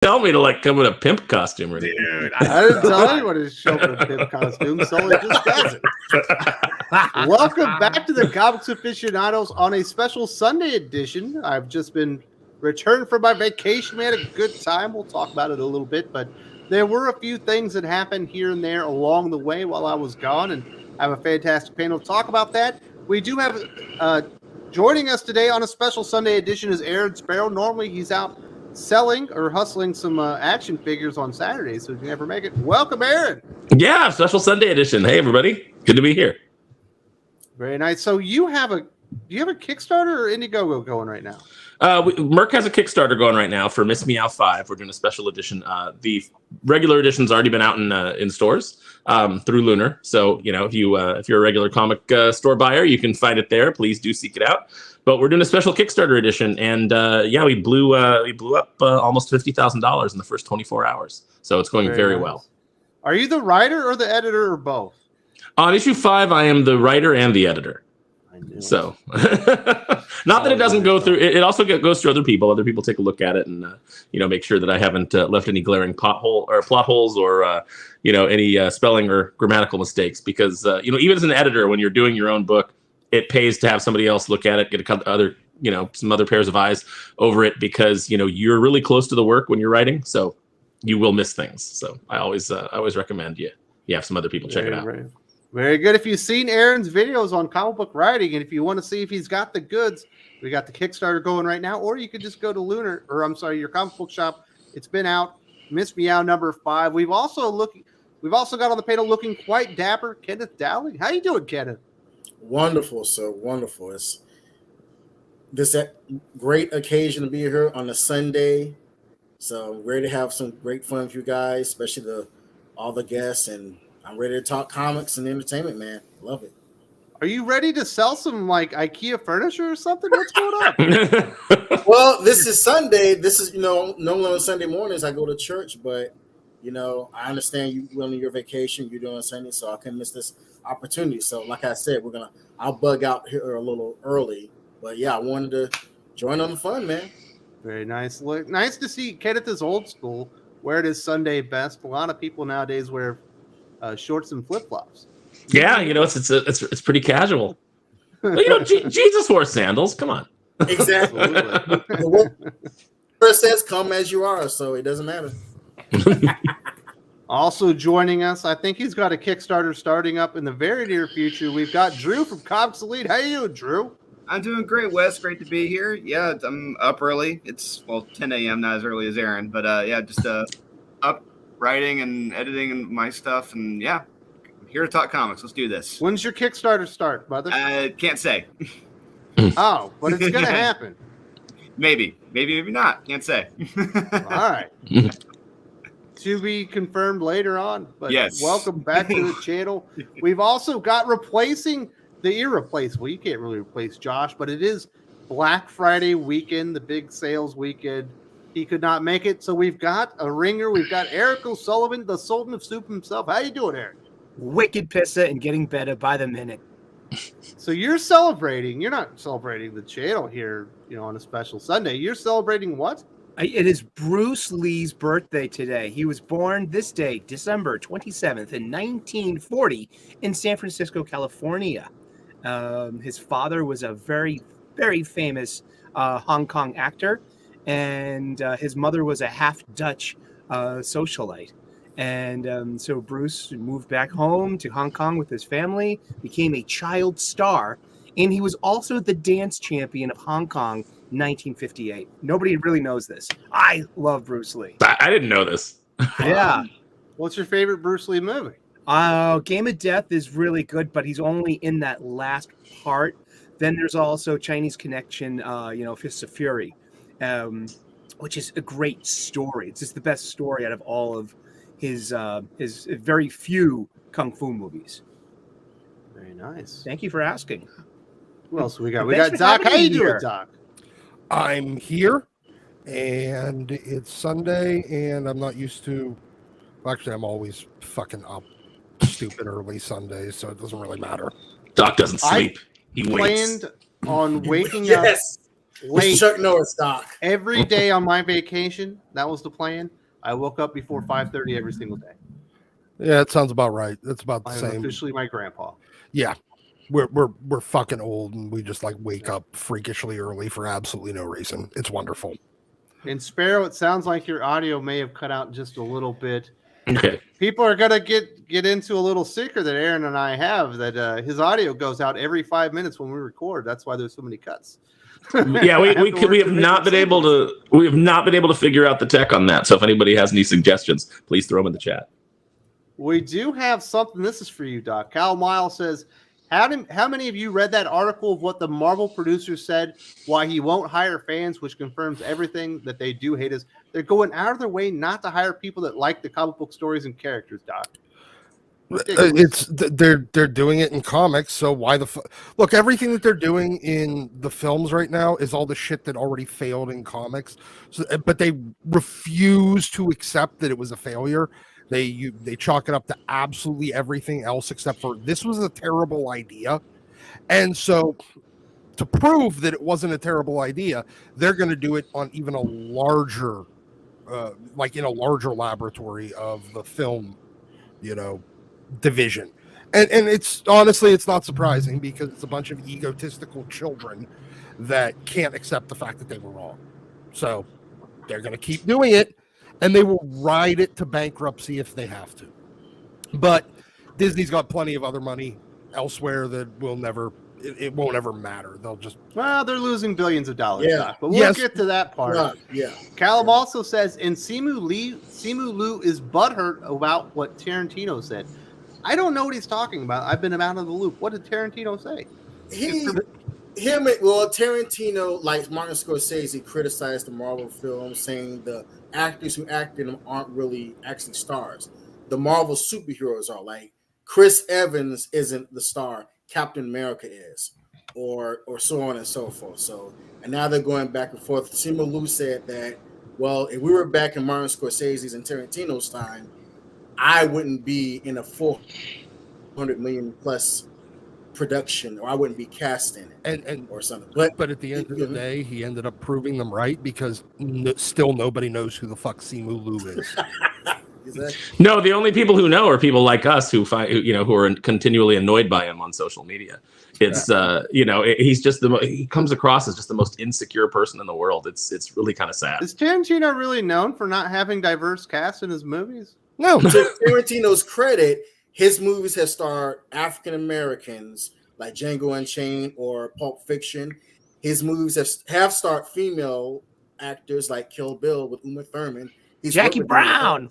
tell me to like come in a pimp costume or anything. Dude, I didn't tell anyone to show up in a pimp costume. Sully just does it. Welcome back to the Comics Aficionados on a special Sunday edition. I've just been returned from my vacation. We had a good time. We'll talk about it a little bit, but there were a few things that happened here and there along the way while I was gone, and I have a fantastic panel to talk about that. We do have joining us today on a special Sunday edition is Aaron Sparrow. Normally he's out selling or hustling some action figures on Saturdays, so he can never make it. Welcome, Aaron. Yeah, special Sunday edition. Hey, everybody. Good to be here. Very nice. So do you have a Kickstarter or Indiegogo going right now? Merc has a Kickstarter going right now for Miss Meow 5. We're doing a special edition. The regular edition's already been out in stores through Lunar. So, you know, if you're a regular comic store buyer, you can find it there. Please do seek it out. But we're doing a special Kickstarter edition, and we blew up almost $50,000 in the first 24 hours. So it's going very well. Are you the writer or the editor or both? On issue 5, I am the writer and the editor. So, not that it doesn't go through. It also goes through other people. Other people take a look at it and make sure that I haven't left any glaring plot holes or any spelling or grammatical mistakes. Because even as an editor, when you're doing your own book, it pays to have somebody else look at it, get some other pairs of eyes over it, because you're really close to the work when you're writing, so you will miss things. So I always recommend you have some other people check it out. Right. Very good. If you've seen Aaron's videos on comic book writing, and if you want to see if he's got the goods, we got the Kickstarter going right now, or you could just go to your comic book shop. It's been out. Miss Meow number 5. We've also got on the panel looking quite dapper, Kenneth Dowling. How you doing, Kenneth? Wonderful, sir. Wonderful. It's this great occasion to be here on a Sunday. So I'm ready to have some great fun with you guys, especially all the guests, and I'm ready to talk comics and entertainment, man. Love it. Are you ready to sell some like IKEA furniture or something? What's going on? Well, this is Sunday. This is, normally on Sunday mornings I go to church, but I understand you went on your vacation, you're doing Sunday, so I couldn't miss this opportunity. So like I said, I'll bug out here a little early, but yeah, I wanted to join on the fun, man. Very nice. Nice to see Kenneth is old school. Wear it as Sunday best. A lot of people nowadays wear shorts and flip-flops. Yeah, it's pretty casual. But, Jesus wore sandals. Come on. Exactly. The word says come as you are, so it doesn't matter. Also joining us, I think he's got a Kickstarter starting up in the very near future. We've got Drew from Comics Elite. How you doing, Drew? I'm doing great, Wes. Great to be here. Yeah, I'm up early. It's 10 a.m., not as early as Aaron, but just up writing and editing my stuff, and yeah, I'm here to talk comics. Let's do this. When's your Kickstarter start, brother? Can't say. Oh, but it's gonna happen. Maybe not. Can't say. All right. To be confirmed later on. But yes. Welcome back to the channel. We've also got replacing the irreplaceable. You can't really replace Josh, but it is Black Friday weekend, the big sales weekend. He could not make it, so we've got a ringer. We've got Eric O'Sullivan, the Sultan of Soup himself. How you doing, Eric? Wicked pissa and getting better by the minute. So you're celebrating. You're not celebrating the channel here, on a special Sunday. You're celebrating what? It is Bruce Lee's birthday today. He was born this day, December 27th in 1940 in San Francisco, California. His father was a very, very famous Hong Kong actor, and his mother was a half Dutch socialite. And so Bruce moved back home to Hong Kong with his family, became a child star, and he was also the dance champion of Hong Kong 1958. Nobody really knows this. I love Bruce Lee. I didn't know this. Yeah. What's your favorite Bruce Lee movie? Game of Death is really good, but he's only in that last part. Then there's also Chinese Connection, Fists of Fury, which is a great story. It's just the best story out of all of his very few kung fu movies. Very nice. Thank you for asking. Who else we got? We got Doc. How you doing, Doc? I'm here, and it's Sunday, and I'm not used to. Well, actually, I'm always fucking up stupid early Sundays, so it doesn't really matter. Doc doesn't sleep. He waits. Planned on waking yes. late. Chuck Norris, Doc. Every day on my vacation, that was the plan. I woke up before 5:30 every single day. Yeah, it sounds about right. That's about the I'm same. officially my grandpa. Yeah, we're fucking old, and we just like wake up freakishly early for absolutely no reason. It's wonderful. And Sparrow, it sounds like your audio may have cut out just a little bit. Okay. People are gonna get into a little secret that Aaron and I have, that his audio goes out every 5 minutes when we record. That's why there's so many cuts. Yeah, we have not been able to figure out the tech on that. So if anybody has any suggestions, please throw them in the chat. We do have something. This is for you, Doc. Cal Miles says, how many of you read that article of what the Marvel producers said why he won't hire fans, which confirms everything that they do hate us? They're going out of their way not to hire people that like the comic book stories and characters, Doc. They're doing it in comics, so why the look? Everything that they're doing in the films right now is all the shit that already failed in comics. So, but they refuse to accept that it was a failure. They chalk it up to absolutely everything else except for this was a terrible idea, and so to prove that it wasn't a terrible idea, they're going to do it on even a larger, like in a larger laboratory of the film, division. And it's honestly, it's not surprising because it's a bunch of egotistical children that can't accept the fact that they were wrong. So they're going to keep doing it, and they will ride it to bankruptcy if they have to. But Disney's got plenty of other money elsewhere that will never, it won't ever matter. They'll just... Well, they're losing billions of dollars. Yeah. Doc, but we'll get to that part. Yeah. Callum also says, and Simu Liu is butthurt about what Tarantino said. I don't know what he's talking about. I've been out of the loop. What did Tarantino say? Tarantino, like Martin Scorsese, criticized the Marvel film, saying the actors who act in them aren't really actually stars. The Marvel superheroes are. Like Chris Evans isn't the star, Captain America is, or so on and so forth. So, and now they're going back and forth. Simu Liu said that, well, if we were back in Martin Scorsese's and Tarantino's time, I wouldn't be in a $400 million plus production, or I wouldn't be cast in it, and or something. But at the end of the day, he ended up proving them right because still nobody knows who the fuck Simu Liu is. Exactly. No, the only people who know are people like us who who are continually annoyed by him on social media. It's he's just he comes across as just the most insecure person in the world. It's really kind of sad. Is Tarantino really known for not having diverse casts in his movies? No. To Tarantino's credit, his movies have starred African Americans like Django Unchained or Pulp Fiction. His movies have starred female actors like Kill Bill with Uma Thurman. Jackie Brown.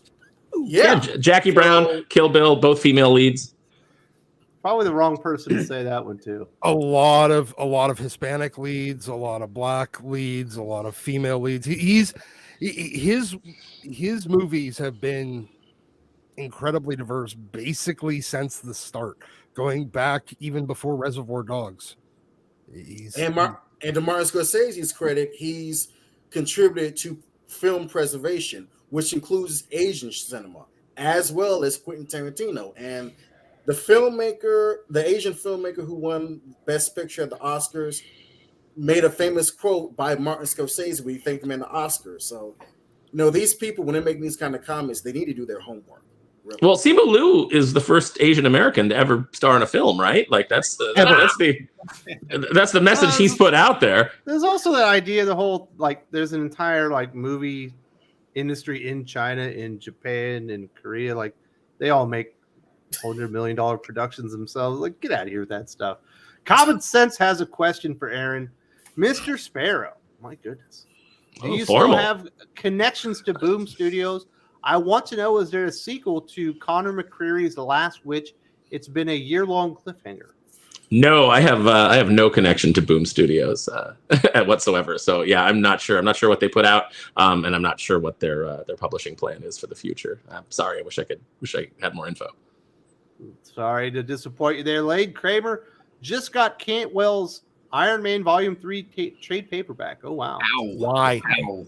Yeah, Jackie Brown, Kill Bill, both female leads. Probably the wrong person to say that one too. A lot of Hispanic leads, a lot of black leads, a lot of female leads. His movies have been incredibly diverse basically since the start, going back even before Reservoir Dogs. And to Martin Scorsese's credit, he's contributed to film preservation, which includes Asian cinema as well as Quentin Tarantino. And the Asian filmmaker who won Best Picture at the Oscars, made a famous quote by Martin Scorsese where he thanked him in the Oscars. So, these people, when they're making these kind of comments, they need to do their homework. Really. Well, Simu Liu is the first Asian American to ever star in a film, right? Like that's the message he's put out there. There's also that idea, the whole there's an entire movie industry in China, in Japan, in Korea. Like they all make $100 million productions themselves. Like, get out of here with that stuff. Common Sense has a question for Aaron. Mr. Sparrow, my goodness. Do you still have connections to Boom Studios? I want to know, is there a sequel to Conor McCreary's The Last Witch? It's been a year-long cliffhanger. No, I have no connection to Boom Studios whatsoever. So yeah, I'm not sure. I'm not sure what they put out, and I'm not sure what their publishing plan is for the future. I'm sorry. I wish I had more info. Sorry to disappoint you there, Lade. Kramer just got Cantwell's Iron Man Volume 3 trade paperback. Oh, wow. Ow. Why? Ow.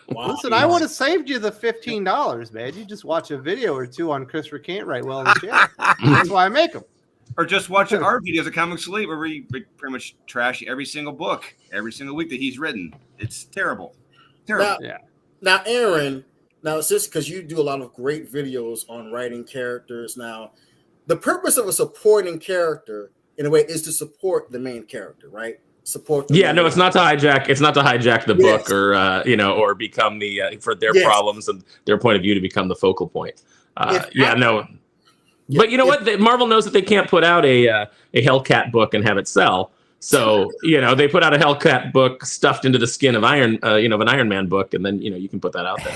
Listen, I would have saved you the $15, man. You just watch a video or two on Christopher Cantwell in the chat. That's why I make them. Or just watch our videos at Comics Elite where we pretty much trash every single book, every single week that he's written. It's terrible. Terrible. Now, Aaron, it's just because you do a lot of great videos on writing characters. Now, the purpose of a supporting character, in a way, is to support the main character, right? Support. It's not to hijack. It's not to hijack the book or or become the for their problems and their point of view to become the focal point. But you know what? Marvel knows that they can't put out a Hellcat book and have it sell. So they put out a Hellcat book stuffed into the skin of an Iron Man book, and then you can put that out there.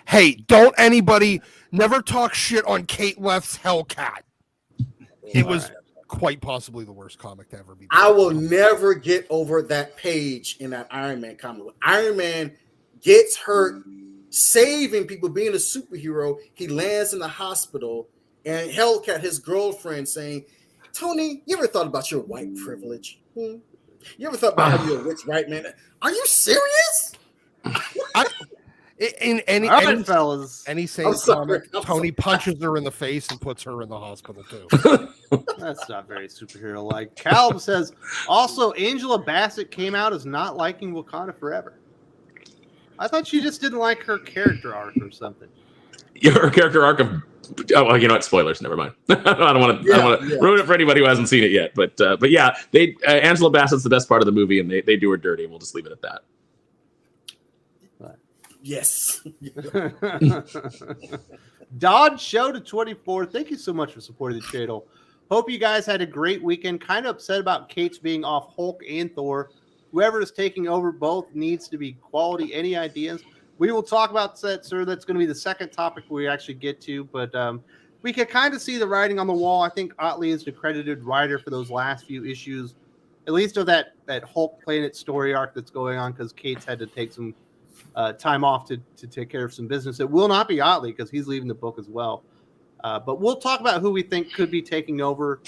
Hey! Don't anybody never talk shit on Kate Left's Hellcat. It was quite possibly the worst comic to ever be. I will never get over that page in that Iron Man comic. When Iron Man gets hurt, saving people, being a superhero, he lands in the hospital, and Hellcat, his girlfriend, saying, "Tony, you ever thought about your white privilege? You ever thought about how you're a rich white man? Are you serious?" In any fellas. Any same comic, Tony punches her in the face and puts her in the hospital too. That's not very superhero-like. Caleb says, also, Angela Bassett came out as not liking Wakanda Forever. I thought she just didn't like her character arc or something. Her character arc of spoilers. Never mind. I don't want to ruin it for anybody who hasn't seen it yet. But yeah, Angela Bassett's the best part of the movie, and they do her dirty, and we'll just leave it at that. Yes. Dodge Show to 24. Thank you so much for supporting the channel. Hope you guys had a great weekend. Kind of upset about Cates being off Hulk and Thor. Whoever is taking over both needs to be quality. Any ideas? We will talk about that, sir. That's going to be the second topic we actually get to. But we can kind of see the writing on the wall. I think Otley is the credited writer for those last few issues, at least of that Hulk Planet story arc that's going on, because Cates had to take some time off to take care of some business. It will not be Otley because he's leaving the book as well. But we'll talk about who we think could be taking over.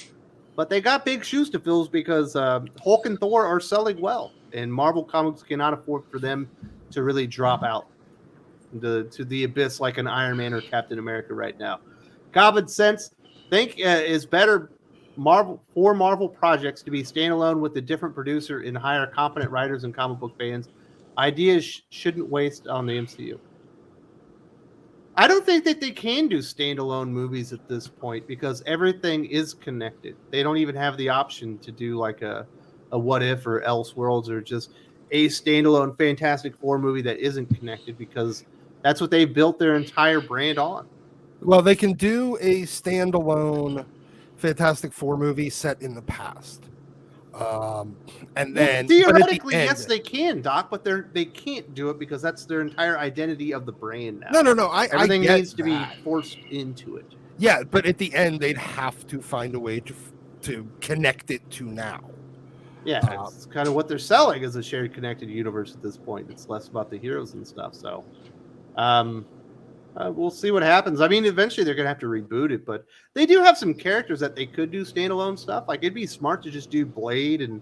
But they got big shoes to fill because Hulk and Thor are selling well, and Marvel Comics cannot afford for them to really drop out to the abyss like an Iron Man or Captain America right now. Common sense is better for Marvel projects to be standalone with a different producer and hire competent writers and comic book fans. Ideas shouldn't waste on the MCU. I don't think that they can do standalone movies at this point because everything is connected. They don't even have the option to do like a What If or Elseworlds or just a standalone Fantastic Four movie that isn't connected, because that's what they built their entire brand on. Well, they can do a standalone Fantastic Four movie set in the past. And then theoretically, yes, they can, Doc, but they can't do it because that's their entire identity of the brand now. No. Everything needs to be forced into it. Yeah, but at the end, they'd have to find a way to connect it to now. Yeah, it's kind of what they're selling as a shared connected universe at this point. It's less about the heroes and stuff. So, we'll see what happens. I mean, eventually they're going to have to reboot it, but they do have some characters that they could do standalone stuff. Like, it'd be smart to just do Blade and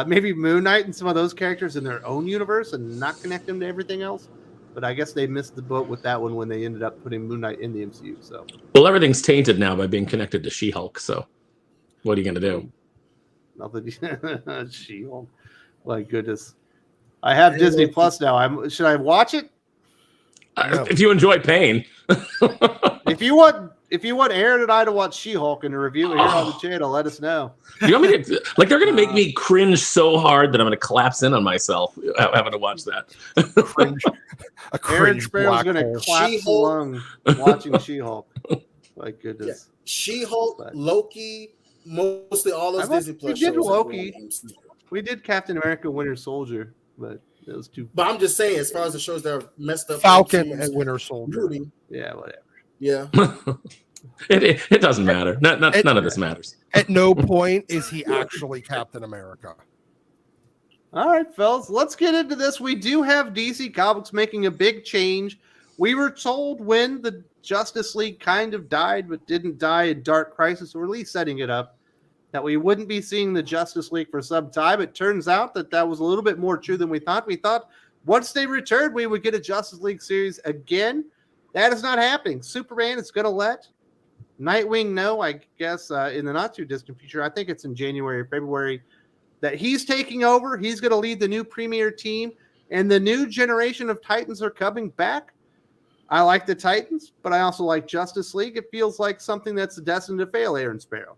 maybe Moon Knight and some of those characters in their own universe and not connect them to everything else. But I guess they missed the boat with that one when they ended up putting Moon Knight in the MCU. So, well, everything's tainted now by being connected to She-Hulk. So, what are you going to do? Nothing. She-Hulk. My goodness. I have Disney Plus now. Should I watch it? If you enjoy pain. If you want Aaron and I to watch She-Hulk and to review it here on the channel, let us know. You want me to, like, they're going to make me cringe so hard that I'm going to collapse in on myself having to watch that. Aaron Sparrow's going to collapse along watching She-Hulk. My goodness. Yeah. She-Hulk, Loki, mostly all those Disney Plus shows. We did Loki. We did Captain America Winter Soldier, but it was too. But I'm just saying, as far as the shows that are messed up, Falcon and Winter Soldier. Yeah, whatever. Yeah. It doesn't matter. None of this matters. At no point is he actually Captain America. All right, fellas, let's get into this. We do have DC Comics making a big change. We were told when the Justice League kind of died, but didn't die in Dark Crisis, or at least setting it up, that we wouldn't be seeing the Justice League for some time. It turns out that was a little bit more true than we thought. We thought once they returned, we would get a Justice League series again. That is not happening. Superman is going to let Nightwing, no, I guess in the not too distant future, I think it's in January or February, that he's taking over. He's going to lead the new premier team, and the new generation of Titans are coming back. I like the Titans, but I also like Justice League. It feels like something that's destined to fail, Aaron Sparrow.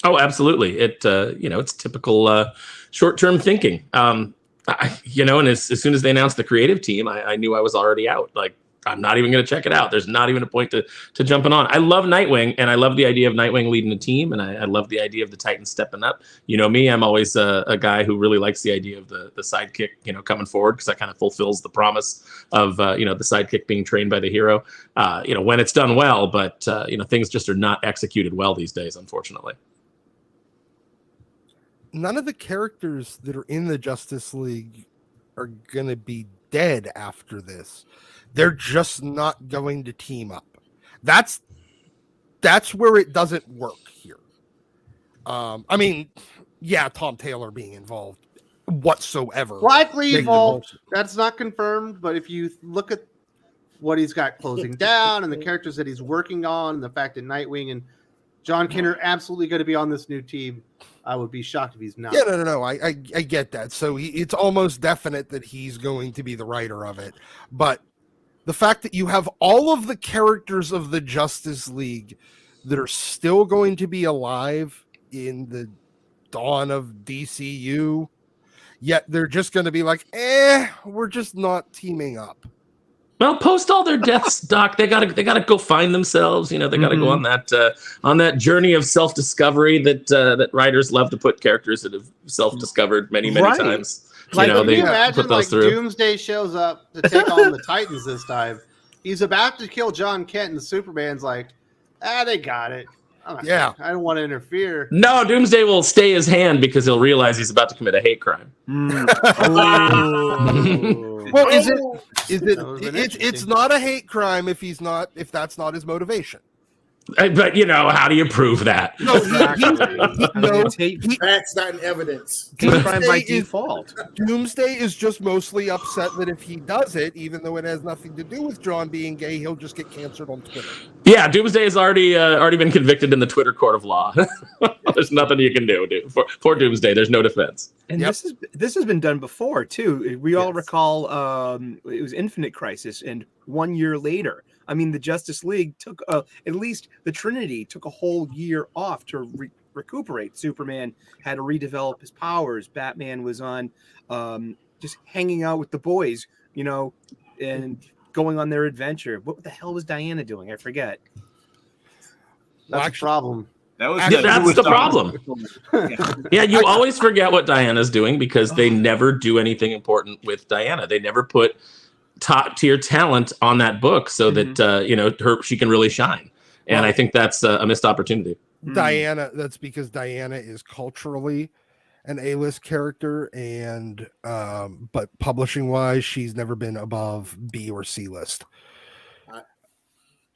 Oh, absolutely. It's typical short-term thinking. And as soon as they announced the creative team, I knew I was already out. Like, I'm not even going to check it out. There's not even a point to jumping on. I love Nightwing, and I love the idea of Nightwing leading a team, and I love the idea of the Titans stepping up. You know me, I'm always a guy who really likes the idea of the sidekick, coming forward, because that kind of fulfills the promise of, the sidekick being trained by the hero, when it's done well. But, things just are not executed well these days, unfortunately. None of the characters that are in the Justice League are going to be dead after this. They're just not going to team up. That's where it doesn't work here. Tom Taylor being involved whatsoever. Likely involved. That's not confirmed, but if you look at what he's got closing down and the characters that he's working on, and the fact that Nightwing and John Kent are absolutely going to be on this new team, I would be shocked if he's not. Yeah, no. I get that. So it's almost definite that he's going to be the writer of it. But the fact that you have all of the characters of the Justice League that are still going to be alive in the dawn of DCU, yet they're just going to be like, we're just not teaming up. Well, post all their deaths, Doc. They gotta go find themselves. They gotta go on that journey of self-discovery that writers love to put characters that have self-discovered many times. Can you they imagine put those through. Doomsday shows up to take on the Titans this time? He's about to kill John Kent, and Superman's like, they got it. I don't want to interfere. No, Doomsday will stay his hand because he'll realize he's about to commit a hate crime. Well, it's not a hate crime if that's not his motivation. But how do you prove that? That's not an evidence. Hate crime by default. Doomsday is just mostly upset that if he does it, even though it has nothing to do with John being gay, he'll just get canceled on Twitter. Yeah, Doomsday has already been convicted in the Twitter court of law. There's nothing you can do for Doomsday. There's no defense. And this has been done before too. We all recall it was Infinite Crisis, and 1 year later, the Justice League took at least the Trinity took a whole year off to recuperate. Superman had to redevelop his powers. Batman was on just hanging out with the boys, and going on their adventure. What the hell was Diana doing? I forget. That's a problem. That's the problem. Yeah, you always forget what Diana's doing because they never do anything important with Diana. They never put top tier talent on that book so that she can really shine. And I think that's a missed opportunity. Diana, that's because Diana is culturally an A-list character, and but publishing wise, she's never been above B or C list.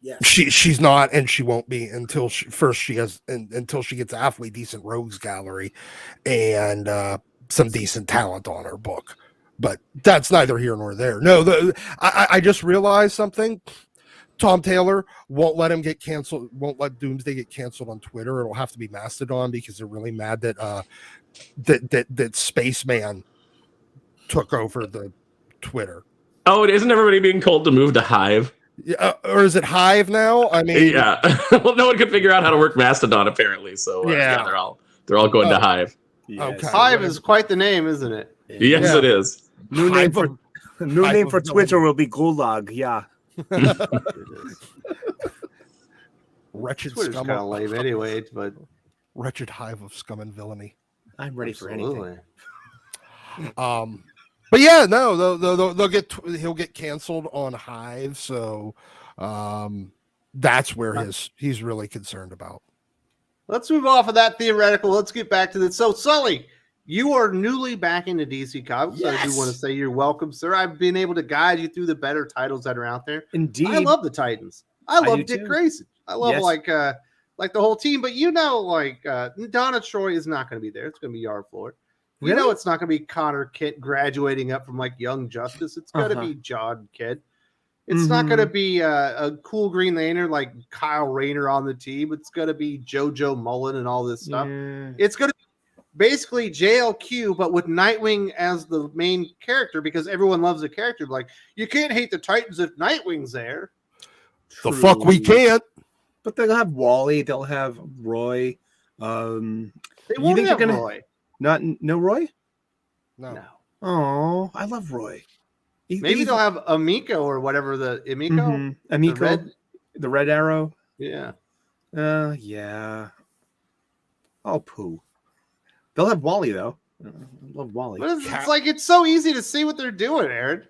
Yeah, she's not, and she won't be until she gets a halfway decent rogues gallery and some decent talent on her book. But that's neither here nor there. No, I just realized something. Tom Taylor won't let him get canceled. Won't let Doomsday get canceled on Twitter. It'll have to be Mastodon because they're really mad that that Spaceman took over the Twitter. Oh, isn't everybody being told to move to Hive? Yeah, or is it Hive now? Yeah. Well, no one could figure out how to work Mastodon apparently. So they're all going to Hive. Yes. Okay. Hive is quite the name, isn't it? Yes, it is. New name for Twitter will be Gulag. Yeah. Wretched Twitter's scum. Kind of lame anyway, but wretched hive of scum and villainy. I'm ready for anything. But yeah, no, he'll get canceled on Hive, so that's where he's really concerned about. Let's move off of that theoretical. Let's get back to this. So, Sully, you are newly back into DC Comics. Yes. I do want to say you're welcome, sir. I've been able to guide you through the better titles that are out there. Indeed. I love the Titans. I love Dick Grayson. I love like the whole team, but Donna Troy is not going to be there. It's going to be Yard Floor. You know it's not going to be Connor Kent graduating up from like Young Justice. It's going to be John Kent. It's not going to be a cool Green Lantern like Kyle Rayner on the team. It's going to be JoJo Mullen and all this stuff. Yeah. It's going to be basically JLQ, but with Nightwing as the main character because everyone loves the character. Like, you can't hate the Titans if Nightwing's there. The fuck we can't. But they'll have Wally. They'll have Roy. They won't have Roy. No Roy? No. Oh, I love Roy. Maybe they'll have Amico or whatever the Amico. Amico, the red arrow. Yeah. Yeah. Oh, poo. They'll have Wally though. I love Wally. But it's like it's so easy to see what they're doing, Aaron.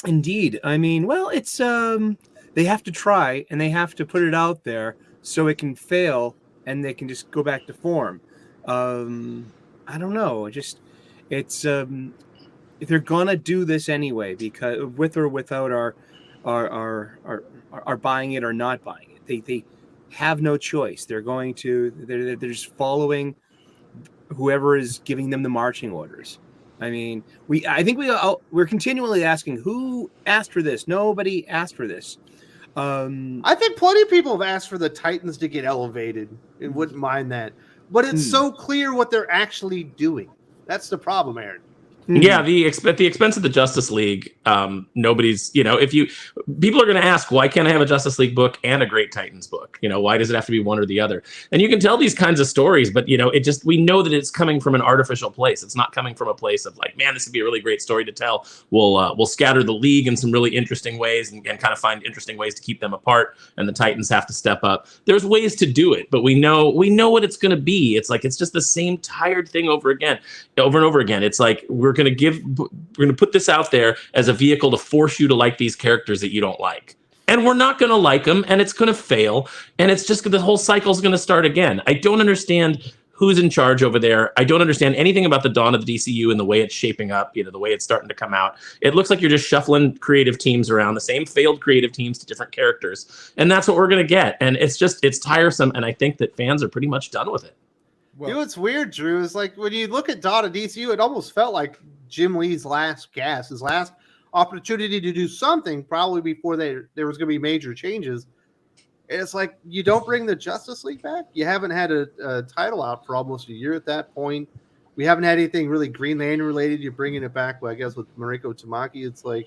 Indeed. I mean, well, it's they have to try and they have to put it out there so it can fail and they can just go back to form. I don't know. It's they're gonna do this anyway because with or without our buying it or not buying it, they have no choice. They're just following whoever is giving them the marching orders. I mean, we're continually asking who asked for this. Nobody asked for this. I think plenty of people have asked for the Titans to get elevated and wouldn't mind that, but it's so clear what they're actually doing. That's the problem, Aaron. Yeah, at the expense of the Justice League, nobody's, if people are going to ask, why can't I have a Justice League book and a Great Titans book? Why does it have to be one or the other? And you can tell these kinds of stories, but we know that it's coming from an artificial place. It's not coming from a place of like, man, this would be a really great story to tell. We'll scatter the League in some really interesting ways and kind of find interesting ways to keep them apart. And the Titans have to step up. There's ways to do it, but we know what it's going to be. It's like, it's just the same tired thing over and over again. It's like, we're going to put this out there as a vehicle to force you to like these characters that you don't like. And we're not going to like them, and it's going to fail, and it's just the whole cycle is going to start again. I don't understand who's in charge over there. I don't understand anything about the dawn of the DCU and the way it's shaping up, the way it's starting to come out. It looks like you're just shuffling creative teams around, the same failed creative teams to different characters, and that's what we're going to get. And it's tiresome, and I think that fans are pretty much done with it. Well, what's weird, Drew, is like when you look at Dawn of DCU, it almost felt like Jim Lee's last gasp, his last opportunity to do something, probably before there was going to be major changes. And it's like, you don't bring the Justice League back? You haven't had a title out for almost a year at that point. We haven't had anything really Green Lantern related. You're bringing it back, I guess, with Mariko Tamaki. It's like,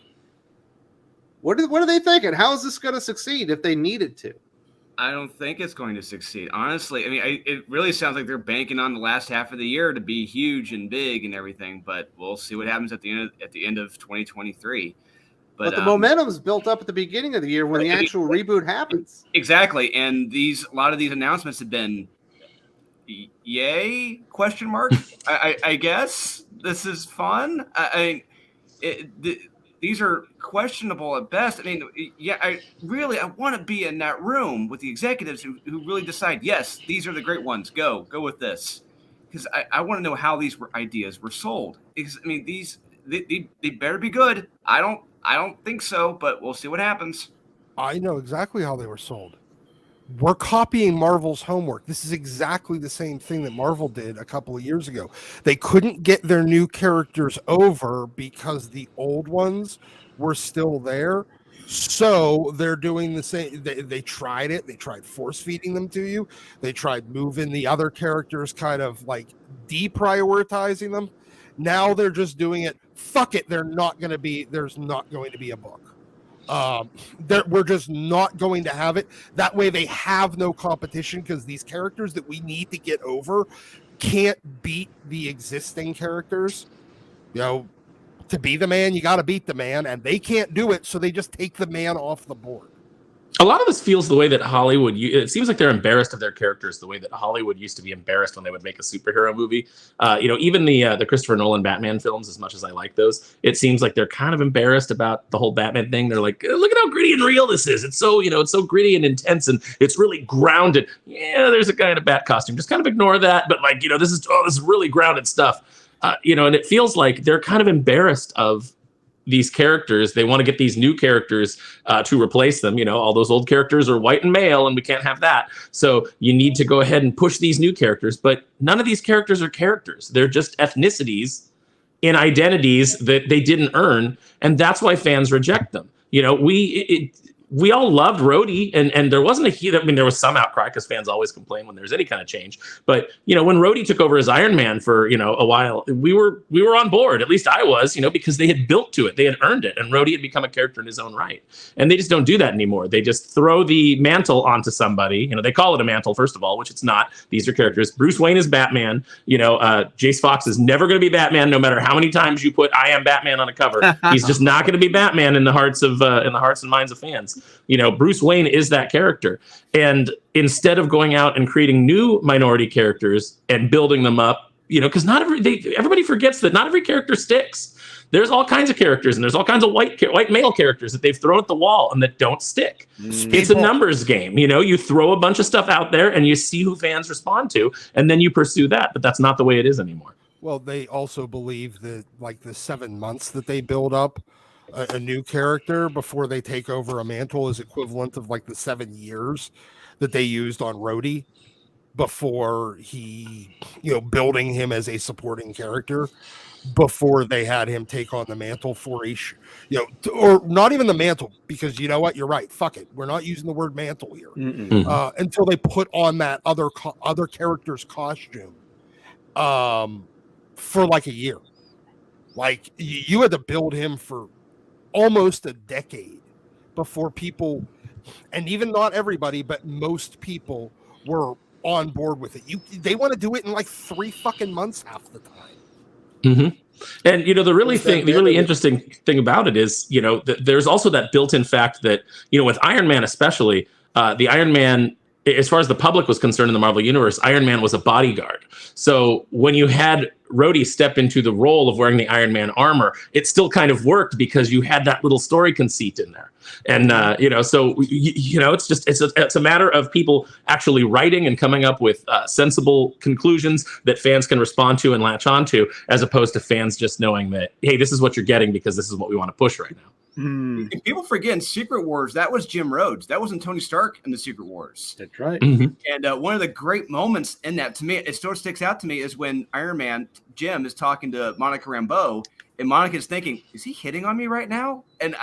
what are they thinking? How is this going to succeed if they need it to? I don't think it's going to succeed. Honestly, I mean, it really sounds like they're banking on the last half of the year to be huge and big and everything, but we'll see what happens at the end of 2023. But the momentum's built up at the beginning of the year when the actual reboot happens. Exactly, and a lot of these announcements have been, yay? ? I guess this is fun. These are questionable at best. I mean, I want to be in that room with the executives who really decide, yes, these are the great ones. Go with this. Because I want to know how these ideas were sold. Because, I mean, they better be good. I don't think so, but we'll see what happens. I know exactly how they were sold. We're copying Marvel's homework. This is exactly the same thing that Marvel did a couple of years ago. They couldn't get their new characters over because the old ones were still there. So they're doing the same. They tried it. They tried force feeding them to you. They tried moving the other characters, kind of like deprioritizing them. Now they're just doing it. Fuck it. There's not going to be a book. We're just not going to have it. That way they have no competition because these characters that we need to get over can't beat the existing characters. To be the man, you got to beat the man, and they can't do it, so they just take the man off the board. A lot of this feels the way that Hollywood, it seems like they're embarrassed of their characters the way that Hollywood used to be embarrassed when they would make a superhero movie. Even the Christopher Nolan Batman films, as much as I like those, it seems like they're kind of embarrassed about the whole Batman thing. They're like, look at how gritty and real this is. It's so, it's so gritty and intense, and it's really grounded. Yeah, there's a guy in a bat costume. Just kind of ignore that. But this is really grounded stuff. And it feels like they're kind of embarrassed of these characters. They want to get these new characters to replace them. All those old characters are white and male, and we can't have that. So you need to go ahead and push these new characters. But none of these characters are characters. They're just ethnicities in identities that they didn't earn. And that's why fans reject them. we all loved Rhodey, and there wasn't there was some outcry because fans always complain when there's any kind of change. But when Rhodey took over as Iron Man for a while, we were on board. At least I was, because they had built to it, they had earned it, and Rhodey had become a character in his own right. And they just don't do that anymore. They just throw the mantle onto somebody. They call it a mantle, first of all, which it's not. These are characters. Bruce Wayne is Batman. Jace Fox is never going to be Batman, no matter how many times you put "I am Batman" on a cover. He's just not going to be Batman in the hearts and minds of fans. Bruce Wayne is that character. And instead of going out and creating new minority characters and building them up, because everybody forgets that not every character sticks. There's all kinds of characters, and there's all kinds of white male characters that they've thrown at the wall and that don't stick. It's a numbers game. You throw a bunch of stuff out there and you see who fans respond to, and then you pursue that. But that's not the way it is anymore. Well, they also believe that the 7 months that they build up a new character before they take over a mantle is equivalent of the 7 years that they used on Rhodey before he, building him as a supporting character before they had him take on the mantle for or not even the mantle, because you know what, you're right. Fuck it. We're not using the word mantle here until they put on that other character's costume for a year. You had to build him for almost a decade before people, and even not everybody, but most people were on board with it. They want to do it in 3 fucking months half the time. Mm-hmm. And the really interesting thing about it is there's also that built-in fact that with Iron Man especially, the Iron Man, as far as the public was concerned in the Marvel Universe, Iron Man was a bodyguard. So when you had Rhodey step into the role of wearing the Iron Man armor, it still kind of worked because you had that little story conceit in there. And, so, it's a matter of people actually writing and coming up with sensible conclusions that fans can respond to and latch onto, as opposed to fans just knowing that, hey, this is what you're getting because this is what we want to push right now. And people forget in Secret Wars, that was Jim Rhodes. That wasn't Tony Stark in the Secret Wars. That's right. Mm-hmm. And one of the great moments in that, to me, it still sticks out to me, is when Iron Man, Jim, is talking to Monica Rambeau, and Monica's thinking, is he hitting on me right now? And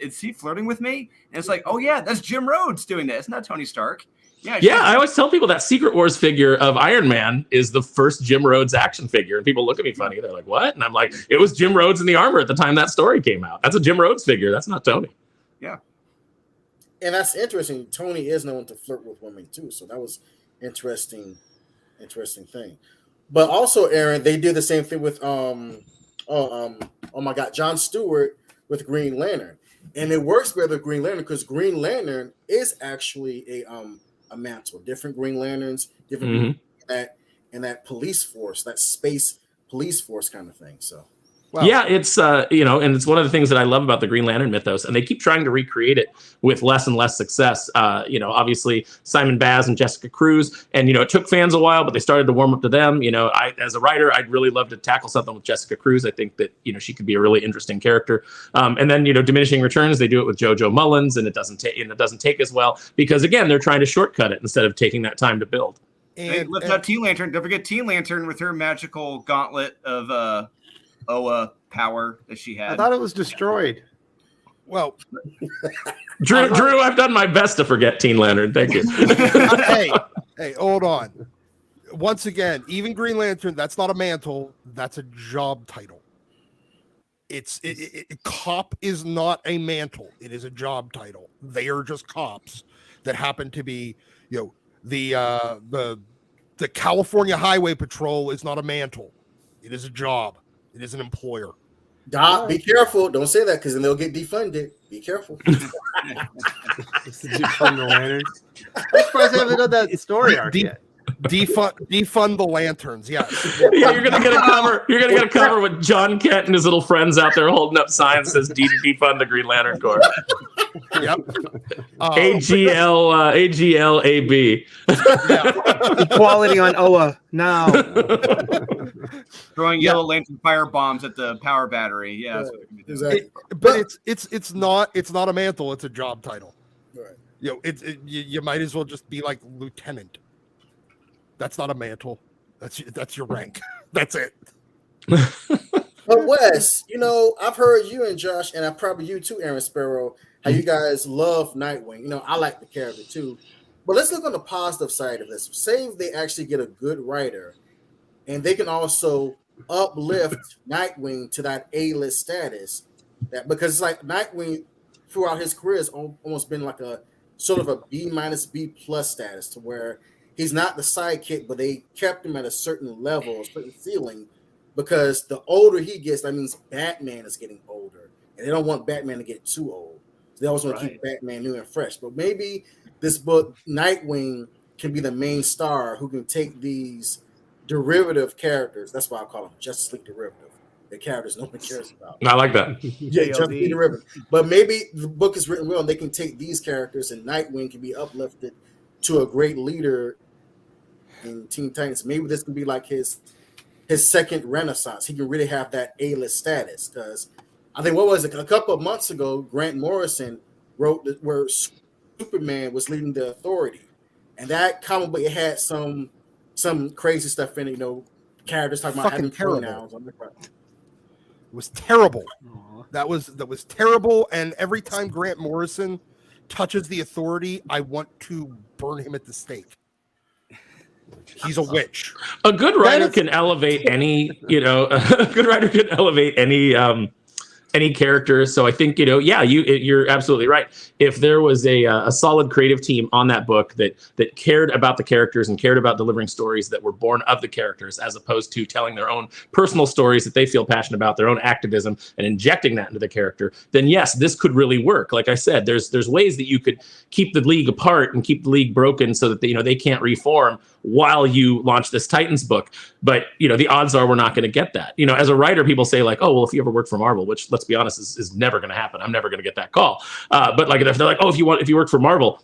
is he flirting with me? And it's like, oh, yeah, that's Jim Rhodes doing that. It's not Tony Stark. Yeah, I always tell people that Secret Wars figure of Iron Man is the first Jim Rhodes action figure. And people look at me funny. They're like, what? And I'm like, it was Jim Rhodes in the armor at the time that story came out. That's a Jim Rhodes figure. That's not Tony. Yeah. And that's interesting. Tony is known to flirt with women, too. So that was interesting thing. But also, Aaron, they did the same thing with, oh my God, Jon Stewart with Green Lantern. And it works better with Green Lantern because Green Lantern is actually a mantle. Different Green Lanterns, different in that police force, that space police force kind of thing. So, wow. Yeah, it's and it's one of the things that I love about the Green Lantern mythos, and they keep trying to recreate it with less and less success. Obviously Simon Baz and Jessica Cruz, and it took fans a while, but they started to warm up to them. I, as a writer, I'd really love to tackle something with Jessica Cruz. I think that she could be a really interesting character. And then diminishing returns, they do it with JoJo Mullins, and it doesn't take as well because again they're trying to shortcut it instead of taking that time to build. And lift up Teen Lantern. Don't forget Teen Lantern with her magical gauntlet of Oa power that she had. I thought it was destroyed. Well, Drew, I've done my best to forget Teen Lantern. Thank you. hey, hold on. Once again, even Green Lantern, that's not a mantle. That's a job title. Cop is not a mantle. It is a job title. They are just cops that happen to be, the California Highway Patrol is not a mantle. It is a job. It is an employer. Doc, be careful. Don't say that because then they'll get defunded. Be careful. Defund the lanterns. I'm surprised they haven't done that story arc yet. Defund the lanterns. Yes. Yeah, you're gonna get a cover. You're gonna get a cover with John Kent and his little friends out there holding up signs that says defund the Green Lantern Corps. Yep. AGL AB. Equality on Oa now. Throwing yellow lantern fire bombs at the power battery. Yeah, that's what we do. Exactly. But it's not a mantle. It's a job title. Right. You might as well just be like lieutenant. That's not a mantle. That's your rank. That's it. But Wes, I've heard you and Josh, and I probably you too, Aaron Sparrow, how you guys love Nightwing. I like the character too. But let's look on the positive side of this. Say if they actually get a good writer, and they can also uplift Nightwing to that A-list status. Because it's like Nightwing throughout his career has almost been like a sort of a B- B+ status, to where he's not the sidekick, but they kept him at a certain level, a certain ceiling. Because the older he gets, that means Batman is getting older, and they don't want Batman to get too old. So they always want to keep Batman new and fresh. But maybe this book, Nightwing, can be the main star who can take these derivative characters. That's why I call them Justice League derivative. The characters no one cares about. I like that. Yeah, Justice League derivative. But maybe the book is written well, and they can take these characters, and Nightwing can be uplifted to a great leader in Teen Titans. Maybe this can be like his second renaissance. He can really have that A-list status, because I think, what was it, a couple of months ago, Grant Morrison wrote where Superman was leading the Authority, and that comic book, it had some crazy stuff in it, characters talking about having pronouns. It was terrible. That was terrible, and every time Grant Morrison touches the Authority, I want to burn him at the stake. He's a witch. A good writer can elevate any, a good writer can elevate any character. So I think, you're absolutely right. If there was a solid creative team on that book that cared about the characters and cared about delivering stories that were born of the characters, as opposed to telling their own personal stories that they feel passionate about, their own activism, and injecting that into the character, then yes, this could really work. Like I said, there's ways that you could keep the league apart and keep the league broken so that they can't reform while you launch this Titans book. But the odds are we're not going to get that. As a writer, people say like, oh, well, if you ever work for Marvel, which, let's be honest, is never going to happen. I'm never going to get that call. But like, if they're like, oh, if you work for Marvel,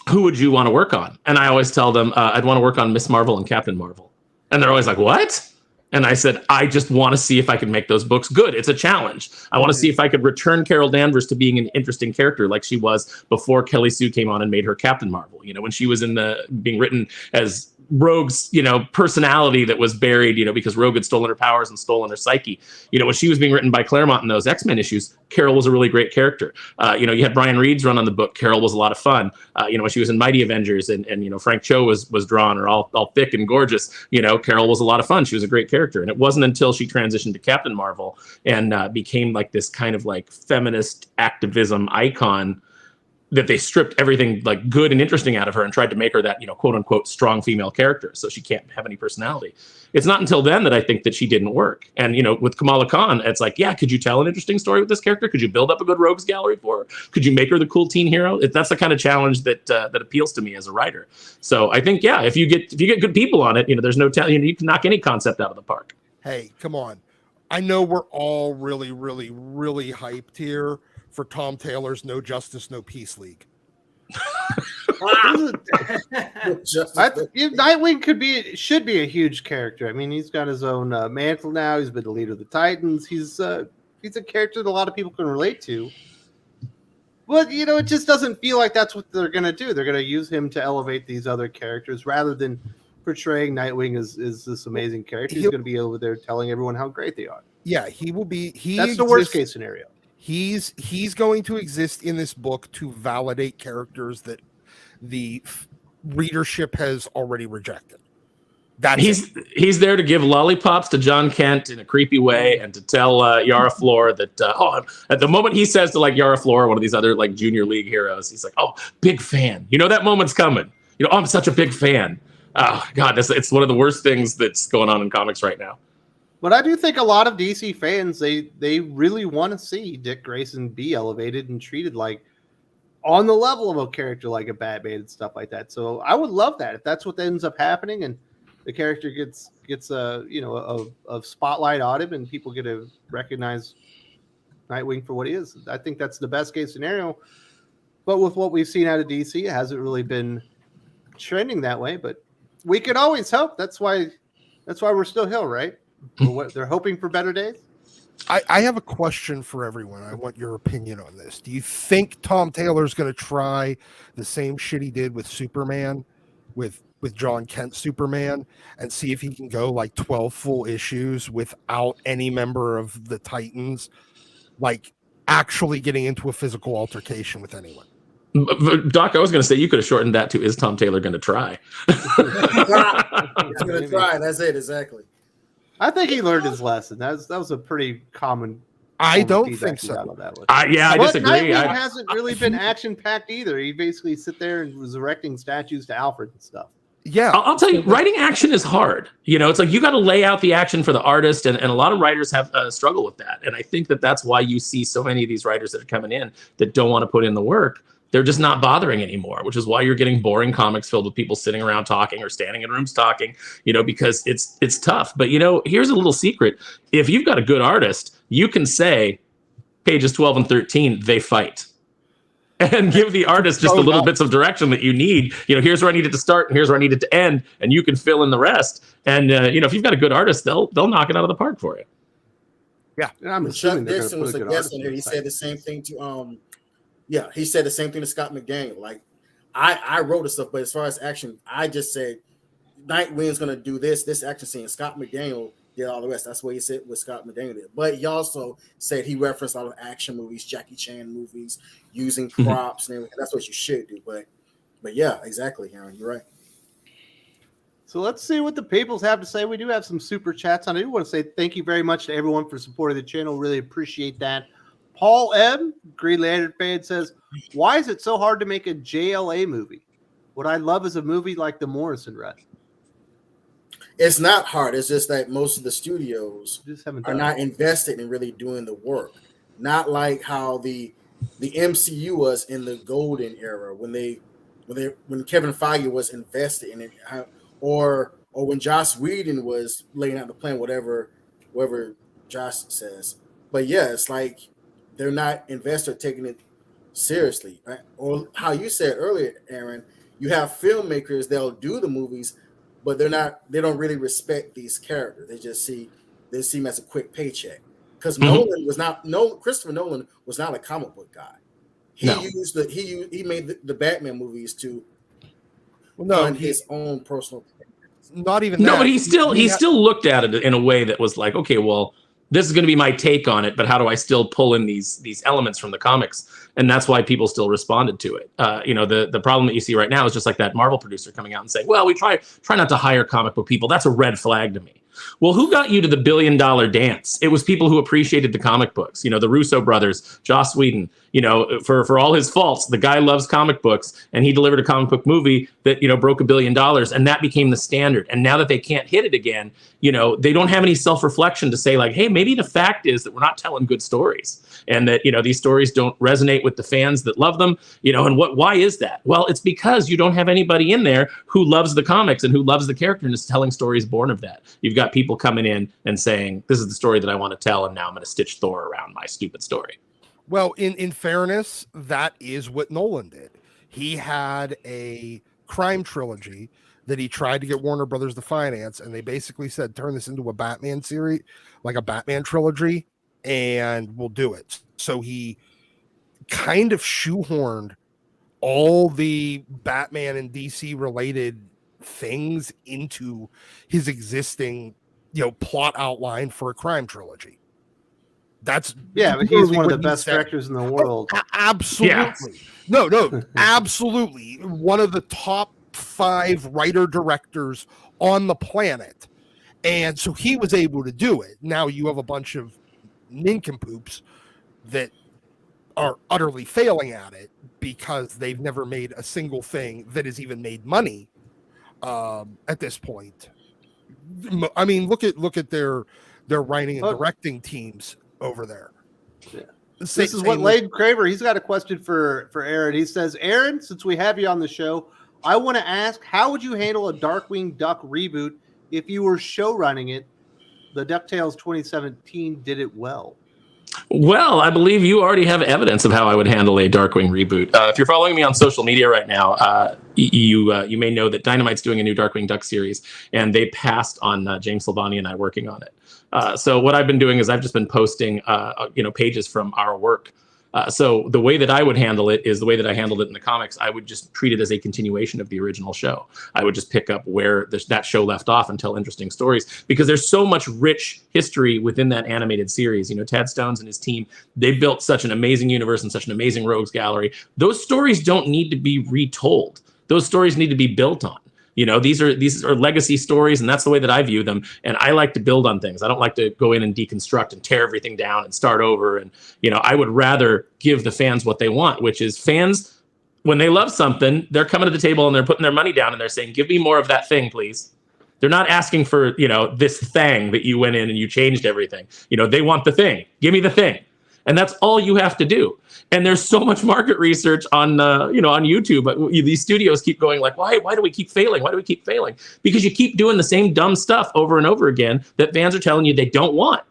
who would you want to work on? And I always tell them, I'd want to work on Miss Marvel and Captain Marvel. And they're always like, what? And I said, I just want to see if I can make those books good. It's a challenge. I want to see if I could return Carol Danvers to being an interesting character like she was before Kelly Sue came on and made her Captain Marvel. When she was being written as Rogue's, personality that was buried, because Rogue had stolen her powers and stolen her psyche. When she was being written by Claremont in those X-Men issues, Carol was a really great character. You had Brian Reed's run on the book. Carol was a lot of fun. When she was in Mighty Avengers and Frank Cho was drawn, or all thick and gorgeous, Carol was a lot of fun. She was a great character. And it wasn't until she transitioned to Captain Marvel and became like this kind of like feminist activism icon that they stripped everything like good and interesting out of her and tried to make her that, quote unquote, strong female character. So she can't have any personality. It's not until then that I think that she didn't work. And, with Kamala Khan, it's like, yeah, could you tell an interesting story with this character? Could you build up a good rogues gallery for her? Could you make her the cool teen hero? That's the kind of challenge that appeals to me as a writer. So I think, yeah, if you get good people on it, there's no you can knock any concept out of the park. Hey, come on. I know we're all really, really, really hyped here for Tom Taylor's No Justice, No Peace League. Nightwing should be a huge character. I mean, he's got his own mantle now. He's been the leader of the Titans. He's a character that a lot of people can relate to. But it just doesn't feel like that's what they're gonna do. They're gonna use him to elevate these other characters rather than portraying Nightwing as this amazing character. He's gonna be over there telling everyone how great they are. Yeah, he will be. That's the worst case scenario. He's going to exist in this book to validate characters that the readership has already rejected. He's there to give lollipops to John Kent in a creepy way and to tell Yara Flor that at the moment he says to like Yara Flor, one of these other like junior league heroes, he's like, oh, big fan. That moment's coming. I'm such a big fan. Oh God, it's one of the worst things that's going on in comics right now. But I do think a lot of DC fans, they really want to see Dick Grayson be elevated and treated like on the level of a character like a Batman and stuff like that. So I would love that if that's what ends up happening and the character gets a spotlight on him and people get to recognize Nightwing for what he is. I think that's the best case scenario. But with what we've seen out of DC, it hasn't really been trending that way. But we could always hope. That's why we're still here, right? They're hoping for better days. I have a question for everyone. I want your opinion on this. Do you think Tom Taylor's going to try the same shit he did with Superman, with John Kent Superman and see if he can go like 12 full issues without any member of the Titans like actually getting into a physical altercation with anyone. Doc, I was going to say you could have shortened that to, is Tom Taylor going to try? He's going to try. That's it. Exactly. I think he learned his lesson. That was a pretty common. I don't think so. I disagree. Nightwing hasn't really been action packed either. He basically sit there and was erecting statues to Alfred and stuff. Yeah, I'll tell you, writing action is hard. It's like you got to lay out the action for the artist, and a lot of writers have struggle with that. And I think that's why you see so many of these writers that are coming in that don't want to put in the work. They're just not bothering anymore, which is why you're getting boring comics filled with people sitting around talking or standing in rooms talking, because it's tough. But, here's a little secret. If you've got a good artist, you can say pages 12 and 13, they fight. And give the artist just the little bits of direction that you need. Here's where I need it to start, and here's where I need it to end, and you can fill in the rest. And if you've got a good artist, they'll knock it out of the park for you. Yeah, and I'm assuming Chuck Dixon was a guest in here. He said the same thing to he said the same thing to Scott McDaniel. Like I wrote the stuff, but as far as action, I just said Nightwing's gonna do this action scene. Scott McDaniel did all the rest. That's what he said with Scott McDaniel did. But he also said he referenced all the action movies, Jackie Chan movies, using props and everything. That's what you should do. But yeah, exactly, Aaron. You're right. So let's see what the peoples have to say. We do have some super chats. I do want to say thank you very much to everyone for supporting the channel. Really appreciate that. Paul M., Green Lantern fan, says, why is it so hard to make a JLA movie? What I love is a movie like the Morrison Run. It's not hard. It's just that most of the studios are not invested in really doing the work. Not like how the MCU was in the golden era when Kevin Feige was invested in it, or when Joss Whedon was laying out the plan, whatever Josh says. But yeah, it's like they're not invested taking it seriously, right? Or how you said earlier, Aaron, you have filmmakers, they'll do the movies, but they don't really respect these characters. They see them as a quick paycheck. Because Christopher Nolan was not a comic book guy. He made the Batman movies to fund his own personal. Not even no, that. but he still looked at it in a way that was like, okay, well, this is going to be my take on it, but how do I still pull in these elements from the comics? And that's why people still responded to it. The problem that you see right now is just like that Marvel producer coming out and saying, well, we try not to hire comic book people. That's a red flag to me. Well, who got you to the $1 billion dance? It was people who appreciated the comic books. The Russo brothers, Joss Whedon. For all his faults, the guy loves comic books, and he delivered a comic book movie that broke $1 billion, and that became the standard. And now that they can't hit it again, they don't have any self-reflection to say like, hey, maybe the fact is that we're not telling good stories, and that these stories don't resonate with the fans that love them. And why is that? Well, it's because you don't have anybody in there who loves the comics and who loves the character and is telling stories born of that. You've got people coming in and saying, this is the story that I want to tell, and now I'm going to stitch Thor around my stupid story. Well, in fairness, that is what Nolan did. He had a crime trilogy that he tried to get Warner Brothers to finance, and they basically said, turn this into a Batman series, like a Batman trilogy, and we'll do it. So he kind of shoehorned all the Batman and DC related things into his existing, plot outline for a crime trilogy. But he's one of the best directors in the world. Absolutely. Yeah. No, absolutely. One of the top 5 writer-directors on the planet. And so he was able to do it. Now you have a bunch of nincompoops that are utterly failing at it because they've never made a single thing that has even made money at this point. I mean, look at their writing and directing teams over there. Yeah. This is what Layden Craver, he's got a question for Aaron. He says, Aaron, since we have you on the show, I want to ask, how would you handle a Darkwing Duck reboot if you were show running it? The DuckTales 2017 did it well. Well, I believe you already have evidence of how I would handle a Darkwing reboot. If you're following me on social media right now, you may know that Dynamite's doing a new Darkwing Duck series, and they passed on James Silvani and I working on it. So what I've been doing is I've just been posting, pages from our work So the way that I would handle it is the way that I handled it in the comics. I would just treat it as a continuation of the original show. I would just pick up where that show left off and tell interesting stories, because there's so much rich history within that animated series. You know, Tad Stones and his team, they built such an amazing universe and such an amazing rogues gallery. Those stories don't need to be retold. Those stories need to be built on. You know, these are legacy stories, and that's the way that I view them. And I like to build on things. I don't like to go in and deconstruct and tear everything down and start over. And, you know, I would rather give the fans what they want, which is fans, when they love something, they're coming to the table and they're putting their money down and they're saying, give me more of that thing, please. They're not asking for, you know, this thing that you went in and you changed everything. You know, they want the thing. Give me the thing. And that's all you have to do. And there's so much market research on, you know, on YouTube. But these studios keep going like, why do we keep failing? Why do we keep failing? Because you keep doing the same dumb stuff over and over again that fans are telling you they don't want.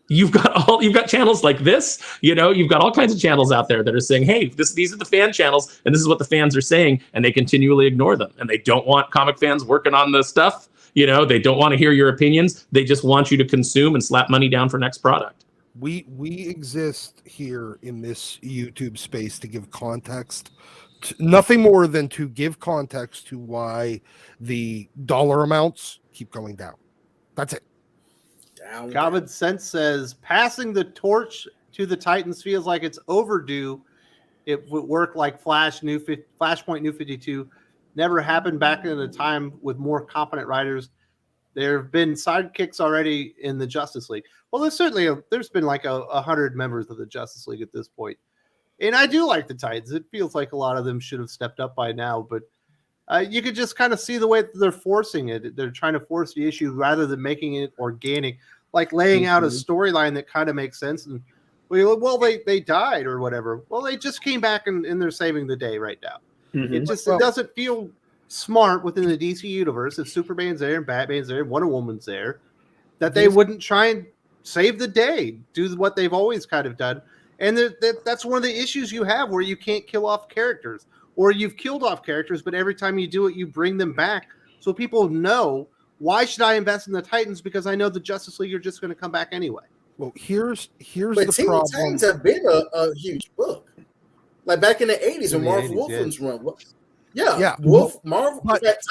You've got channels like this, you know, you've got all kinds of channels out there that are saying, hey, these are the fan channels, and this is what the fans are saying, and they continually ignore them. And they don't want comic fans working on the stuff. You know, they don't want to hear your opinions. They just want you to consume and slap money down for next product. We exist here in this YouTube space to give context, nothing more than to give context to why the dollar amounts keep going down. That's it. Common Sense says passing the torch to the Titans feels like it's overdue. It would work like Flashpoint New 52 never happened back in a time with more competent writers. There have been sidekicks already in the Justice League. Well, there's been like 100 members of the Justice League at this point. And I do like the Titans. It feels like a lot of them should have stepped up by now, but you could just kind of see the way that they're forcing it. They're trying to force the issue rather than making it organic, like laying out a storyline that kind of makes sense. And well, they died or whatever. Well, they just came back and they're saving the day right now. Mm-hmm. It doesn't feel smart within the DC universe if Superman's there and Batman's there and Wonder Woman's there, that they wouldn't try and save the day, do what they've always kind of done. And that's one of the issues you have, where you can't kill off characters, or you've killed off characters, but every time you do it, you bring them back. So people know, why should I invest in the Titans? Because I know the Justice League are just going to come back anyway. Well, here's but the problem. Titans have been a huge book. Like back in the 80s when Marvel Wolfman's run. Yeah. Marvel,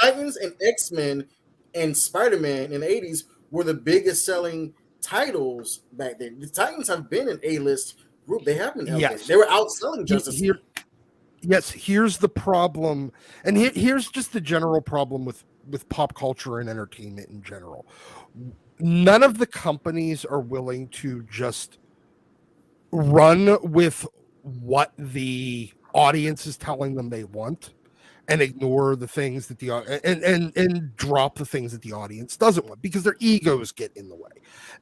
Titans and X-Men and Spider-Man in the 80s were the biggest selling titles back then. The Titans have been an A-list group. They have been elevated. Yes. They were outselling Justice League. Yes, here's the problem. And here's just the general problem with pop culture and entertainment in general. None of the companies are willing to just run with what the audience is telling them they want and ignore the things that and drop the things that the audience doesn't want, because their egos get in the way.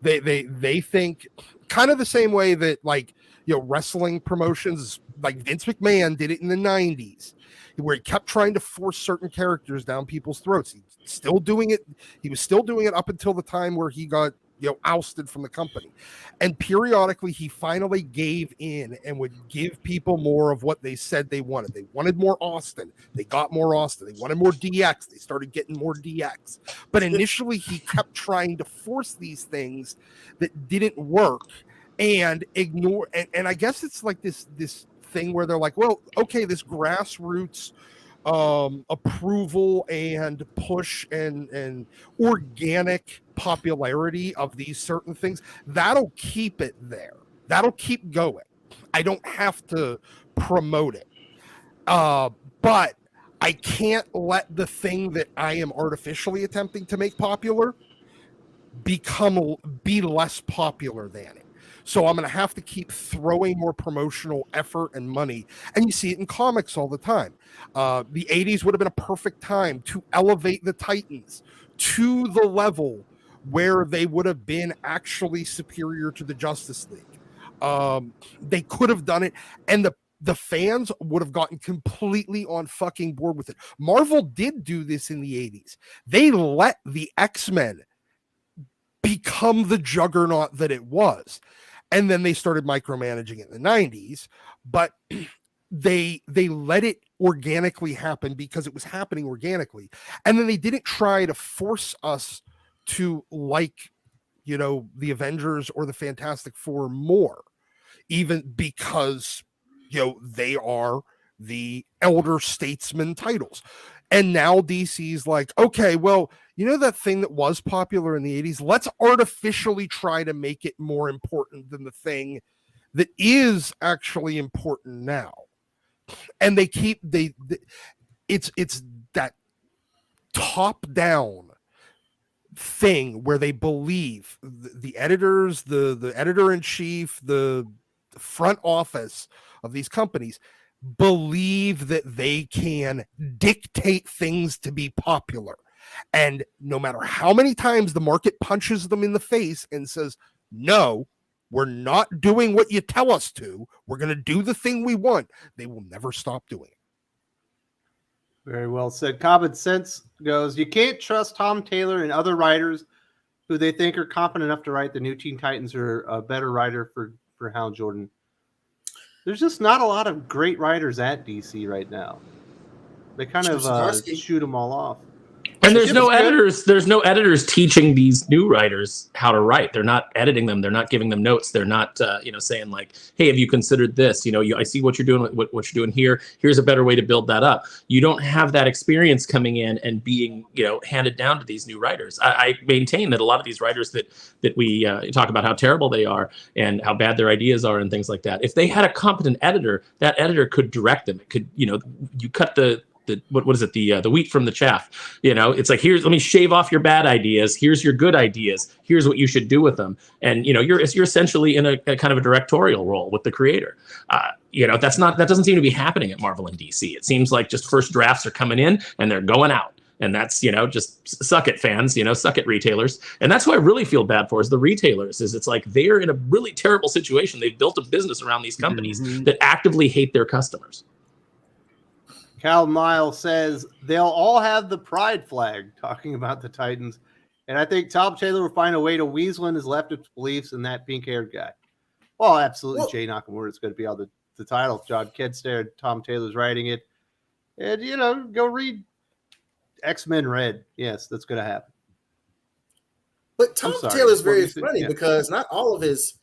They think kind of the same way that, like, you know, wrestling promotions like Vince McMahon did it in the 90s, where he kept trying to force certain characters down people's throats. He was still doing it up until the time where he got, you know, ousted from the company. And periodically he finally gave in and would give people more of what they said they wanted. They wanted more Austin. They got more Austin. They wanted more DX. They started getting more DX. But initially he kept trying to force these things that didn't work and ignore. And I guess it's like this thing where they're like, well, okay, this grassroots approval and push and organic popularity of these certain things, that'll keep it there. That'll keep going. I don't have to promote it. But I can't let the thing that I am artificially attempting to make popular be less popular than it. So I'm going to have to keep throwing more promotional effort and money. And you see it in comics all the time. The 80s would have been a perfect time to elevate the Titans to the level where they would have been actually superior to the Justice League. They could have done it, and the fans would have gotten completely on fucking board with it. Marvel did do this in the 80s. They let the X-Men become the juggernaut that it was. And then they started micromanaging it in the 90s, but they let it organically happen because it was happening organically. And then they didn't try to force us to like, you know, the Avengers or the Fantastic Four more, even because they are the elder statesman titles. And now DC's like, okay, well, that thing that was popular in the 80s, let's artificially try to make it more important than the thing that is actually important now. And it's that top down thing where they believe the editors, the editor-in-chief, the front office of these companies believe that they can dictate things to be popular. And no matter how many times the market punches them in the face and says, no, we're not doing what you tell us to, we're going to do the thing we want, they will never stop doing it. Very well said. Common sense goes, you can't trust Tom Taylor and other writers who they think are competent enough to write the new Teen Titans or a better writer for Hal Jordan. There's just not a lot of great writers at DC right now. They kind of shoot them all off. And there's no editors. There's no editors teaching these new writers how to write. They're not editing them. They're not giving them notes. They're not, saying like, "Hey, have you considered this? I see what you're doing. What you're doing here. Here's a better way to build that up." You don't have that experience coming in and being, handed down to these new writers. I maintain that a lot of these writers that we talk about how terrible they are and how bad their ideas are and things like that. If they had a competent editor, that editor could direct them. It could, you cut the what is it? The wheat from the chaff. It's like, let me shave off your bad ideas. Here's your good ideas. Here's what you should do with them. And you're essentially in a kind of a directorial role with the creator. That doesn't seem to be happening at Marvel and DC. It seems like just first drafts are coming in and they're going out. And that's, just suck it, fans, suck it, retailers. And that's who I really feel bad for is the retailers. It's like they're in a really terrible situation. They've built a business around these companies that actively hate their customers. Cal Miles says they'll all have the pride flag, talking about the Titans. And I think Tom Taylor will find a way to weasel in his leftist beliefs in that pink-haired guy. Well, absolutely, Jay Nakamura is going to be on the title. John Kent's there, Tom Taylor's writing it. And, go read X-Men Red. Yes, that's going to happen. But Tom Taylor's very funny because not all of his,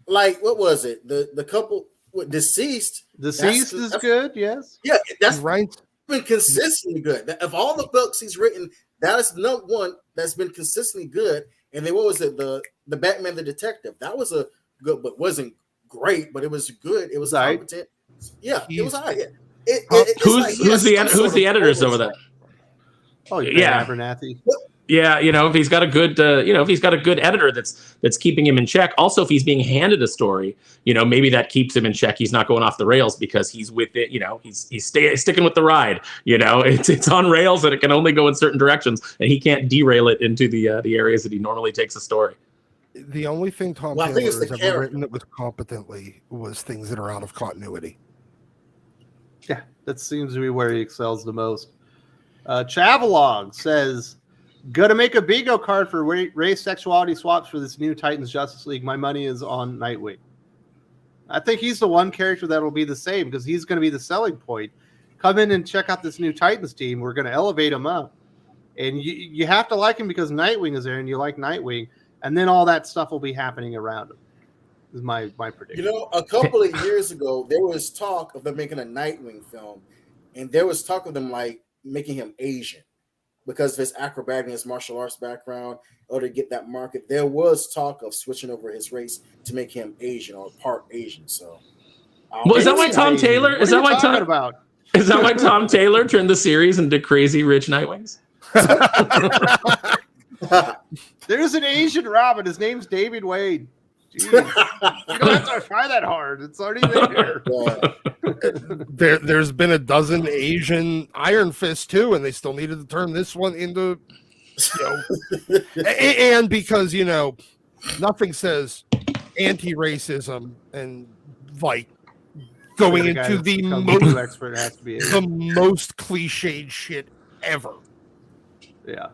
like, what was it? The couple... Deceased is good, yes. Yeah, that's right. Been consistently good. Of all the books he's written, that is no one that's been consistently good. And then what was it? The Batman the Detective. That was a good, but wasn't great, but it was good. It was competent. Yeah, it was all right. Who's the editors over that? Oh, yeah, Abernathy. Yeah, if he's got a good, if he's got a good editor that's keeping him in check. Also, if he's being handed a story, maybe that keeps him in check. He's not going off the rails because he's with it. He's sticking with the ride. It's on rails and it can only go in certain directions, and he can't derail it into the areas that he normally takes a story. The only thing Tom Taylor has ever written that was competently was things that are out of continuity. Yeah, that seems to be where he excels the most. Travelog says, gonna make a bingo card for race sexuality swaps for this new Titans Justice League. My money is on Nightwing. I think he's the one character that'll be the same because he's going to be the selling point. Come in and check out this new Titans team. We're going to elevate him up. And you have to like him because Nightwing is there and you like Nightwing. And then all that stuff will be happening around him. Is my prediction. A couple of years ago, there was talk of them making a Nightwing film. And there was talk of them like making him Asian. Because of his acrobatic and his martial arts background, in order to get that market, there was talk of switching over his race to make him Asian or part Asian. So, is that why Tom Taylor? Is that why Tom Taylor turned the series into Crazy Rich Nightwings? There's an Asian Robin. His name's David Wade. Jeez. You don't have to try that hard. It's already there. There's been a dozen Asian Iron Fist too, and they still needed to turn this one into, and because nothing says anti-racism and like going into the most cliched shit ever. Yeah.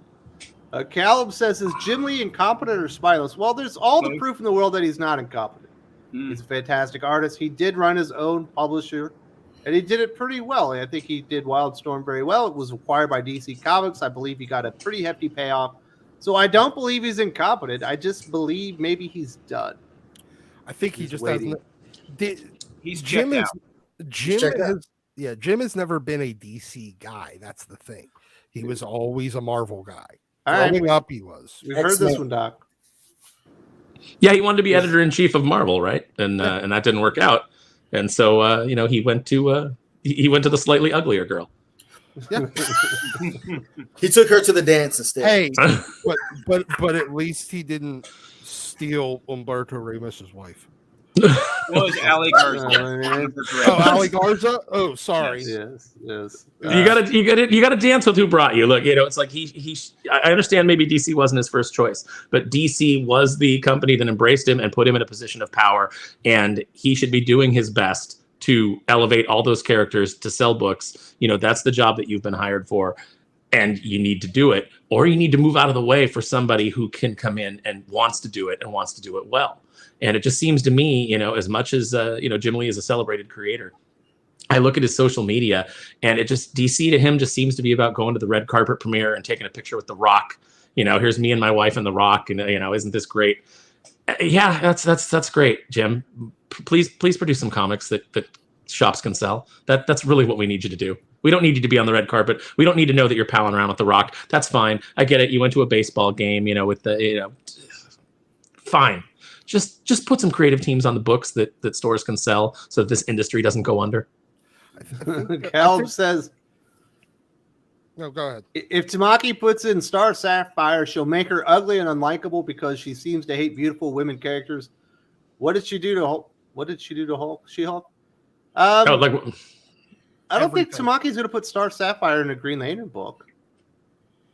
Callum says, is Jim Lee incompetent or spineless? Well, there's all the proof in the world that he's not incompetent. He's a fantastic artist. He did run his own publisher, and he did it pretty well. I think he did Wildstorm very well. It was acquired by DC Comics. I believe he got a pretty hefty payoff. So I don't believe he's incompetent. I just believe maybe he's done. I think he just hasn't. He's Jim Jim check that. Jim has never been a DC guy. That's the thing. He was always a Marvel guy. All right. Growing up, he was. We've heard this one, Doc. Yeah, he wanted to be editor-in-chief of Marvel, right? And that didn't work out. And so he went to the slightly uglier girl. Yeah. He took her to the dance instead. Hey, but at least he didn't steal Umberto Ramos's wife. It was Ali Garza. Oh, Ali Garza. Oh, sorry. Yes. You gotta dance with who brought you. Look, it's like I understand maybe DC wasn't his first choice, but DC was the company that embraced him and put him in a position of power, and he should be doing his best to elevate all those characters to sell books. That's the job that you've been hired for, and you need to do it, or you need to move out of the way for somebody who can come in and wants to do it and wants to do it well. And it just seems to me, as much as Jim Lee is a celebrated creator, I look at his social media, and it just DC to him just seems to be about going to the red carpet premiere and taking a picture with The Rock. Here's me and my wife and The Rock, and isn't this great? Yeah, that's great, Jim. Please produce some comics that shops can sell. That's really what we need you to do. We don't need you to be on the red carpet. We don't need to know that you're palling around with The Rock. That's fine. I get it. You went to a baseball game, with the fine. Just put some creative teams on the books that stores can sell so that this industry doesn't go under. Caleb says, No, go ahead. if Tamaki puts in Star Sapphire, she'll make her ugly and unlikable because she seems to hate beautiful women characters. What did she do to Hulk? She-Hulk? I don't think Tamaki's going to put Star Sapphire in a Green Lantern book.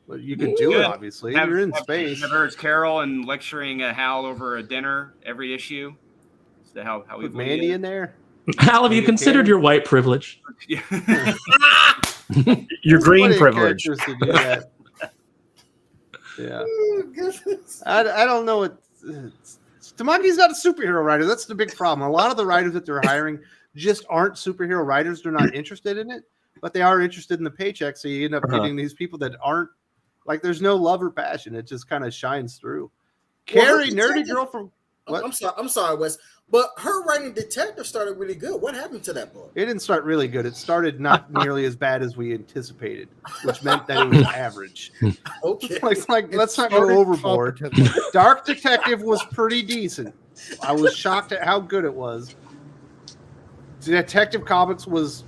But you could do it, obviously. You're in space. Have heard Carol and lecturing Hal over a dinner every issue. So how we put Mandy in there? Hal, have you considered your white privilege? Your green privilege. Yeah. I don't know what. Tamaki's not a superhero writer. That's the big problem. A lot of the writers that they're hiring just aren't superhero writers. They're not interested in it, but they are interested in the paycheck. So you end up getting these people that aren't. Like, there's no love or passion. It just kind of shines through. Carrie, nerdy girl from what? I'm sorry, Wes. But her writing Detective started really good. What happened to that book? It didn't start really good. It started not nearly as bad as we anticipated, which meant that it was average. Okay. Like let's not go overboard. Dark Detective was pretty decent. I was shocked at how good it was. Detective Comics was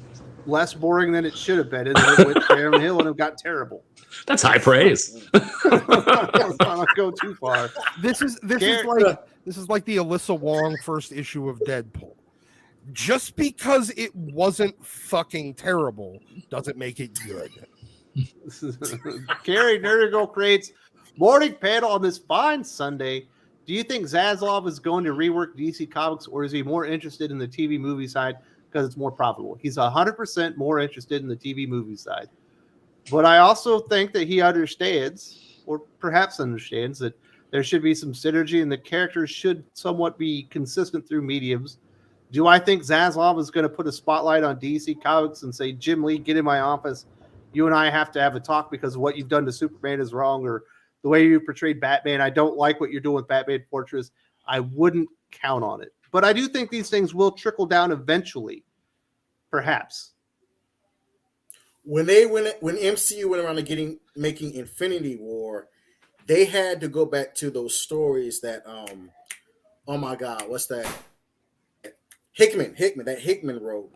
less boring than it should have been, and then it went downhill and it got terrible. That's high praise. Let's not go too far. This is like the Alyssa Wong first issue of Deadpool. Just because it wasn't fucking terrible doesn't make it good. Carrie Nerdigal creates morning panel on this fine Sunday. Do you think Zaslav is going to rework DC Comics, or is he more interested in the TV movie side because it's more profitable? He's 100% more interested in the TV movie side. But I also think that he understands, or perhaps understands, that there should be some synergy and the characters should somewhat be consistent through mediums. Do I think Zaslav is going to put a spotlight on DC Comics and say, Jim Lee, get in my office. You and I have to have a talk because what you've done to Superman is wrong, or the way you portrayed Batman, I don't like what you're doing with Batman Fortress. I wouldn't count on it. But I do think these things will trickle down eventually, perhaps. When MCU went around to making Infinity War, they had to go back to those stories that oh my God, what's that? Hickman wrote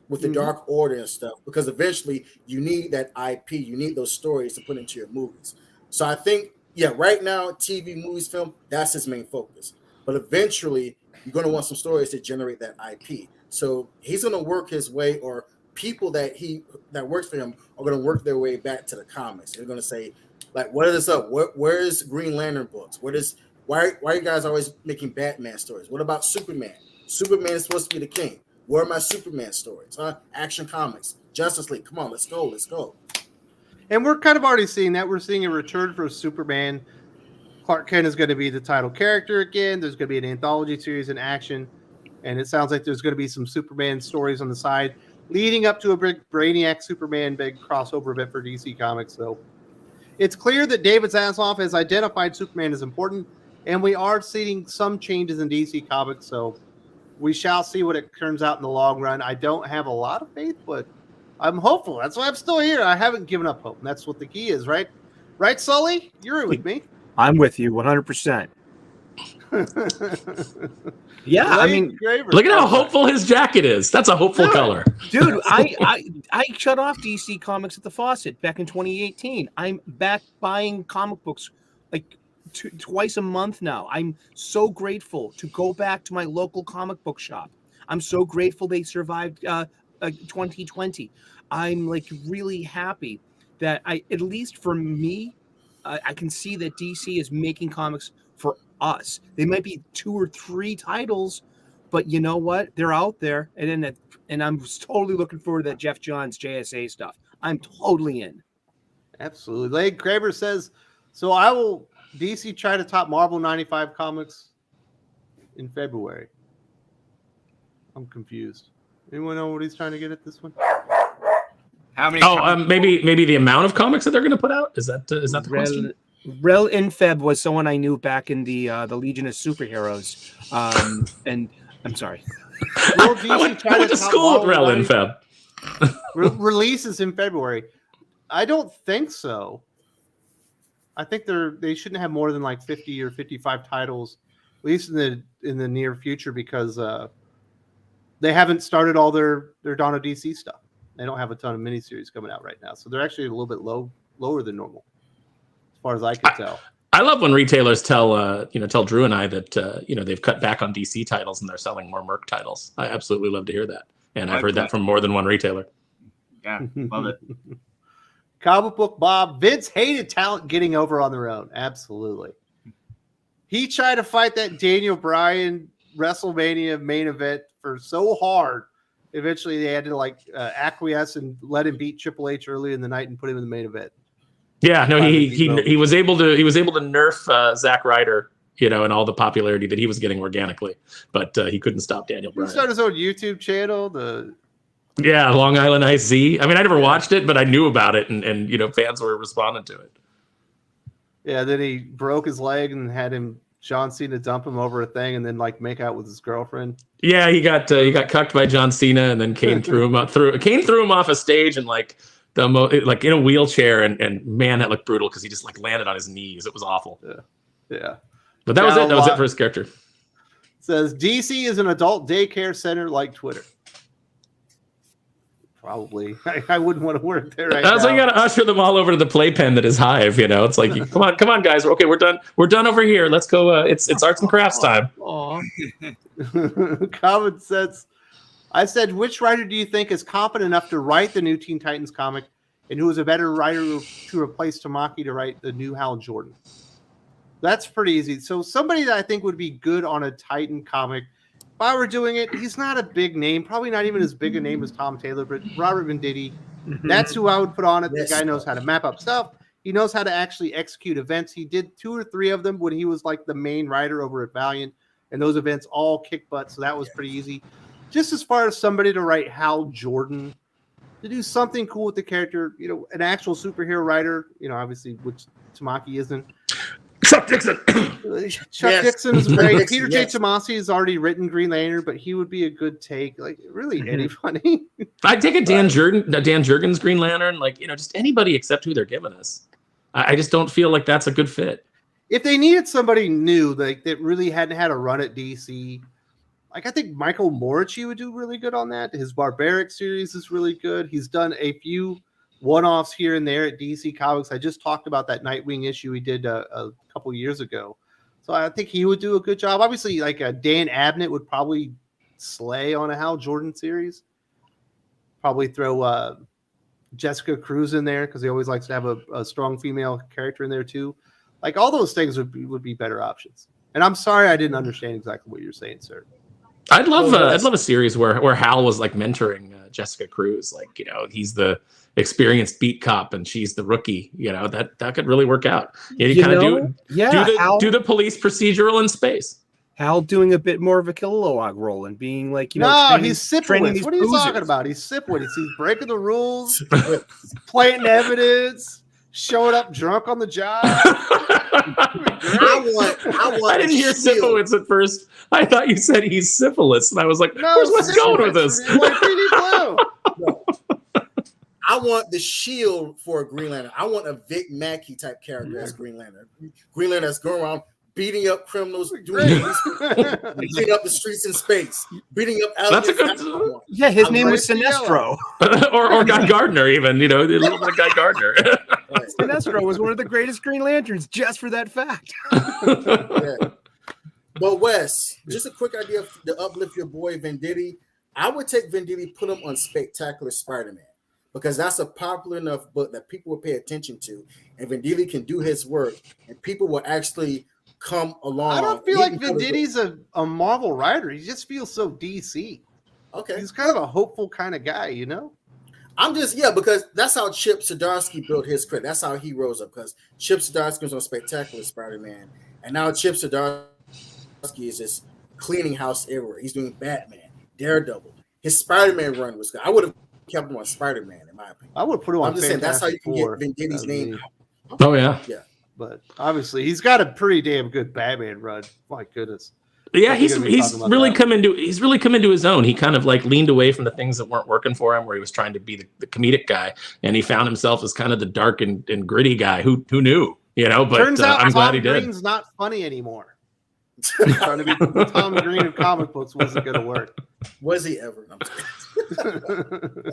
with the Dark Order and stuff, because eventually you need that IP, you need those stories to put into your movies. So I think, right now, TV, movies, film, that's his main focus. But eventually you're going to want some stories to generate that IP. So he's going to work his way, or people that works for him are going to work their way back to the comics. They're going to say, like, what is up? Where's Green Lantern books? Why are you guys always making Batman stories? What about Superman? Superman is supposed to be the king. Where are my Superman stories? Action Comics, Justice League. Come on, let's go. And we're kind of already seeing that. We're seeing a return for Superman. Clark Kent is going to be the title character again. There's going to be an anthology series in action. And it sounds like there's going to be some Superman stories on the side leading up to a big Brainiac Superman big crossover event for DC Comics. So it's clear that David Zaslav has identified Superman as important, and we are seeing some changes in DC Comics. So we shall see what it turns out in the long run. I don't have a lot of faith, but I'm hopeful. That's why I'm still here. I haven't given up hope. And that's what the key is, right? Right, Sully? You're with me. I'm with you 100%. Yeah, I mean, look at how hopeful his jacket is. That's a hopeful color. Dude, I shut off DC Comics at the faucet back in 2018. I'm back buying comic books like twice a month now. I'm so grateful to go back to my local comic book shop. I'm so grateful they survived 2020. I'm like really happy that at least for me, I can see that DC is making comics for us. They might be 2 or 3 titles, but you know what? They're out there, and I'm totally looking forward to that Jeff Johns JSA stuff. I'm totally in. Absolutely. Lane Kramer says, so I will DC try to top Marvel 95 comics in February. I'm confused. Anyone know what he's trying to get at this one? How many? Maybe the amount of comics that they're going to put out. Is that the question? Rel in Feb was someone I knew back in the Legion of Superheroes, and I'm sorry. I went to school with Rel in Feb. Releases in February. I don't think so. I think they shouldn't have more than like 50 or 55 titles, at least in the near future, because they haven't started all their Dawn of DC stuff. They don't have a ton of miniseries coming out right now, so they're actually a little bit lower than normal, as far as I can tell. I love when retailers tell Drew and I that they've cut back on DC titles and they're selling more Merc titles. I absolutely love to hear that, and I've heard that from more than one retailer. Yeah, love it. Comic Book Bob, Vince hated talent getting over on their own. Absolutely. He tried to fight that Daniel Bryan WrestleMania main event for so hard. Eventually, they had to acquiesce and let him beat Triple H early in the night and put him in the main event. Yeah, no, he was able to nerf Zack Ryder, and all the popularity that he was getting organically, but he couldn't stop Daniel Bryan. He started his own YouTube channel. Long Island Ice Z. I mean, I never watched it, but I knew about it, and fans were responding to it. Yeah, then he broke his leg and had John Cena dump him over a thing, and then make out with his girlfriend. Yeah, he got cucked by John Cena, and then Kane threw him off a stage and in a wheelchair, and man, that looked brutal because he just landed on his knees. It was awful. Yeah. But that was it. That was it for his character. Says DC is an adult daycare center like Twitter. Probably. I wouldn't want to work there right now. That's why you got to usher them all over to the playpen that is Hive. It's like, come on, guys. Okay, we're done. We're done over here. Let's go. It's arts and crafts time. Common sense. I said, which writer do you think is competent enough to write the new Teen Titans comic, and who is a better writer to replace Tamaki to write the new Hal Jordan? That's pretty easy. So somebody that I think would be good on a Titan comic, if I were doing it, he's not a big name, probably not even as big a name as Tom Taylor, but Robert Venditti. That's who I would put on it. The guy knows how to map up stuff. He knows how to actually execute events. He did 2 or 3 of them when he was the main writer over at Valiant, and those events all kick butt, so that was pretty easy. Just as far as somebody to write Hal Jordan, to do something cool with the character, an actual superhero writer, obviously, which Tamaki isn't. Chuck Dixon. Dixon is great. Peter J. Tomasi has already written Green Lantern, but he would be a good take. Really anybody. I'd take a Dan Jurgens Green Lantern. Just anybody except who they're giving us. I just don't feel like that's a good fit. If they needed somebody new, that really hadn't had a run at DC, I think Michael Moriarty would do really good on that. His Barbaric series is really good. He's done a few one-offs here and there at DC Comics. I just talked about that Nightwing issue he did a couple years ago. So I think he would do a good job. Obviously, Dan Abnett would probably slay on a Hal Jordan series. Probably throw Jessica Cruz in there because he always likes to have a strong female character in there too. All those things would be better options. And I'm sorry I didn't understand exactly what you're saying, sir. I'd love a series where Hal was mentoring Jessica Cruz. He's the experienced beat cop and she's the rookie. That could really work out. You kind of do the police procedural in space. Hal doing a bit more of a Kilowog role and being he's Sipowicz. What are you talking about? He's Sipowicz. He's breaking the rules, planting evidence, showing up drunk on the job. I didn't hear syphilis at first. I thought you said he's syphilis, and I was like, "Where's what's going with this?" No. I want the Shield for a Green Lantern. I want a Vic Mackey type character as Green Lantern. Green Lantern that's going around beating up criminals, beating up the streets in space, beating up aliens. That's a good. Yeah, his name was Sinestro. or Guy Gardner, even, a little bit of Guy Gardner. Sinestro was one of the greatest Green Lanterns just for that fact. Yeah. But Wes, just a quick idea to uplift your boy Venditti. I would take Venditti, put him on Spectacular Spider-Man, because that's a popular enough book that people will pay attention to, and Venditti can do his work, and people will actually come along. I don't feel like Venditti's a Marvel writer. He just feels so DC. Okay. He's kind of a hopeful kind of guy, I'm just, because that's how Chip Zdarsky built his credit. That's how he rose up, because Chip Zdarsky was on Spectacular Spider-Man, and now Chip Zdarsky is just cleaning house everywhere. He's doing Batman, Daredevil. His Spider-Man run was good. I would have kept him on Spider-Man, in my opinion. I would put him on. I'm just saying that's how you can get Venditti's name. Oh yeah. But obviously, he's got a pretty damn good Batman run. My goodness. Yeah, he's really come into his own. He kind of like leaned away from the things that weren't working for him, where he was trying to be the comedic guy, and he found himself as kind of the dark and gritty guy. Who knew? But turns out I'm glad he did. Green's not funny anymore. Trying to be Tom Green of comic books wasn't going to work. Was he ever?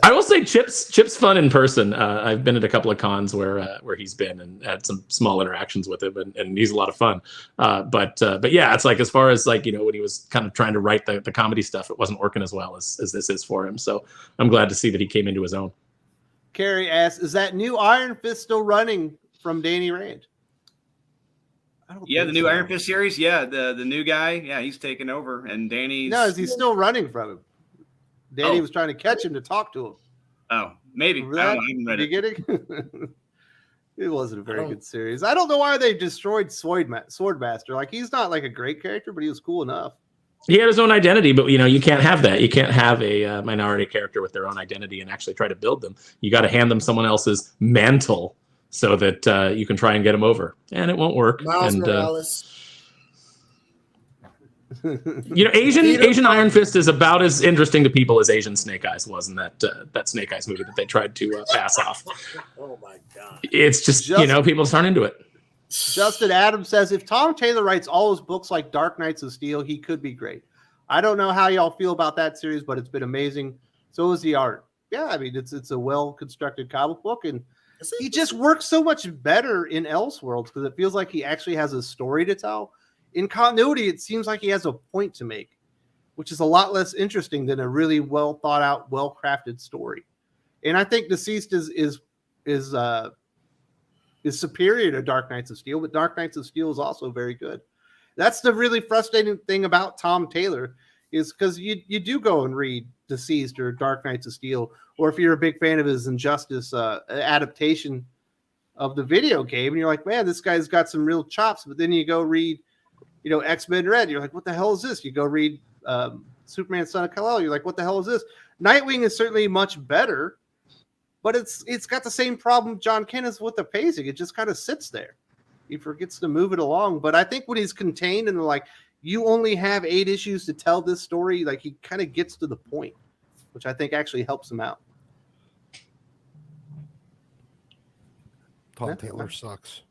I will say Chip's fun in person. I've been at a couple of cons where he's been and had some small interactions with him, and he's a lot of fun. But yeah, it's like, as far as like, when he was kind of trying to write the comedy stuff, it wasn't working as well as this is for him. So I'm glad to see that he came into his own. Carrie asks, is that new Iron Fist still running from Danny Rand? Yeah, the new Iron Fist series. Yeah, the new guy. Yeah, he's taken over, and Danny's. No, is he still running from him? Danny was trying to catch him to talk to him. Oh, maybe. I haven't read it. It wasn't a very good series. I don't know why they destroyed Swordmaster. Like, he's not like a great character, but he was cool enough. He had his own identity, but you can't have that. You can't have a minority character with their own identity and actually try to build them. You got to hand them someone else's mantle, so that you can try and get them over, and it won't work. Miles Morales. Asian Iron Fist is about as interesting to people as Asian Snake Eyes was in that Snake Eyes movie that they tried to pass off. Oh my god! It's just people just aren't into it. Justin Adams says, if Tom Taylor writes all his books like Dark Knights of Steel, he could be great. I don't know how y'all feel about that series, but it's been amazing. So is the art. Yeah, I mean, it's a well constructed comic book, and he just works so much better in Elseworlds because it feels like he actually has a story to tell. In continuity, it seems like he has a point to make, which is a lot less interesting than a really well thought out, well crafted story. And I think Deceased is superior to Dark Knights of Steel, but Dark Knights of Steel is also very good. That's the really frustrating thing about Tom Taylor, is because you do go and read Deceased or Dark Knights of Steel, or if you're a big fan of his Injustice adaptation of the video game, and you're like, man, this guy's got some real chops. But then you go read, X-Men Red, you're like, what the hell is this? You go read Superman Son of Kal-El, you're like, what the hell is this? Nightwing is certainly much better, but it's got the same problem John Kent has with the pacing. It just kind of sits there. He forgets to move it along. But I think when he's contained and like, you only have 8 issues to tell this story, like, he kind of gets to the point, which I think actually helps him out. Tom Taylor sucks.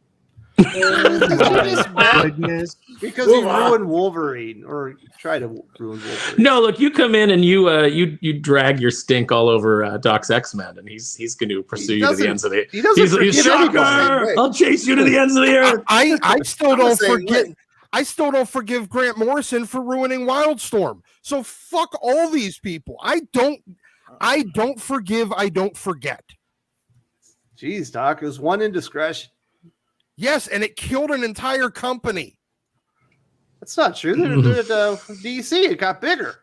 Goodness. Because he ruined Wolverine, or tried to ruin Wolverine. No, look, you come in and you drag your stink all over Doc's X-Men, and he's going to pursue you to the ends of the. He doesn't he's Shocker! I'll chase you to the ends of the earth. I still don't forget. I still don't forgive Grant Morrison for ruining Wildstorm. So fuck all these people. I don't forgive. I don't forget. Jeez, Doc, it was one indiscretion. Yes, and it killed an entire company. That's not true. They're at DC. It got bigger.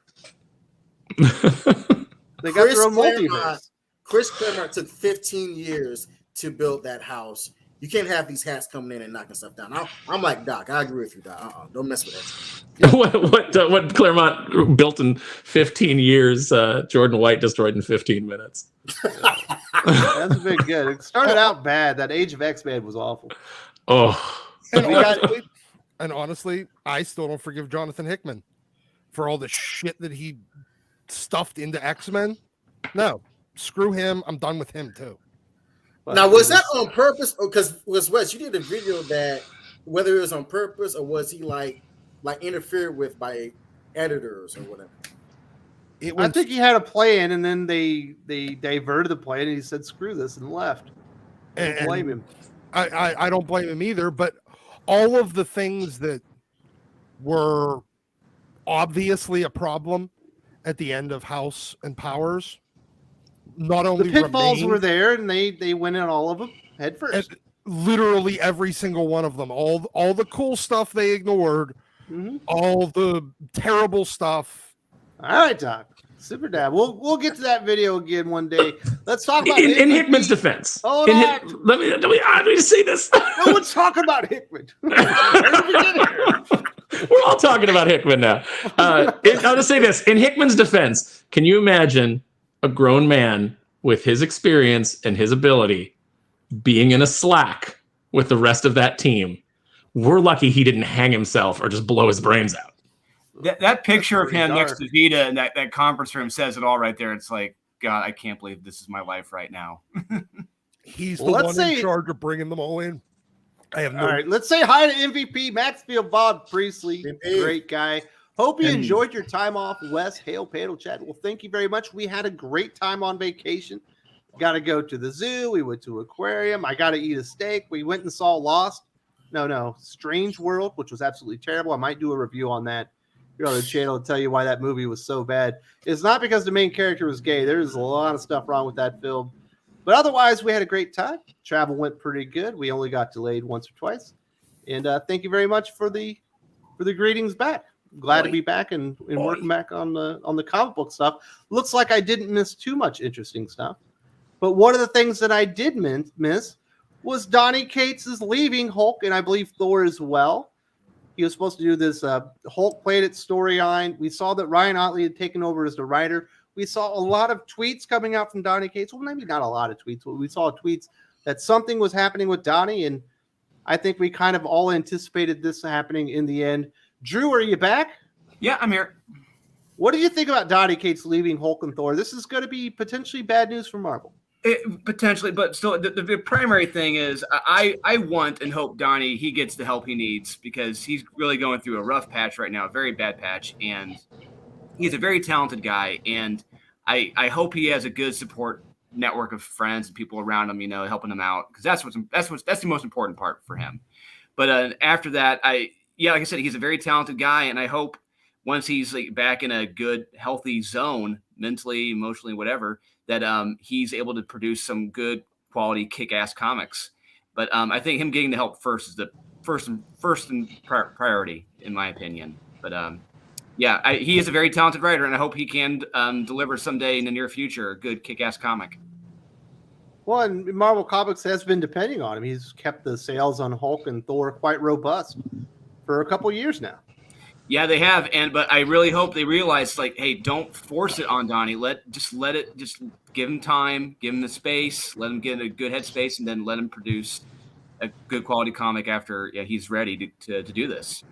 They got their own multiverse. Chris Claremont took 15 years to build that house. You can't have these hats coming in and knocking stuff down. I'm like, Doc, I agree with you, Doc. Don't mess with that. What Claremont built in 15 years, Jordan White destroyed in 15 minutes. That's been good. It started out bad. That Age of X-Men was awful. Oh, and honestly, I still don't forgive Jonathan Hickman for all the shit that he stuffed into X-Men. No, screw him. I'm done with him too. Now, was that on purpose? Because Wes, you did a video that whether it was on purpose or was he like interfered with by editors or whatever? I think he had a plan, and then they diverted the plan, and he said, "Screw this," and left. I don't blame him. I don't blame him either. But all of the things that were obviously a problem at the end of House and Powers, not only the pitfalls were there, and they went in all of them head first. Literally every single one of them. All the cool stuff they ignored. Mm-hmm. All the terrible stuff. All right, Doc. Super dad. We'll get to that video again one day. Let's talk about in Hickman's defense. Oh, let me just say this. No one's talking about Hickman. We're all talking about Hickman now. I'll just say this. In Hickman's defense, can you imagine a grown man with his experience and his ability being in a Slack with the rest of that team? We're lucky he didn't hang himself or just blow his brains out. That picture of him next to Vita in that conference room says it all right there. It's like, God, I can't believe this is my life right now. He's the one in charge of bringing them all in. All right, let's say hi to MVP Maxfield Bob Priestley. Great guy. Hope you enjoyed your time off. Wes, hail panel chat. Well, thank you very much. We had a great time on vacation. Got to go to the zoo. We went to aquarium. I got to eat a steak. We went and saw Lost. Strange World, which was absolutely terrible. I might do a review on that here on the channel to tell you why that movie was so bad. It's not because the main character was gay. There's a lot of stuff wrong with that film. But otherwise, we had a great time. Travel went pretty good. We only got delayed once or twice. And thank you very much for the greetings back. Glad to be back and working back on the comic book stuff. Looks like I didn't miss too much interesting stuff. But one of the things that I did miss was Donnie Cates is leaving Hulk, and I believe Thor as well. He was supposed to do this Hulk Planet storyline. We saw that Ryan Otley had taken over as the writer. We saw a lot of tweets coming out from Donnie Cates. Well, maybe not a lot of tweets, but we saw tweets that something was happening with Donnie, and I think we kind of all anticipated this happening in the end. Drew, are you back? Yeah, I'm here. What do you think about Donnie Cates leaving Hulk and Thor? This is going to be potentially bad news for Marvel. Potentially, but still, the primary thing is I want and hope Donnie, he gets the help he needs because he's really going through a rough patch right now, a very bad patch, and he's a very talented guy, and I hope he has a good support network of friends and people around him, helping him out because that's the most important part for him. But after that, like I said, he's a very talented guy, and I hope once he's back in a good, healthy zone, mentally, emotionally, whatever, that he's able to produce some good quality kick-ass comics. But I think him getting the help first is the first priority, in my opinion. But he is a very talented writer, and I hope he can deliver someday in the near future a good kick-ass comic. Well, and Marvel Comics has been depending on him. He's kept the sales on Hulk and Thor quite robust for a couple years now. Yeah, they have, but I really hope they realize, hey, don't force it on Donnie. Just give him time, give him the space, let him get a good headspace, and then let him produce a good quality comic after he's ready to do this.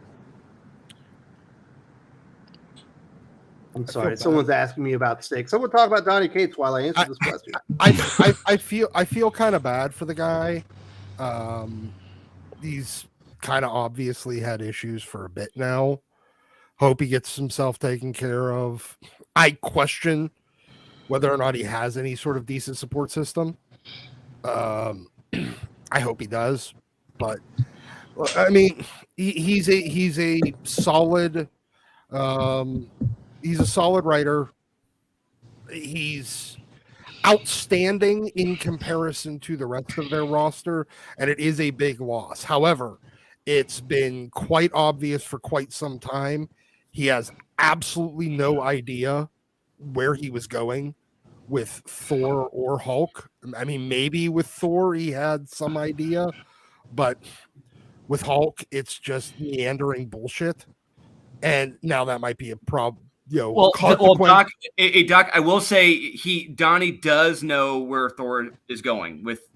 I'm sorry, someone's asking me about steak. Someone talk about Donnie Cates while I answer this question. I feel kind of bad for the guy. He's kind of obviously had issues for a bit now. Hope he gets himself taken care of. I question whether or not he has any sort of decent support system. I hope he does, but I mean, he's a solid writer. He's outstanding in comparison to the rest of their roster, and it is a big loss. However, it's been quite obvious for quite some time. He has absolutely no idea where he was going with Thor or Hulk. I mean, maybe with Thor he had some idea, but with Hulk, it's just meandering bullshit. And now that might be Doc, Doc, I will say Donnie does know where Thor is going with.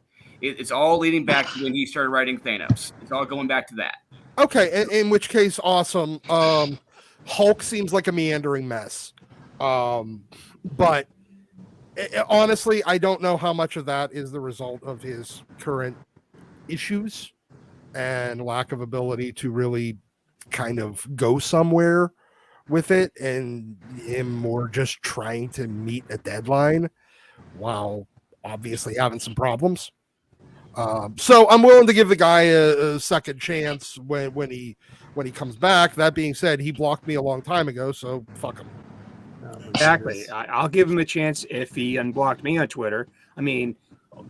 It's all leading back to when he started writing Thanos. It's all going back to that. Okay, in which case, awesome. Hulk seems like a meandering mess, but honestly, I don't know how much of that is the result of his current issues and lack of ability to really kind of go somewhere with it, and him more just trying to meet a deadline while obviously having some problems. So I'm willing to give the guy a second chance when he comes back. That being said, he blocked me a long time ago, so fuck him. Exactly. I'll give him a chance if he unblocked me on Twitter. I mean,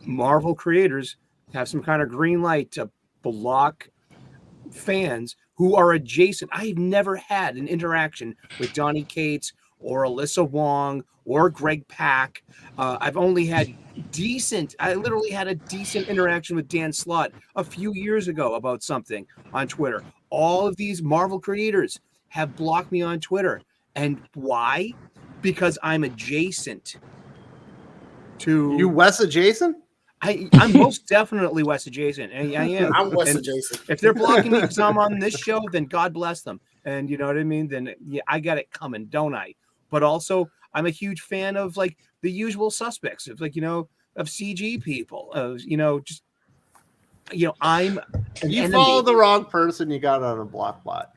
Marvel creators have some kind of green light to block fans who are adjacent. I've never had an interaction with Donnie Cates or Alyssa Wong or Greg Pak. I've only had I literally had a decent interaction with Dan Slott a few years ago about something on Twitter. All of these Marvel creators have blocked me on Twitter. And why? Because I'm adjacent to... You Wes adjacent? I'm most definitely Wes adjacent. I am. I'm Wes adjacent. If they're blocking me because I'm on this show, then God bless them. And you know what I mean? Then yeah, I got it coming, don't I? But also, I'm a huge fan of like the usual suspects of like, of CG people. I'm You follow the wrong person, you got on a block bot.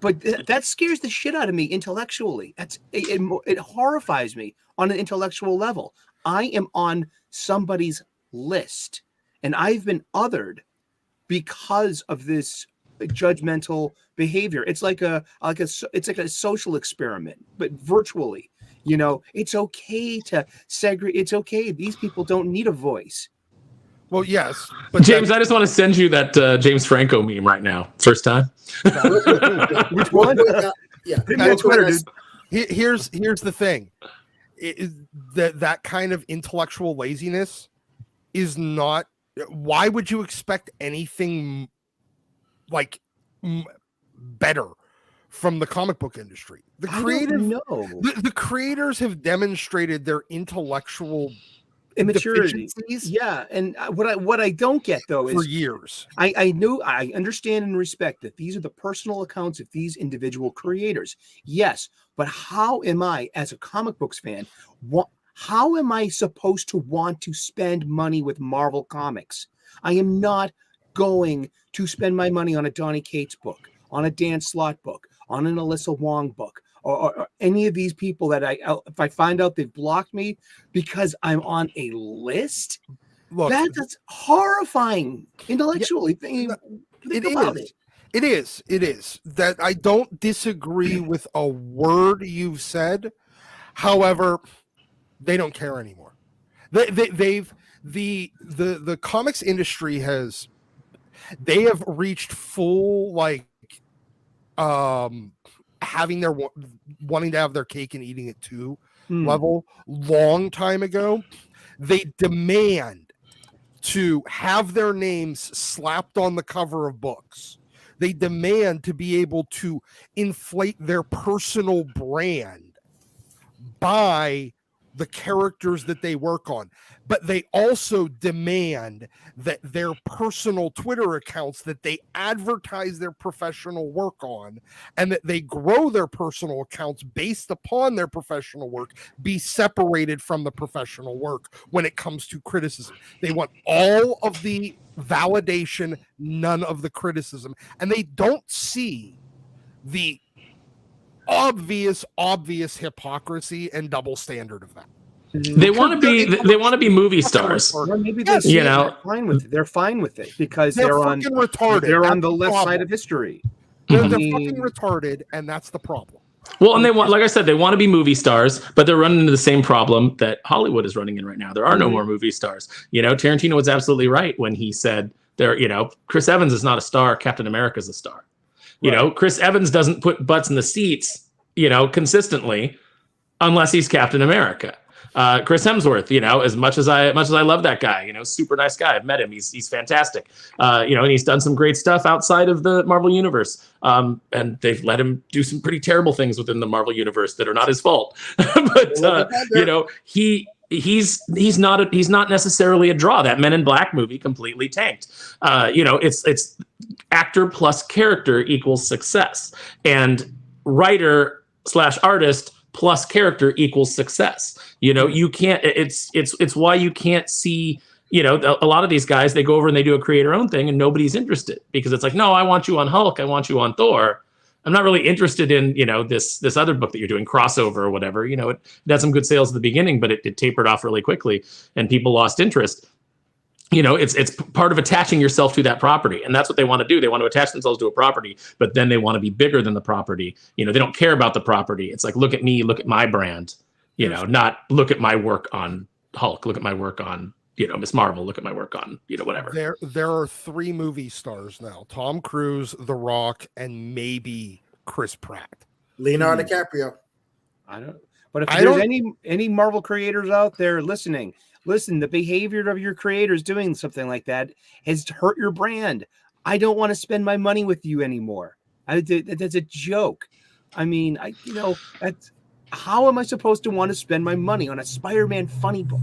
But that scares the shit out of me intellectually. It horrifies me on an intellectual level. I am on somebody's list, and I've been othered because of this judgmental behavior. It's like a social experiment, but virtually. It's okay to segregate. It's okay. These people don't need a voice. Well, yes, but James, I just want to send you that James Franco meme right now. First time. Which one? Yeah. Twitter, dude. Here's the thing. That kind of intellectual laziness is not. Why would you expect anything like better from the comic book industry? The creators have demonstrated their intellectual immaturity. Yeah, and what I don't get though is for years. I understand and respect that these are the personal accounts of these individual creators. Yes, but how am I, as a comic books fan, how am I supposed to want to spend money with Marvel Comics? I am not going to spend my money on a Donnie Cates book, on a Dan Slott book, on an Alyssa Wong book, or any of these people that if I find out they've blocked me because I'm on a list. Look, that's horrifying intellectually. It is. That I don't disagree with a word you've said. However, they don't care anymore. The comics industry have reached full having their wanting to have their cake and eating it too level long time ago. They demand to have their names slapped on the cover of books. They demand to be able to inflate their personal brand by the characters that they work on, but they also demand that their personal Twitter accounts that they advertise their professional work on and that they grow their personal accounts based upon their professional work be separated from the professional work when it comes to criticism. They want all of the validation, none of the criticism, and they don't see the obvious hypocrisy and double standard of that. They want to be movie stars. Or maybe they're fine with it. They're fine with it because they're fucking retarded. They're on the left side of history. They're fucking retarded, and that's the problem. Well, and they want, like I said, they want to be movie stars, but they're running into the same problem that Hollywood is running in right now. There are no more movie stars. Tarantino was absolutely right when he said Chris Evans is not a star. Captain America is a star. Chris Evans doesn't put butts in the seats, consistently unless he's Captain America. Chris Hemsworth, as much as I love that guy, super nice guy. I've met him. He's fantastic. And he's done some great stuff outside of the Marvel universe. And they've let him do some pretty terrible things within the Marvel universe that are not his fault. But he's not necessarily a draw. That Men in Black movie completely tanked. It's actor plus character equals success, and writer / artist plus character equals success. You can't. It's why you can't see. A lot of these guys, they go over and they do a creator own thing, and nobody's interested because it's like, no, I want you on Hulk, I want you on Thor. I'm not really interested in, this other book that you're doing, crossover or whatever. It had some good sales at the beginning, but it tapered off really quickly and people lost interest. It's part of attaching yourself to that property. And that's what they want to do. They want to attach themselves to a property, but then they want to be bigger than the property. They don't care about the property. It's like, look at me, look at my brand, not look at my work on Hulk, look at my work on, Miss Marvel, look at my work on, whatever. There are 3 movie stars now: Tom Cruise, The Rock, and maybe Chris Pratt. Leonardo DiCaprio. I don't. But if there's any Marvel creators out there listening, listen. The behavior of your creators doing something like that has hurt your brand. I don't want to spend my money with you anymore. That's a joke. I mean, that's how am I supposed to want to spend my money on a Spider-Man funny book?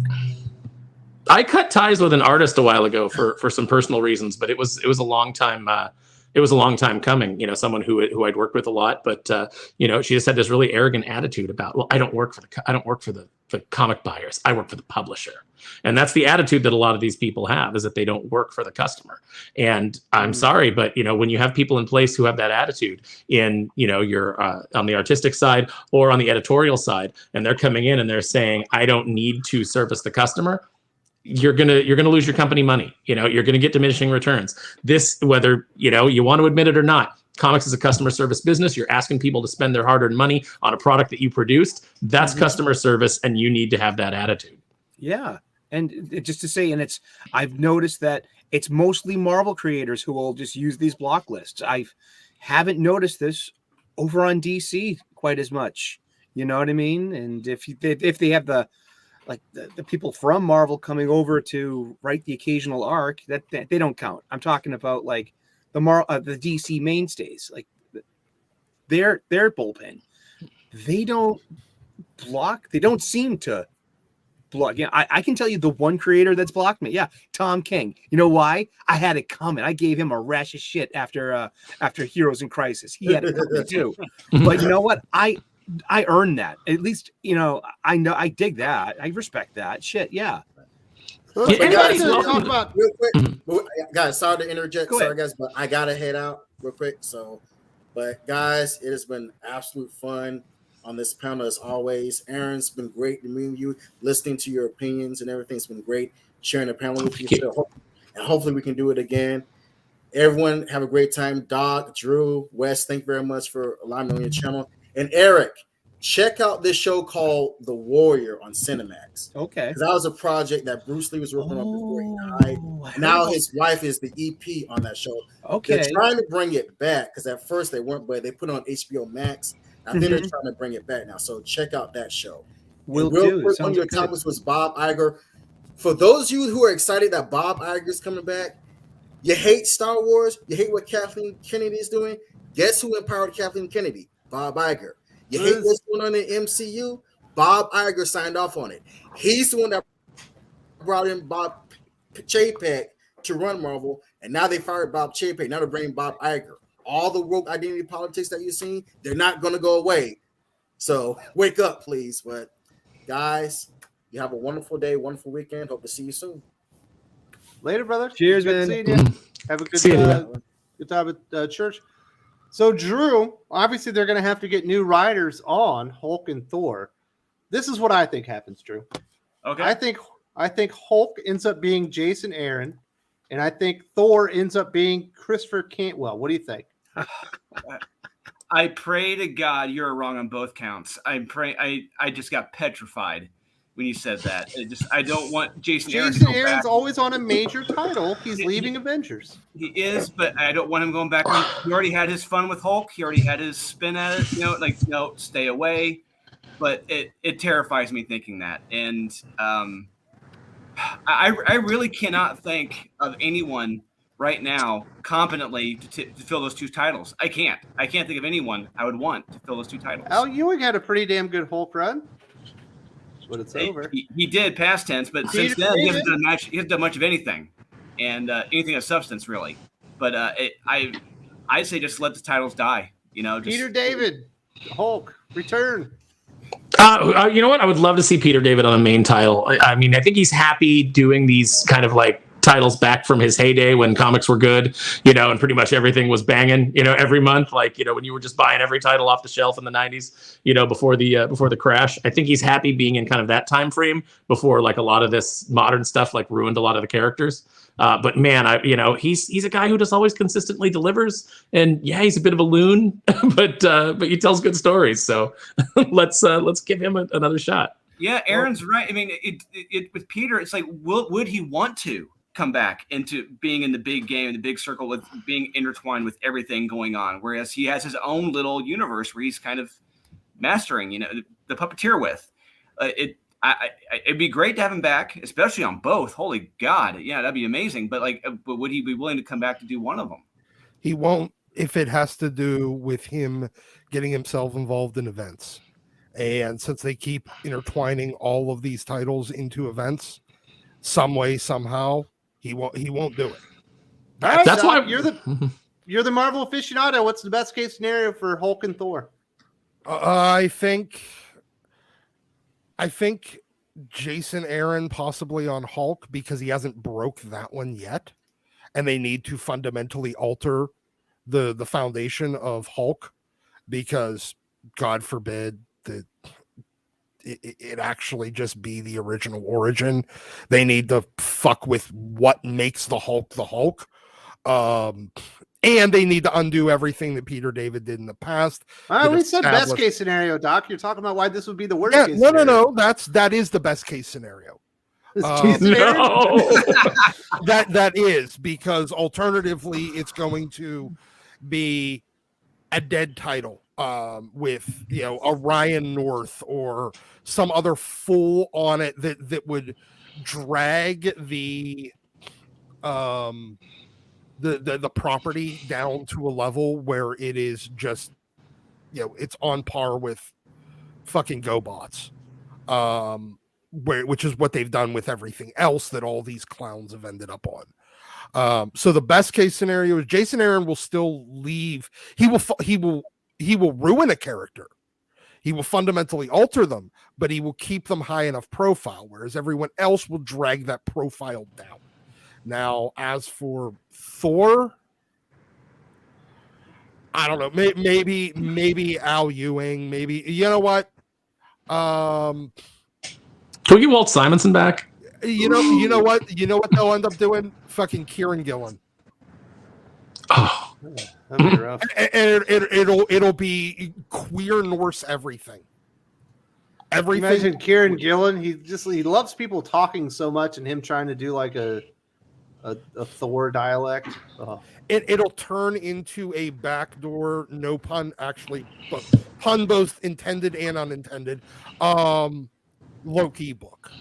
I cut ties with an artist a while ago for some personal reasons, but it was a long time. It was a long time coming. Someone who I'd worked with a lot, but she just had this really arrogant attitude about, well, I don't work for the comic buyers. I work for the publisher, and that's the attitude that a lot of these people have, is that they don't work for the customer. And I'm sorry, but when you have people in place who have that attitude in you're on the artistic side or on the editorial side, and they're coming in and they're saying, I don't need to service the customer. You're gonna lose your company money. You're gonna get diminishing returns. This, whether you want to admit it or not, comics is a customer service business. You're asking people to spend their hard-earned money on a product that you produced. That's customer service, and you need to have that attitude. Yeah, and just to say, and I've noticed that it's mostly Marvel creators who will just use these block lists. I haven't noticed this over on DC quite as much. You know what I mean? And if they have the people from Marvel coming over to write the occasional arc, that they don't count. I'm talking about like the DC mainstays, like their bullpen. They don't block. They don't seem to block. Yeah, I can tell you the one creator that's blocked me. Yeah, Tom King. You know why? I had it coming. I gave him a rash of shit after Heroes in Crisis. He had it coming too. But you know what? I earned that. At least, I know I dig that. I respect that. Shit, yeah. But guys, talk about real quick. Guys, sorry to interject. Sorry, guys, but I gotta head out real quick. But guys, it has been absolute fun on this panel as always. Aaron's been great to meet you, listening to your opinions and everything's been great. Sharing the panel with you, and hopefully we can do it again. Everyone, have a great time. Doc, Drew, Wes, thank you very much for allowing me on your channel. And Eric, check out this show called The Warrior on Cinemax. Okay. That was a project that Bruce Lee was working on before he died. Now his wife is the EP on that show. Okay. They're trying to bring it back because at first they weren't, but they put it on HBO Max. I think they're trying to bring it back now. So check out that show. Will real do. quick, one of your topics was Bob Iger. For those of you who are excited that Bob Iger is coming back, you hate Star Wars, you hate what Kathleen Kennedy is doing. Guess who empowered Kathleen Kennedy? Bob Iger. You hate what's going on in the MCU? Bob Iger signed off on it. He's the one that brought in Bob Chapek to run Marvel, and now they fired Bob Chapek. Now they're bringing Bob Iger. All the woke identity politics that you've seen, they're not going to go away. So wake up, please. But guys, you have a wonderful day, wonderful weekend. Hope to see you soon. Later, brother. Cheers, good man. Seeing you. Have a good time at church. So, Drew, obviously they're going to have to get new writers on Hulk and Thor. This is what I think happens, Drew. Okay. I think Hulk ends up being Jason Aaron, and I think Thor ends up being Christopher Cantwell. What do you think? I pray to God you're wrong on both counts. I just got petrified when you said that. I don't want Jason Aaron to go Aaron's back. always on a major title. He's leaving Avengers. He is, but I don't want him going back on. He already had his fun with Hulk. He already had his spin at it. No, stay away. but it terrifies me thinking that. And I really cannot think of anyone right now competently to fill those two titles. I can't think of anyone I would want to fill those two titles. Al Ewing had a pretty damn good Hulk run, but it's over. He did past tense, but since then he hasn't done much of anything, and anything of substance really. But I'd say just let the titles die. Peter David, Hulk, return. You know what? I would love to see Peter David on a main title. I mean, I think he's happy doing these kind of like titles back from his heyday when comics were good, and pretty much everything was banging, every month, like, when you were just buying every title off the shelf in the 90s, before the crash. I think he's happy being in kind of that time frame before like a lot of this modern stuff like ruined a lot of the characters. But man, he's a guy who just always consistently delivers, and yeah, he's a bit of a loon, but he tells good stories. So let's give him another shot. Yeah, Aaron's right. I mean, it with Peter, it's like, would he want to come back into being in the big game, the big circle, with being intertwined with everything going on? Whereas he has his own little universe where he's kind of mastering, the puppeteer with. It'd be great to have him back, especially on both. Holy God, yeah, that'd be amazing. But but would he be willing to come back to do one of them? He won't if it has to do with him getting himself involved in events. And since they keep intertwining all of these titles into events, some way, somehow, he won't do it. That's why you're the Marvel aficionado. What's the best case scenario for Hulk and Thor? I think Jason Aaron possibly on Hulk, because he hasn't broke that one yet, and they need to fundamentally alter the foundation of Hulk, because God forbid that it actually just be the original origin. They need to fuck with what makes the Hulk. And they need to undo everything that Peter David did in the past. We said best case scenario, Doc. You're talking about why this would be the worst case scenario. No. That is the best case scenario. No. that is, because alternatively it's going to be a dead title with a Ryan North or some other fool on it that would drag the property down to a level where it is just it's on par with fucking GoBots, which is what they've done with everything else that all these clowns have ended up on. So the best case scenario is Jason Aaron will still leave. He will ruin a character. He will fundamentally alter them, but he will keep them high enough profile, whereas everyone else will drag that profile down. Now, as for Thor, I don't know. Maybe Al Ewing. Maybe, you know what? Can we get Walt Simonson back? You know what they'll end up doing? Fucking Kieran Gillen. Oh, that'd be rough. And it'll be queer Norse everything. Imagine Kieran Gillen. He loves people talking so much, and him trying to do like a Thor dialect. Oh. It'll turn into a backdoor, no pun, actually, but pun both intended and unintended, Loki book.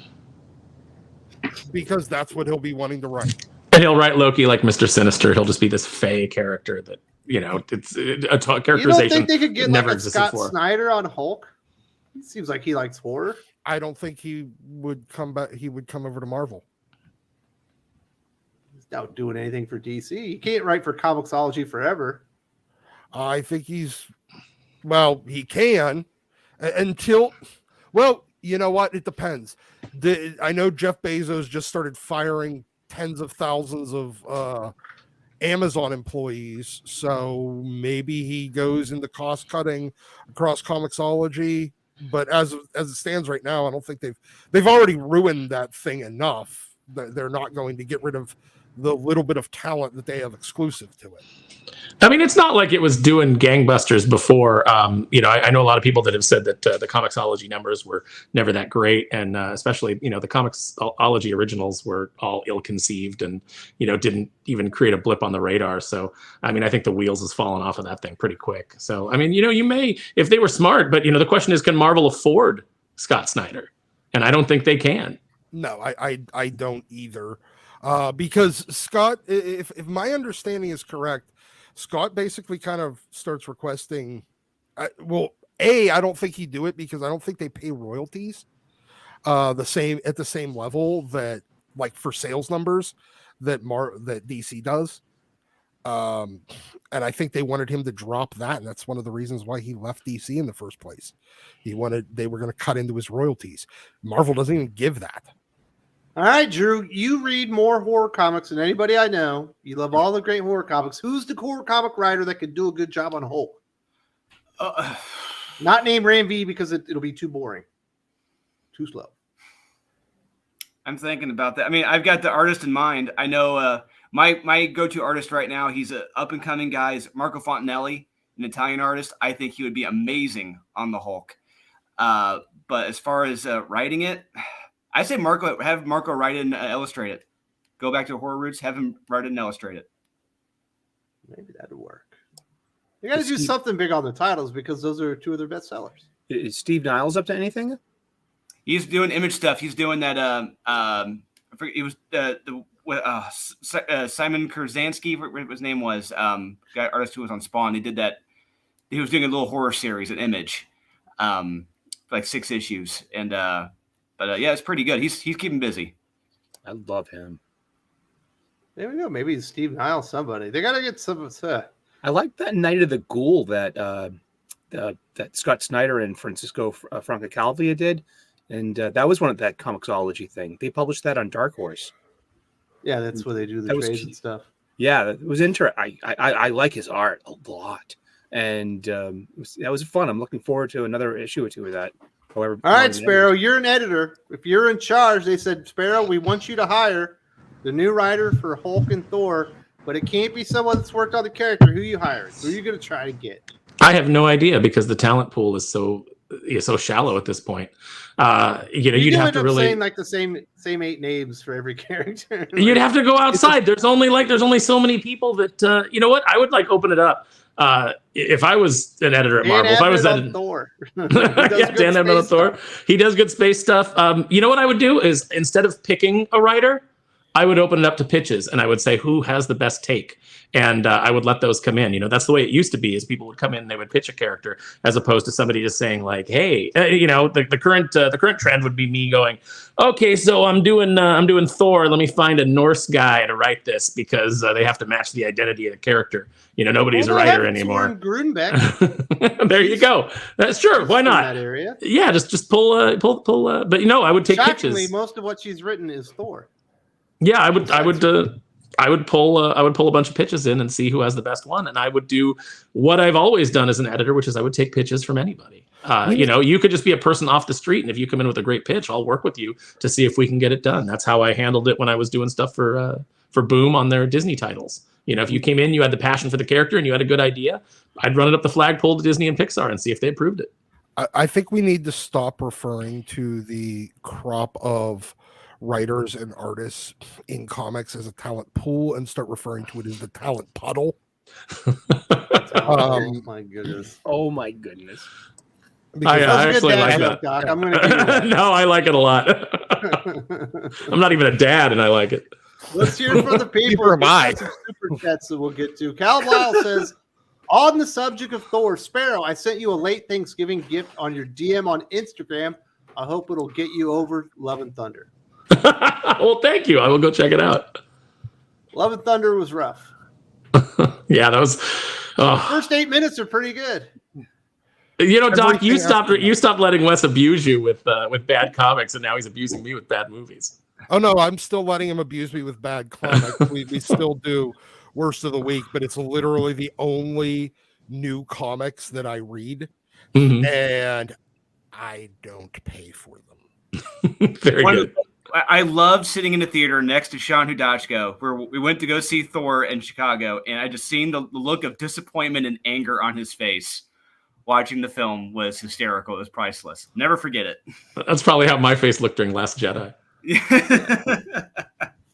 Because that's what he'll be wanting to write. And he'll write Loki like Mr. Sinister. He'll just be this fey character that, it's a characterization. You don't think they could get never like a Scott Snyder on Hulk? He seems like he likes horror. I don't think he would come back. He would come over to Marvel. He's not doing anything for DC. He can't write for Comixology forever. I think he can until, you know what? It depends. I know Jeff Bezos just started firing tens of thousands of Amazon employees, so maybe he goes into cost cutting across Comixology. But as it stands right now, I don't think they've already ruined that thing enough that they're not going to get rid of the little bit of talent that they have exclusive to it. I mean, it's not like it was doing gangbusters before. I know a lot of people that have said that the Comixology numbers were never that great, and especially the Comixology originals were all ill-conceived and didn't even create a blip on the radar. So I mean, I think the wheels has fallen off of that thing pretty quick. So I mean, you may, if they were smart, but the question is, can Marvel afford Scott Snyder? And I don't think they can. No, I don't either, because Scott, if my understanding is correct, Scott basically kind of starts requesting. I don't think he'd do it because I don't think they pay royalties at the same level that, like, for sales numbers that DC does. And I think they wanted him to drop that, and that's one of the reasons why he left DC in the first place. They were going to cut into his royalties. Marvel doesn't even give that. All right, Drew, you read more horror comics than anybody I know. You love all the great horror comics. Who's the horror comic writer that could do a good job on Hulk? Not name Ram V because it'll be too boring. Too slow. I'm thinking about that. I mean, I've got the artist in mind. I know my go-to artist right now, he's an up-and-coming guy, is Marco Fontanelli, an Italian artist. I think he would be amazing on the Hulk. But as far as writing it, I say have Marco write it and illustrate it. Go back to horror roots, have him write it and illustrate it. Maybe that'd work. You got to do something big on the titles because those are two of their best sellers. Is Steve Niles up to anything? He's doing image stuff. He's doing that. I forget, it was Simon Kurzansky, what his name was. Guy artist who was on Spawn. He did that. He was doing a little horror series at Image, like 6 issues, and yeah, it's pretty good. He's keeping busy. I love him. There we go. Maybe Steve Niles, somebody. They got to get some. I like that Night of the Ghoul that Scott Snyder and Francisco Francavilla did, and that was one of that Comixology thing. They published that on Dark Horse. Yeah, that's where they do the trades and stuff. Yeah, it was interesting. I like his art a lot, and that was fun. I'm looking forward to another issue or two of that. However, all right, Sparrow, you're an editor. If you're in charge, they said, Sparrow, we want you to hire the new writer for Hulk and Thor, but it can't be someone that's worked on the character. Who you hiring? Who are you going to try to get? I have no idea because the talent pool is so shallow at this point. You'd have to really saying like the same 8 names for every character. You'd have to go outside. There's only so many people that you know what? I would like open it up. If I was an editor at Marvel, if I was that Thor, Dan Abnett on Thor, he does good space stuff. You know what I would do is instead of picking a writer, I would open it up to pitches and I would say who has the best take, and I would let those come in. That's the way it used to be. Is people would come in, and they would pitch a character, as opposed to somebody just saying like, "Hey, the current trend would be me going, okay, so I'm doing Thor. Let me find a Norse guy to write this because they have to match the identity of the character. Nobody's a writer anymore." There you go. That's true. Why not? That area. Yeah, just pull. But I would take pitches. Most of what she's written is Thor. Yeah, I would pull a bunch of pitches in and see who has the best one, and I would do what I've always done as an editor, which is I would take pitches from anybody. You could just be a person off the street, and if you come in with a great pitch, I'll work with you to see if we can get it done. That's how I handled it when I was doing stuff for Boom on their Disney titles. If you came in, you had the passion for the character, and you had a good idea, I'd run it up the flagpole to Disney and Pixar and see if they approved it. I think we need to stop referring to the crop of writers and artists in comics as a talent pool and start referring to it as the talent puddle. Oh my goodness. I actually like that. Doc. I'm gonna give you that. No, I like it a lot. I'm not even a dad, and I like it. Let's hear from the people. Some super chats that we'll get to. Cal Lyle says, on the subject of Thor, Sparrow, I sent you a late Thanksgiving gift on your DM on Instagram. I hope it'll get you over Love and Thunder. Well, thank you. I will go check it out. Love and Thunder was rough. Yeah, that was. First 8 minutes are pretty good. Doc, you stopped letting Wes abuse you with bad comics, and now he's abusing me with bad movies. Oh no, I'm still letting him abuse me with bad comics. we still do Worst of the Week, but it's literally the only new comics that I read, and I don't pay for them. Very good. I loved sitting in the theater next to Sean Hudachko, where we went to go see Thor in Chicago, and I just seen the look of disappointment and anger on his face watching the film was hysterical. It was priceless. Never forget it. That's probably how my face looked during Last Jedi.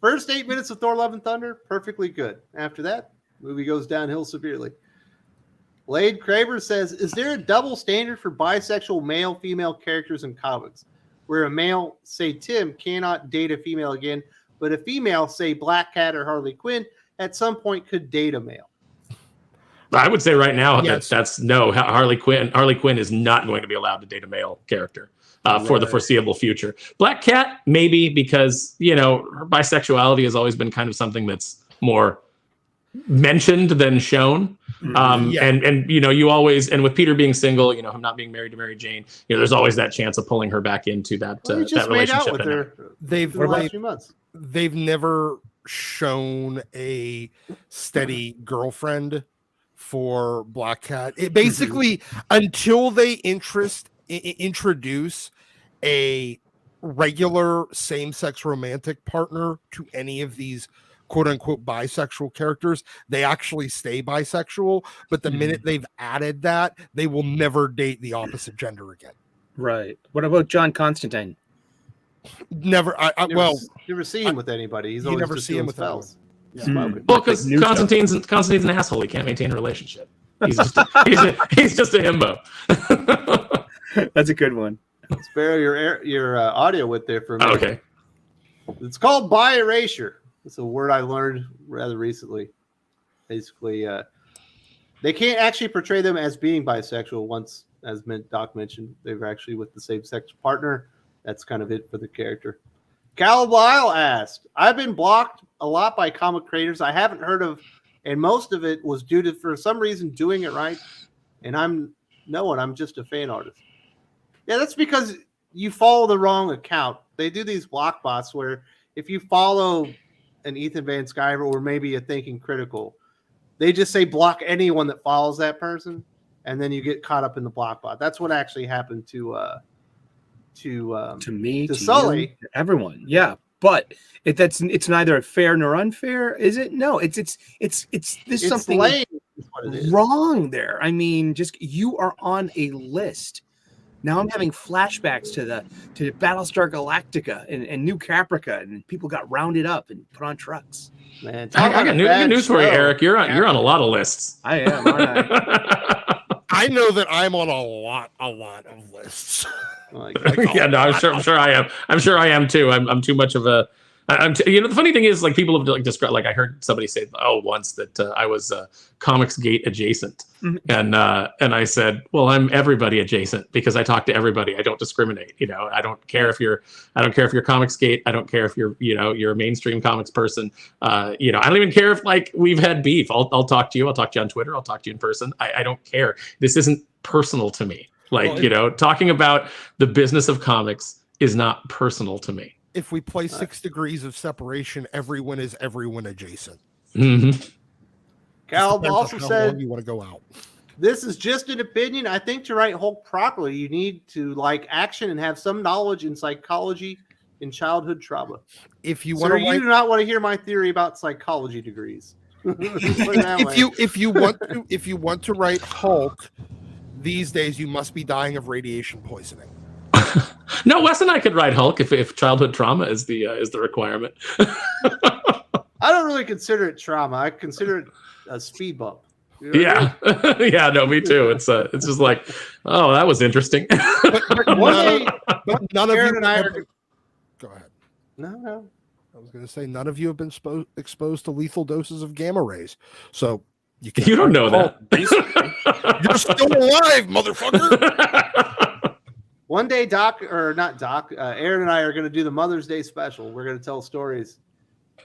First 8 minutes of Thor: Love and Thunder, perfectly good. After that, movie goes downhill severely. Blade Craver says, is there a double standard for bisexual male-female characters in comics, where a male, say Tim, cannot date a female again, but a female, say Black Cat or Harley Quinn, at some point could date a male? I would say right now Yes. that's no. Harley Quinn is not going to be allowed to date a male character for the foreseeable future. Black Cat, maybe, because, you know, her bisexuality has always been kind of something that's more mentioned than shown. And you know, you always, and with Peter being single, you know, him not being married to Mary Jane, you know, there's always that chance of pulling her back into that, Well, he just that made out relationship. with her They've for the last few months. they've never shown a steady girlfriend for Black Cat. It basically, until they introduce a regular same-sex romantic partner to any of these quote-unquote bisexual characters, they actually stay bisexual. But the minute they've added that, they will never date the opposite gender again. Right. What about John Constantine? Never. Never see him with anybody. He's you always never just see doing him with spells. anyone. Smoking. Well, because Like new stuff. Constantine's an asshole. He can't maintain a relationship. He's just he's just a himbo. That's a good one. Spare your audio with there for a minute. Okay. It's called bi erasure. It's a word I learned rather recently. Basically, they can't actually portray them as being bisexual. Once, as Doc mentioned, they were actually with the same-sex partner. That's kind of it for the character. Cal Lyle asked, I've been blocked a lot by comic creators I haven't heard of, and most of it was due to, for some reason, doing it right. And I'm just a fan artist. Yeah, that's because you follow the wrong account. They do these block bots where if you follow an Ethan Van Sciver or maybe a Thinking Critical, they just say block anyone that follows that person, and then you get caught up in the block bot. That's what actually happened to Me, to to Sully. you, to everyone. Yeah, but it's neither fair nor unfair, is it? No, there's It's something lame, is what it is. wrong there. I mean, just you are on a list. Now I'm having flashbacks to Battlestar Galactica and New Caprica, and people got rounded up and put on trucks. Man, I got news for you, Eric. You're on a lot of lists. I am, aren't I? I know that I'm on a lot of lists. Yeah, no, I'm sure I am. I'm sure I am too. I'm too much of a. The funny thing is, like, people have like described. Like, I heard somebody say, once that I was Comics Gate adjacent, and I said, well, I'm everybody adjacent because I talk to everybody. I don't discriminate. You know, I don't care if you're Comics Gate. I don't care if you're a mainstream comics person. I don't even care if, like, we've had beef. I'll talk to you. I'll talk to you on Twitter. I'll talk to you in person. I don't care. This isn't personal to me. Like, talking about the business of comics is not personal to me. If we play 6 degrees of separation, everyone is everyone adjacent. Mm-hmm. Cal Depends on also how said, long you want to go out. this is just an opinion. I think to write Hulk properly, you need to like action and have some knowledge in psychology and childhood trauma. If you want So to you do not want to hear my theory about psychology degrees. if you want to write Hulk these days, you must be dying of radiation poisoning. No, Wes and I could write Hulk if childhood trauma is the requirement. I don't really consider it trauma. I consider it a speed bump. You know what I Yeah, yeah, no, me too. It's just like, oh, that was interesting. But One day, none of Aaron you and I have- are. Go ahead. No. I was going to say none of you have been exposed to lethal doses of gamma rays, so you can't. You don't know that. You're still alive, motherfucker. One day, Aaron and I are going to do the Mother's Day special. We're going to tell stories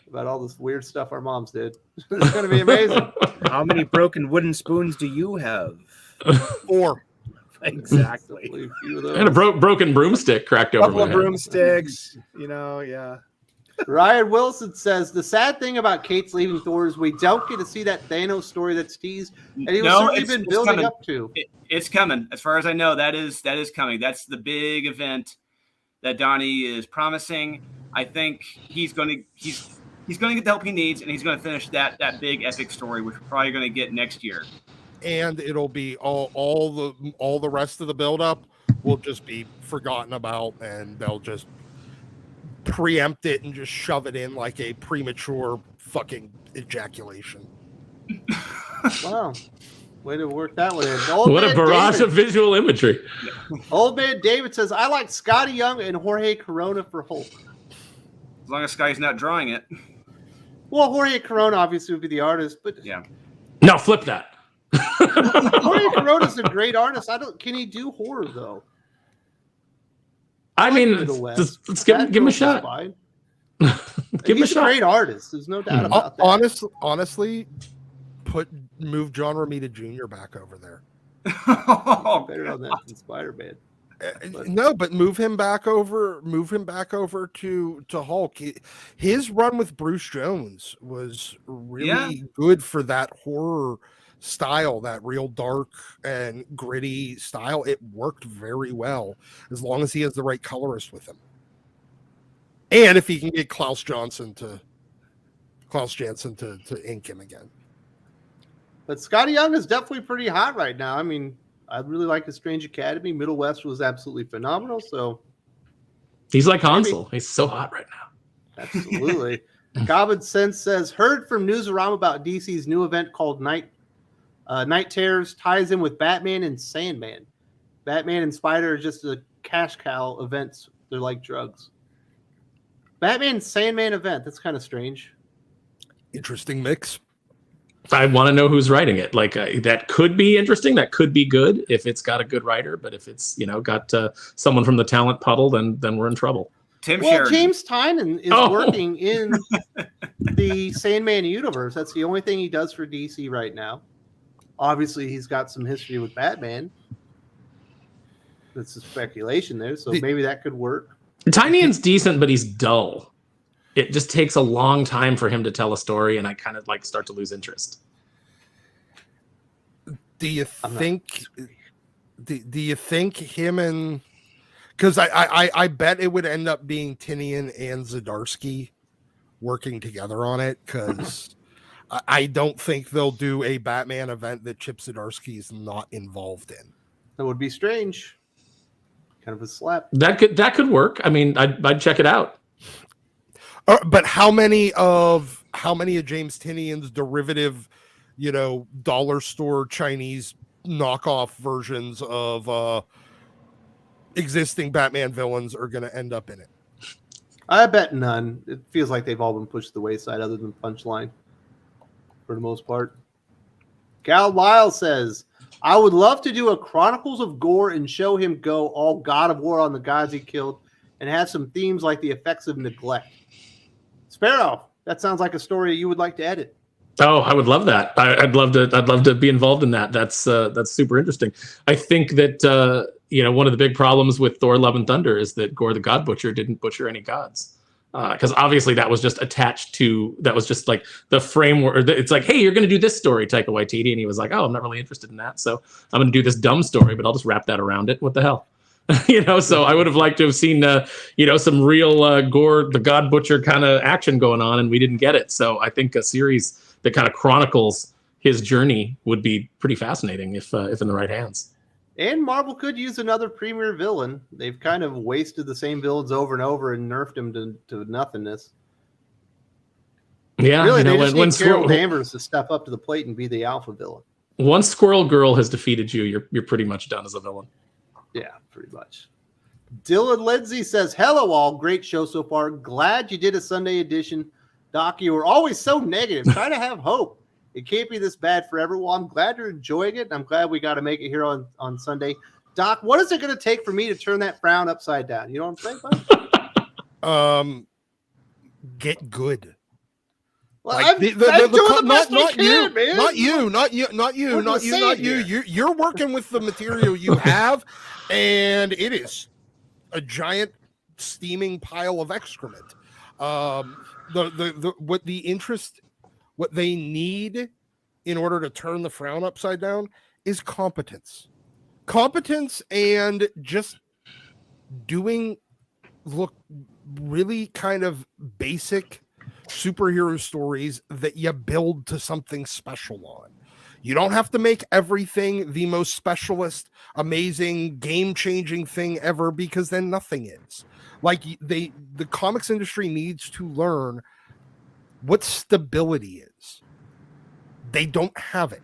about all this weird stuff our moms did. It's going to be amazing. How many broken wooden spoons do you have? 4. Exactly. A few of those. And a broken broomstick cracked over Couple my of head. broomsticks, yeah. Ryan Wilson says the sad thing about Cates leaving Thor is we don't get to see that Thanos story that's teased, and he was certainly been building coming. up to. It's coming. As far as I know, that is coming. That's the big event that Donnie is promising. I think he's going to get the help he needs, and he's going to finish that big epic story, which we're probably going to get next year. And it'll be all the rest of the buildup will just be forgotten about, and they'll just preempt it and just shove it in like a premature fucking ejaculation. Wow. Way to work that one in. What a barrage of visual imagery. Old Man David says, I like Scotty Young and Jorge Corona for Hulk. As long as Scotty's not drawing it. Well, Jorge Corona obviously would be the artist, but yeah. No, flip that. Jorge Corona's a great artist. Can he do horror though? I mean, let's give him a shot. Give him a shot. He's a great artist. There's no doubt about that. Honestly, move John Romita Jr. back over there. Better on that than Spider-Man. No, but move him back over to Hulk. His run with Bruce Jones was really good for that horror style, that real dark and gritty style. It worked very well as long as he has the right colorist with him. And if he can get Klaus Janson to ink him again. But Scotty Young is definitely pretty hot right now. I mean, I really like his Strange Academy. Middle West was absolutely phenomenal. So he's like Hansel. He's so hot right now. Absolutely. Goblin Sense says, heard from Newsarama about DC's new event called Night Terrors ties in with Batman and Sandman. Batman and Spider are just a cash cow events. They're like drugs. Batman and Sandman event. That's kind of strange. Interesting mix. I want to know who's writing it. Like that could be interesting. That could be good if it's got a good writer. But if it's got someone from the talent puddle, then we're in trouble. Sheridan. James Tynion is working in the Sandman universe. That's the only thing he does for DC right now. Obviously, he's got some history with Batman. That's a speculation there, so maybe that could work. Tynion's decent, but he's dull. It just takes a long time for him to tell a story, and I kind of start to lose interest. Do you think him and because I bet it would end up being Tynion and Zdarsky working together on it, because I don't think they'll do a Batman event that Chip Zdarsky is not involved in. That would be strange. Kind of a slap. That could work. I mean, I'd check it out. But how many of James Tynion's derivative, dollar store Chinese knockoff versions of existing Batman villains are going to end up in it? I bet none. It feels like they've all been pushed to the wayside, other than Punchline, for the most part. Cal Lyle says, I would love to do a Chronicles of Gore and show him go all God of War on the guys he killed, and have some themes like the effects of neglect. Sparrow, that sounds like a story you would like to edit. Oh, I would love that. I'd love to be involved in that. That's super interesting. I think that one of the big problems with Thor: Love and Thunder is that Gore the God Butcher didn't butcher any gods, because obviously that was just attached to, that was just like the framework. It's like, hey, you're going to do this story, Taika Waititi, and he was like, oh, I'm not really interested in that, so I'm going to do this dumb story, but I'll just wrap that around it. What the hell? So I would have liked to have seen, some real Gore the God Butcher kind of action going on, and we didn't get it. So I think a series that kind of chronicles his journey would be pretty fascinating if in the right hands. And Marvel could use another premier villain. They've kind of wasted the same villains over and over and nerfed them to nothingness. Yeah, really, they just need Carol Danvers to step up to the plate and be the alpha villain. Once Squirrel Girl has defeated you, you're pretty much done as a villain. Yeah, pretty much. Dylan Lindsay says, hello all, great show so far. Glad you did a Sunday edition. Doc, you were always so negative. Try to have hope. It can't be this bad forever. Well, I'm glad you're enjoying it. I'm glad we got to make it here on Sunday. Doc, what is it going to take for me to turn that frown upside down? You know what I'm saying, bud? Get good. Well, I'm doing the best I can, man. Not you. You're working with the material you have, and it is a giant steaming pile of excrement. What they need in order to turn the frown upside down is competence, and just doing look really kind of basic superhero stories that you build to something special on. You don't have to make everything the most specialist, amazing, game-changing thing ever, because then nothing is. Like the comics industry needs to learn what stability is. They don't have it.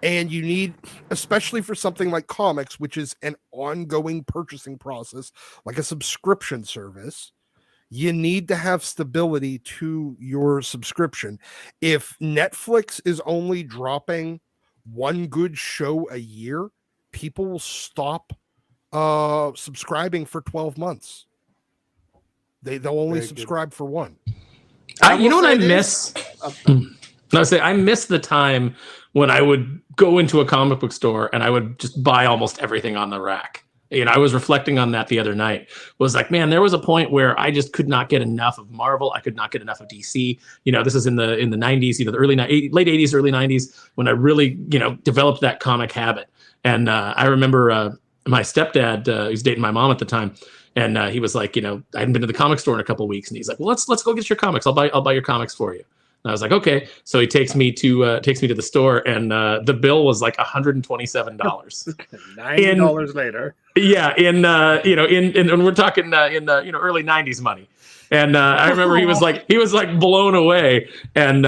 And you need, especially for something like comics, which is an ongoing purchasing process, like a subscription service, you need to have stability to your subscription. If Netflix is only dropping one good show a year, people will stop subscribing for 12 months. They'll only subscribe for one. You know what I miss? I miss the time when I would go into a comic book store and I would just buy almost everything on the rack. You know, I was reflecting on that the other night. Was like, man, there was a point where I just could not get enough of Marvel. I could not get enough of DC. You know, this is in the 90s, you know, the late 80s, early 90s, when I really, you know, developed that comic habit. And I remember my stepdad, who was dating my mom at the time, and he was like, you know, I hadn't been to the comic store in a couple of weeks, and he's like, well, let's go get your comics. I'll buy your comics for you. And I was like, okay. So he takes me to the store, and the bill was like $127. $90 later. Yeah, in and we're talking in early 90s money. And I remember he was like blown away, and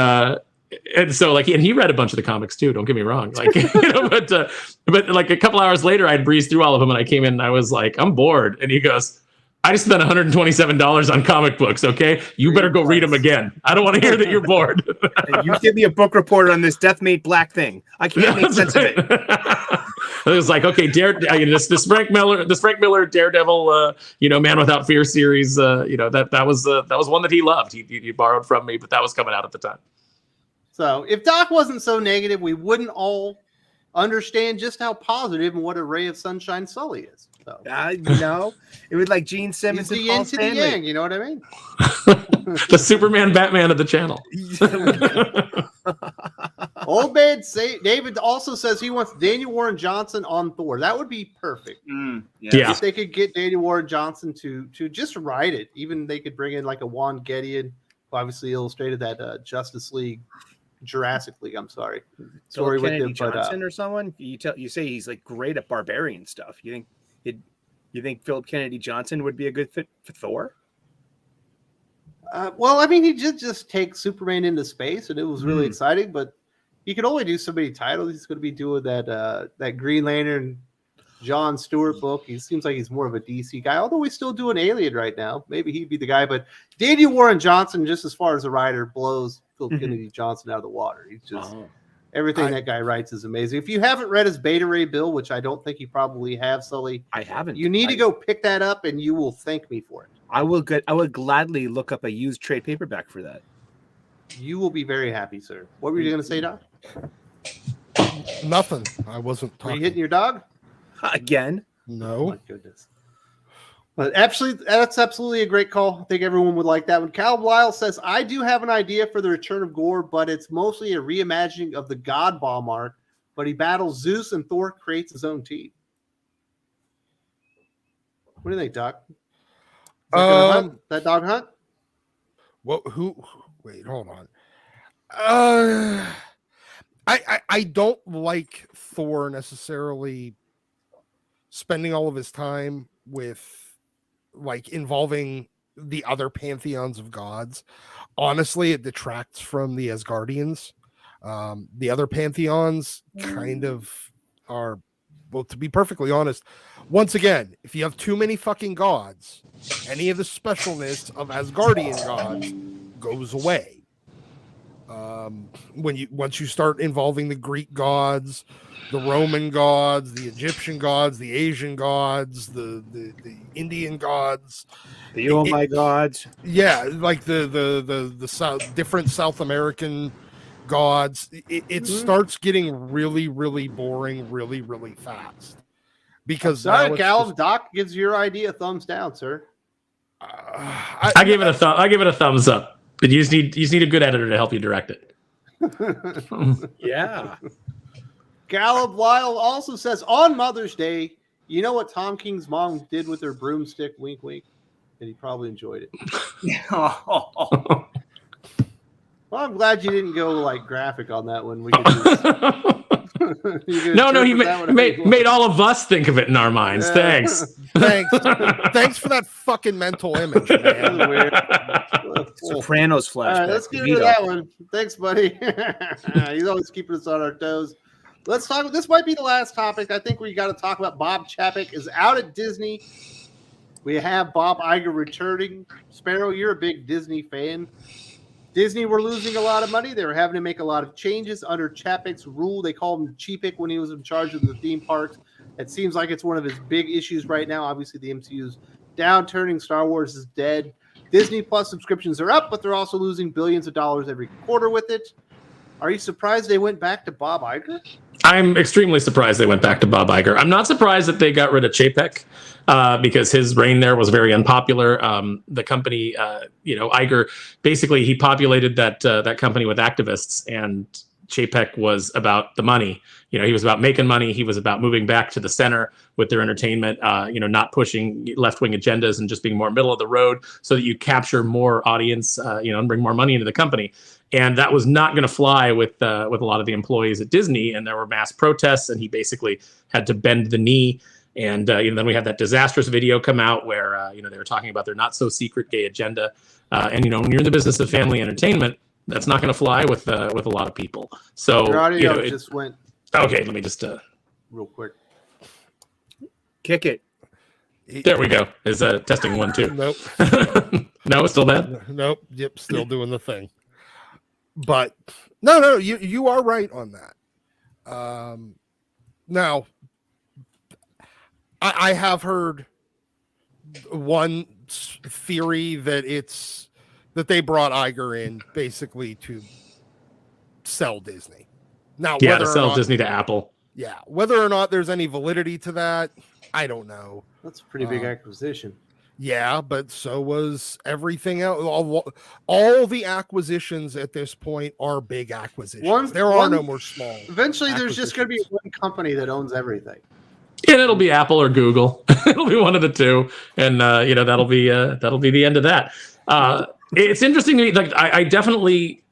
so like, and he read a bunch of the comics too. Don't get me wrong, like, you know, but like a couple hours later, I'd breezed through all of them, and I came in and I was like, I'm bored, and he goes, I just spent $127 on comic books. Okay, you better go read them again. I don't want to hear that you're bored. You give me a book report on this Death Made Black thing. I can't make sense of it. It was like, okay, this Frank Miller Daredevil, Man Without Fear series. That was one that he loved. He borrowed from me, but that was coming out at the time. So if Doc wasn't so negative, we wouldn't all understand just how positive and what a ray of sunshine Sully is. So. It was like Gene Simmons and Paul Stanley. The yang, you know what I mean? The Superman Batman of the channel. Old man David also says he wants Daniel Warren Johnson on Thor. That would be perfect. Yeah. If they could get Daniel Warren Johnson to just write it, even they could bring in like a Juan Gedeon, who obviously illustrated that Justice League. Jurassic League, I'm sorry. Story with him, Johnson or someone. You say he's like great at barbarian stuff. You think Philip Kennedy Johnson would be a good fit for Thor? Well, I mean, he did just take Superman into space, and it was really exciting. But he could only do so many titles. He's going to be doing that Green Lantern John Stewart book. He seems like he's more of a DC guy, although he's still doing Alien right now. Maybe he'd be the guy. But Daniel Warren Johnson, just as far as a writer, blows Philip Kennedy Johnson out of the water. He's just everything that guy writes is amazing. If you haven't read his Beta Ray Bill, which I don't think you probably have, Sully, I haven't. You need to go pick that up, and you will thank me for it. I would gladly look up a used trade paperback for that. You will be very happy, sir. What were you going to say, Doc? Nothing. I wasn't talking. Were you hitting your dog? Again? No. Oh, my goodness. But actually, that's absolutely a great call. I think everyone would like that one. Cal Lyle says, I do have an idea for the return of Gore, but it's mostly a reimagining of the God Bomb arc, but he battles Zeus and Thor creates his own team. What do you think, Doc? That dog hunt? Well, wait, hold on. I don't like Thor necessarily spending all of his time with like involving the other pantheons of gods. Honestly, it detracts from the Asgardians. The other pantheons kind of are, well, to be perfectly honest, once again, if you have too many fucking gods, any of the specialness of Asgardian gods goes away. Once you start involving the Greek gods, the Roman gods, the Egyptian gods, the Asian gods, the Indian gods, my gods, yeah, like the different South American gods, it starts getting really, really boring really, really fast. Because sorry, Cal, Doc gives your idea a thumbs down, sir. I give it a thumbs up. But you just need a good editor to help you direct it. Yeah. Gallup Lyle also says, on Mother's Day, you know what Tom King's mom did with her broomstick? Wink, wink. and he probably enjoyed it. Oh. Well, I'm glad you didn't go like graphic on that one. We could just, no, he made all of us think of it in our minds. Yeah. Thanks for that fucking mental image, man. Sopranos flashback. All right, let's get into that one. Thanks, buddy. He's always keeping us on our toes. Let's talk. This might be the last topic. I think we got to talk about Bob Chapek is out at Disney. We have Bob Iger returning. Sparrow, you're a big Disney fan. Disney were losing a lot of money. They were having to make a lot of changes under Chapek's rule. They called him Chapek when he was in charge of the theme parks. It seems like it's one of his big issues right now. Obviously, the MCU's downturning. Star Wars is dead. Disney Plus subscriptions are up, but they're also losing billions of dollars every quarter with it. Are you surprised they went back to Bob Iger? I'm extremely surprised they went back to Bob Iger. I'm not surprised that they got rid of Chapek because his reign there was very unpopular. The company, Iger, basically he populated that company with activists, and Chapek was about the money. He was about making money. He was about moving back to the center with their entertainment, not pushing left-wing agendas and just being more middle of the road so that you capture more audience, and bring more money into the company. And that was not going to fly with a lot of the employees at Disney. And there were mass protests, and he basically had to bend the knee. And then we had that disastrous video come out where they were talking about their not so secret gay agenda. And when you're in the business of family entertainment, that's not going to fly with a lot of people. So your audio just went. Okay, let me just real quick. Kick it. There we go. Is testing 1 2? Nope. No, it's still bad. Nope. Yep. Still doing the thing. But no, you are right on that. Now, I have heard one theory that they brought Iger in basically to sell Disney. Now, to sell Disney to Apple. Yeah, whether or not there's any validity to that, I don't know. That's a pretty big acquisition. Yeah, but so was everything else. All the acquisitions at this point are big acquisitions. There are no more small. Eventually, there's just going to be one company that owns everything. And it'll be Apple or Google. It'll be one of the two, and that'll be the end of that. It's interesting to me. Like I definitely,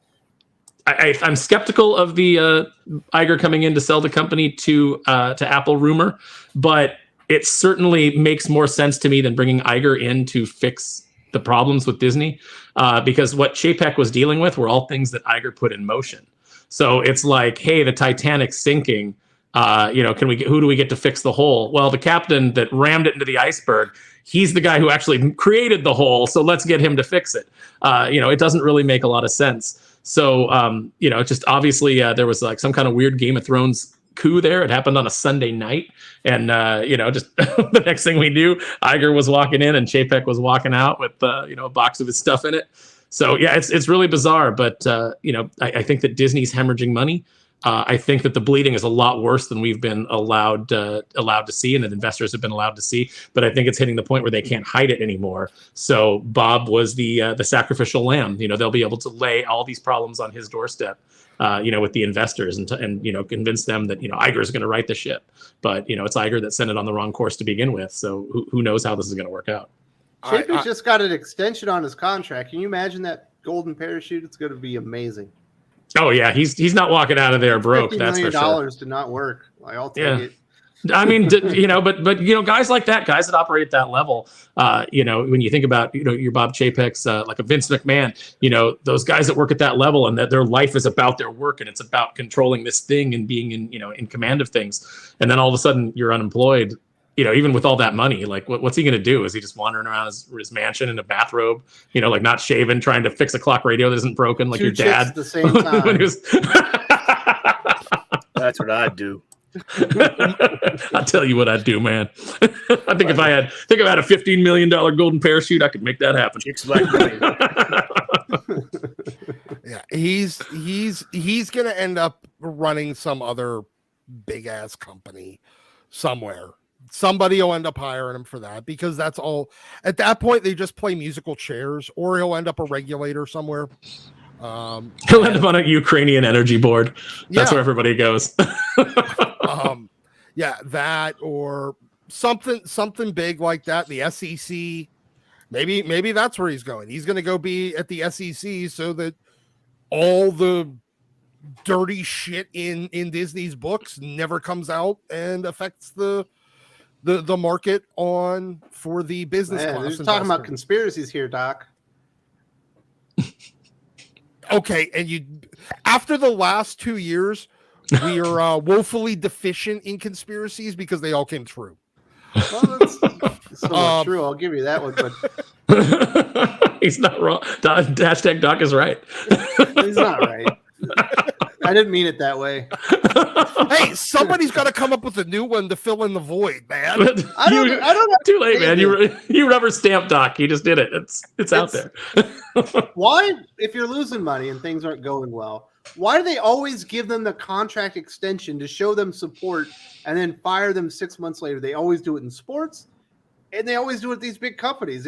I'm skeptical of the Iger coming in to sell the company to Apple rumor, but it certainly makes more sense to me than bringing Iger in to fix the problems with Disney, because what Chapek was dealing with were all things that Iger put in motion. So it's like, hey, the Titanic's sinking. Who do we get to fix the hole? Well, the captain that rammed it into the iceberg, he's the guy who actually created the hole. So let's get him to fix it. It doesn't really make a lot of sense. So, just obviously there was like some kind of weird Game of Thrones coup there. It happened on a Sunday night. And, just the next thing we knew, Iger was walking in and Chapek was walking out with, a box of his stuff in it. So, yeah, it's really bizarre. But, I think that Disney's hemorrhaging money. I think that the bleeding is a lot worse than we've been allowed to see, and that investors have been allowed to see. But I think it's hitting the point where they can't hide it anymore. So Bob was the sacrificial lamb. They'll be able to lay all these problems on his doorstep, with the investors and convince them that Iger is going to right the ship. But it's Iger that sent it on the wrong course to begin with. So who knows how this is going to work out? Chapek just got an extension on his contract. Can you imagine that golden parachute? It's going to be amazing. Oh yeah, he's not walking out of there broke. That's for sure. $50 million did not work. I'll take it. I mean, but guys like that, guys that operate at that level, when you think about your Bob Chapek's like a Vince McMahon, those guys that work at that level and that their life is about their work and it's about controlling this thing and being in command of things, and then all of a sudden you're unemployed. Even with all that money, like what's he going to do? Is he just wandering around his mansion in a bathrobe, like not shaven, trying to fix a clock radio that isn't broken, like your dad? At the same time. That's what I'd do. I'll tell you what I'd do, man. I think if I had a $15 million golden parachute, I could make that happen. Yeah, he's gonna end up running some other big ass company somewhere. Somebody will end up hiring him for that, because that's all. At that point, they just play musical chairs, or he'll end up a regulator somewhere. He'll end up on a Ukrainian energy board. That's where everybody goes. That or something big like that. The SEC Maybe that's where he's going. He's going to go be at the SEC so that all the dirty shit in Disney's books never comes out and affects the market for the business class. They're talking about conspiracies here, Doc. Okay, and after the last 2 years, we are woefully deficient in conspiracies because they all came true. Well, that's somewhat true. I'll give you that one, but he's not wrong. Hashtag Doc is right. He's not right. I didn't mean it that way. Hey, somebody's got to come up with a new one to fill in the void, man. I don't know. Too late, man. You rubber stamp Doc. He just did it. It's out there. Why, if you're losing money and things aren't going well, why do they always give them the contract extension to show them support and then fire them 6 months later? They always do it in sports, and they always do it at these big companies.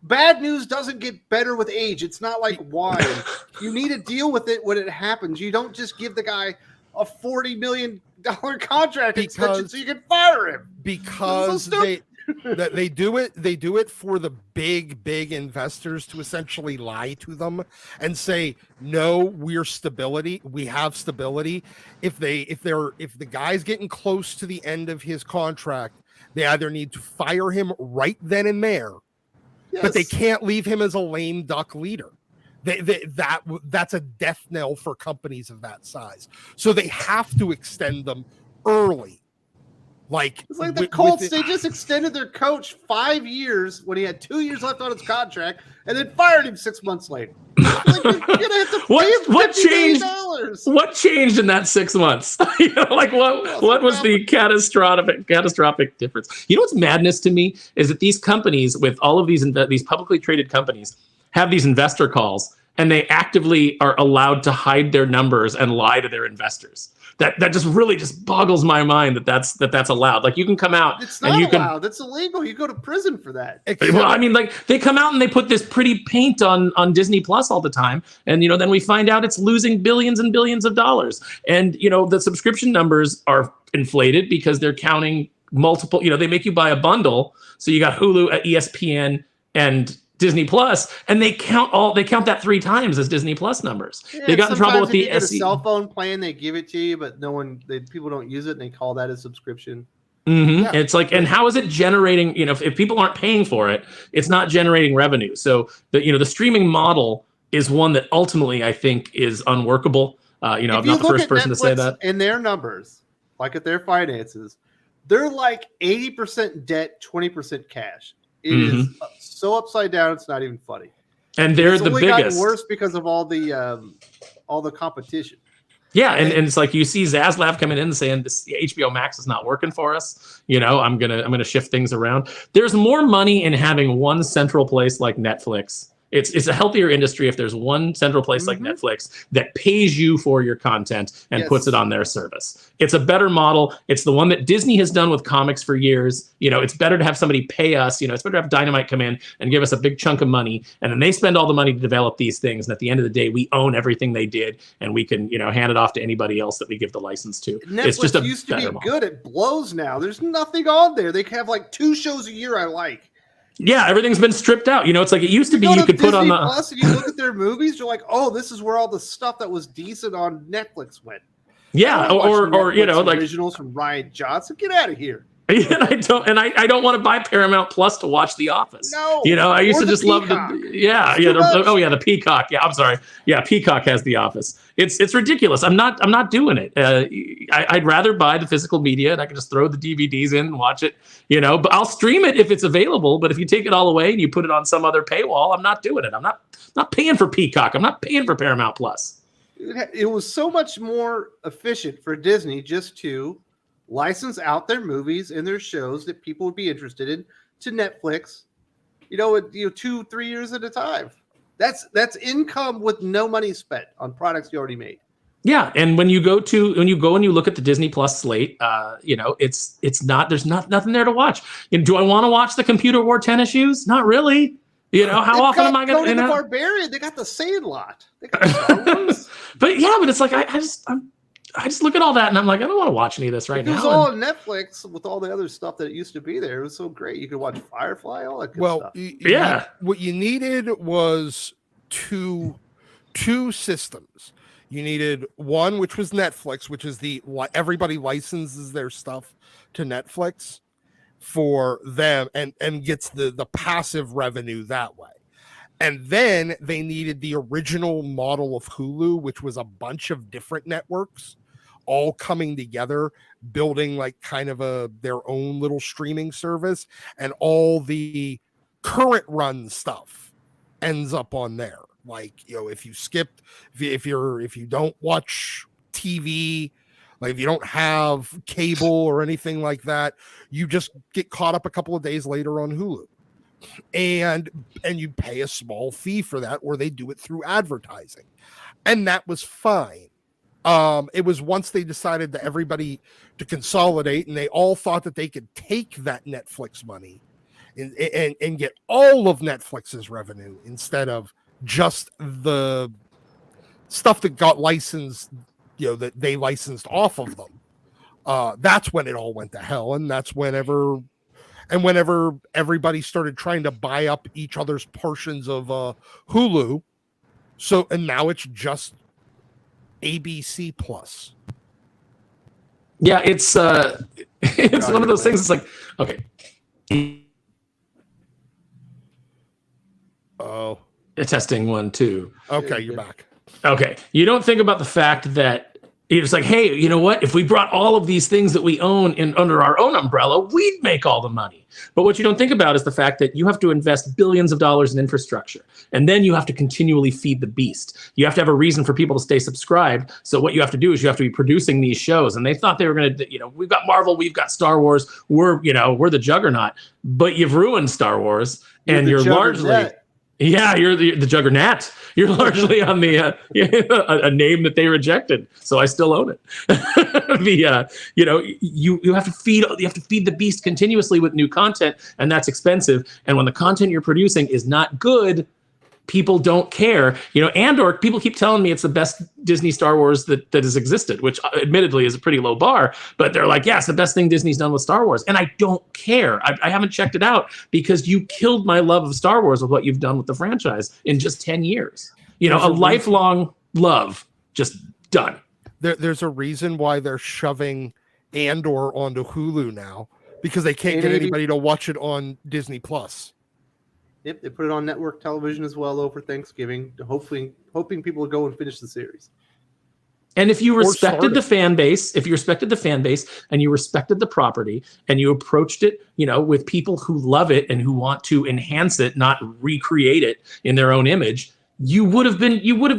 Bad news doesn't get better with age. It's not like wine. You need to deal with it when it happens. You don't just give the guy a $40 million contract extension so you can fire him. Because they do it for the big investors to essentially lie to them and say, no, we have stability. If the guy's getting close to the end of his contract, they either need to fire him right then and there. Yes. But they can't leave him as a lame duck leader. That's a death knell for companies of that size. So they have to extend them early. It's like the Colts, they just extended their coach 5 years when he had 2 years left on his contract, and then fired him 6 months later. You're gonna have to pay him $50 million. What changed in that 6 months? What was the catastrophic difference? You know what's madness to me is that these companies, with all of these publicly traded companies, have these investor calls, and they actively are allowed to hide their numbers and lie to their investors. That just really just boggles my mind that's allowed. Like, you can come out. It's not allowed. It's illegal. You go to prison for that. Well, I mean, they come out and they put this pretty paint on Disney Plus all the time, and then we find out it's losing billions and billions of dollars. And the subscription numbers are inflated because they're counting multiple. They make you buy a bundle, so you got Hulu, ESPN, and Disney Plus, and they count that 3 times as Disney Plus numbers. Yeah, they got in trouble with the SE. A cell phone plan, they give it to you, but people don't use it, and they call that a subscription. Mm-hmm. Yeah. It's like, and how is it generating? If people aren't paying for it, it's not generating revenue. So the streaming model is one that ultimately I think is unworkable. I'm not the first person to say that. In their numbers, like at their finances, they're like 80% debt, 20% cash. It is so upside down, it's not even funny. And they're the biggest. Gotten worse because of all the competition. Yeah, and it's like you see Zaslav coming in and saying this HBO Max is not working for us. I'm gonna shift things around. There's more money in having one central place like Netflix. It's a healthier industry if there's one central place like Netflix that pays you for your content and puts it on their service. It's a better model. It's the one that Disney has done with comics for years. It's better to have somebody pay us. It's better to have Dynamite come in and give us a big chunk of money, and then they spend all the money to develop these things. And at the end of the day, we own everything they did, and we can hand it off to anybody else that we give the license to. Netflix it's just used to be good. It blows now. There's nothing on there. They have like 2 shows a year I like. Yeah, everything's been stripped out. It's like it used to be. You could put on the Plus, and you look at their movies. You're like, oh, this is where all the stuff that was decent on Netflix went. Yeah, or like originals from Ryan Johnson. Get out of here. And I don't want to buy Paramount Plus to watch The Office. No, I used to just Peacock. love the Peacock. Yeah, I'm sorry. Yeah, Peacock has The Office. It's ridiculous. I'm not doing it. I'd rather buy the physical media, and I can just throw the DVDs in and watch it. But I'll stream it if it's available. But if you take it all away and you put it on some other paywall, I'm not doing it. I'm not paying for Peacock. I'm not paying for Paramount Plus. It was so much more efficient for Disney just to license out their movies and their shows that people would be interested in to Netflix, 2-3 years at a time. That's income with no money spent on products you already made. Yeah, and when you go and you look at the Disney Plus slate, it's not, there's nothing there to watch. Do I want to watch the Computer Wore Tennis Shoes? Not really. How often am I going to? Conan the Barbarian. They got the Sandlot. They got Star Wars. but it's like just look at all that and I'm like, I don't want to watch any of this right It was now. all on Netflix with all the other stuff that it used to be there. It was so great. You could watch Firefly, all that good stuff. Yeah. What you needed was two systems. You needed one, which was Netflix, which is everybody licenses their stuff to Netflix for them and gets the passive revenue that way. And then they needed the original model of Hulu, which was a bunch of different networks all coming together, building like kind of their own little streaming service, and all the current run stuff ends up on there. Like, if you skipped, if you don't watch TV, like if you don't have cable or anything like that, you just get caught up a couple of days later on Hulu. And you pay a small fee for that, or they do it through advertising. And that was fine. It was once they decided that everybody to consolidate, and they all thought that they could take that Netflix money and get all of Netflix's revenue instead of just the stuff that got licensed, that they licensed off of them. That's when it all went to hell. And that's whenever everybody started trying to buy up each other's portions of Hulu. And now it's just ABC Plus. Yeah, it's one of those things. It's like, okay. Oh, testing 1, 2. Okay, you're back. Okay. You don't think about the fact that it's like, hey, you know what? If we brought all of these things that we own under our own umbrella, we'd make all the money. But what you don't think about is the fact that you have to invest billions of dollars in infrastructure. And then you have to continually feed the beast. You have to have a reason for people to stay subscribed. So what you have to do is you have to be producing these shows. And they thought they were going to, we've got Marvel, we've got Star Wars. We're the juggernaut. But you've ruined Star Wars. And you're largely... Yeah, you're the juggernaut. You're largely on the a name that they rejected, so I still own it. You have to feed the beast continuously with new content, and that's expensive. And when the content you're producing is not good, people don't care. Or people keep telling me it's the best Disney Star Wars that has existed, which admittedly is a pretty low bar, but they're like, yeah, it's the best thing Disney's done with Star Wars. And I don't care. I haven't checked it out because you killed my love of Star Wars with what you've done with the franchise in just 10 years. A lifelong love just done. There's a reason why they're shoving Andor onto Hulu now, because they can't get anybody to watch it on Disney Plus. Yep, they put it on network television as well over Thanksgiving, hoping people will go and finish the series. And if you respected the fan base, and you respected the property, and you approached it, with people who love it and who want to enhance it, not recreate it in their own image, you would have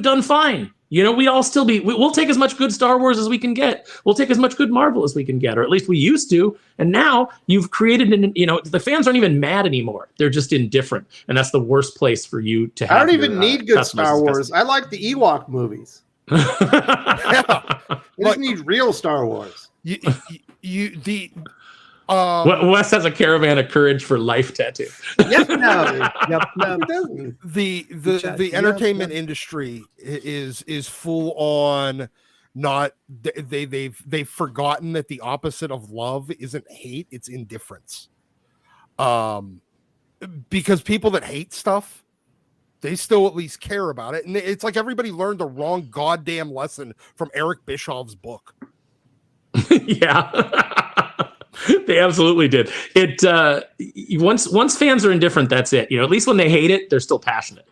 done fine. We'd all still we'll take as much good Star Wars as we can get. We'll take as much good Marvel as we can get, or at least we used to. And now you've created the fans aren't even mad anymore. They're just indifferent. And that's the worst place for you to have. I don't even need good Star Wars. I like the Ewok movies. I just need real Star Wars. Wes has a Caravan of Courage for life tattoo. Yep, no, it doesn't. The entertainment industry is full on. They've forgotten that the opposite of love isn't hate; it's indifference. Because people that hate stuff, they still at least care about it, and it's like everybody learned the wrong goddamn lesson from Eric Bischoff's book. Yeah. They absolutely did. It once fans are indifferent, that's it. At least when they hate it, they're still passionate.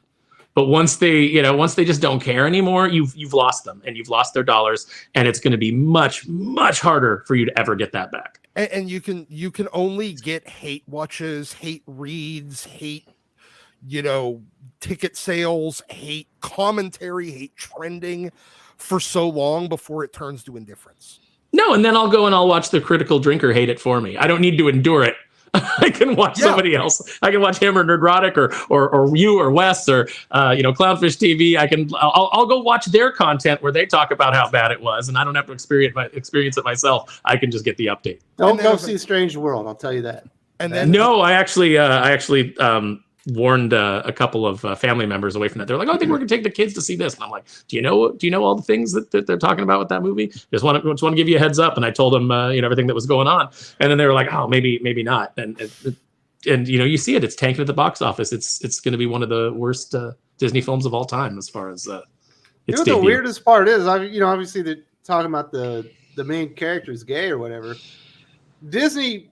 But once they just don't care anymore, you've lost them and you've lost their dollars, and it's going to be much, much harder for you to ever get that back. And you can only get hate watches, hate reads, hate ticket sales, hate commentary, hate trending for so long before it turns to indifference. No, and then I'll go and I'll watch the critical drinker hate it for me. I don't need to endure it. I can watch somebody else. I can watch him or Nerdrotic or you or Wes or Clownfish TV. I'll go watch their content where they talk about how bad it was, and I don't have to experience it myself. I can just get the update. Don't go see Strange World. I'll tell you that. And then no, I actually warned a couple of family members away from that. They're like, "Oh, I think we're gonna take the kids to see this," and I'm like, "Do you know all the things that they're talking about with that movie? Just want to give you a heads up." And I told them everything that was going on, and then they were like, "Oh, maybe not." And you see it; it's tanking at the box office. It's going to be one of the worst Disney films of all time as far as its debut. The weirdest part is, obviously they're talking about the main character is gay or whatever. Disney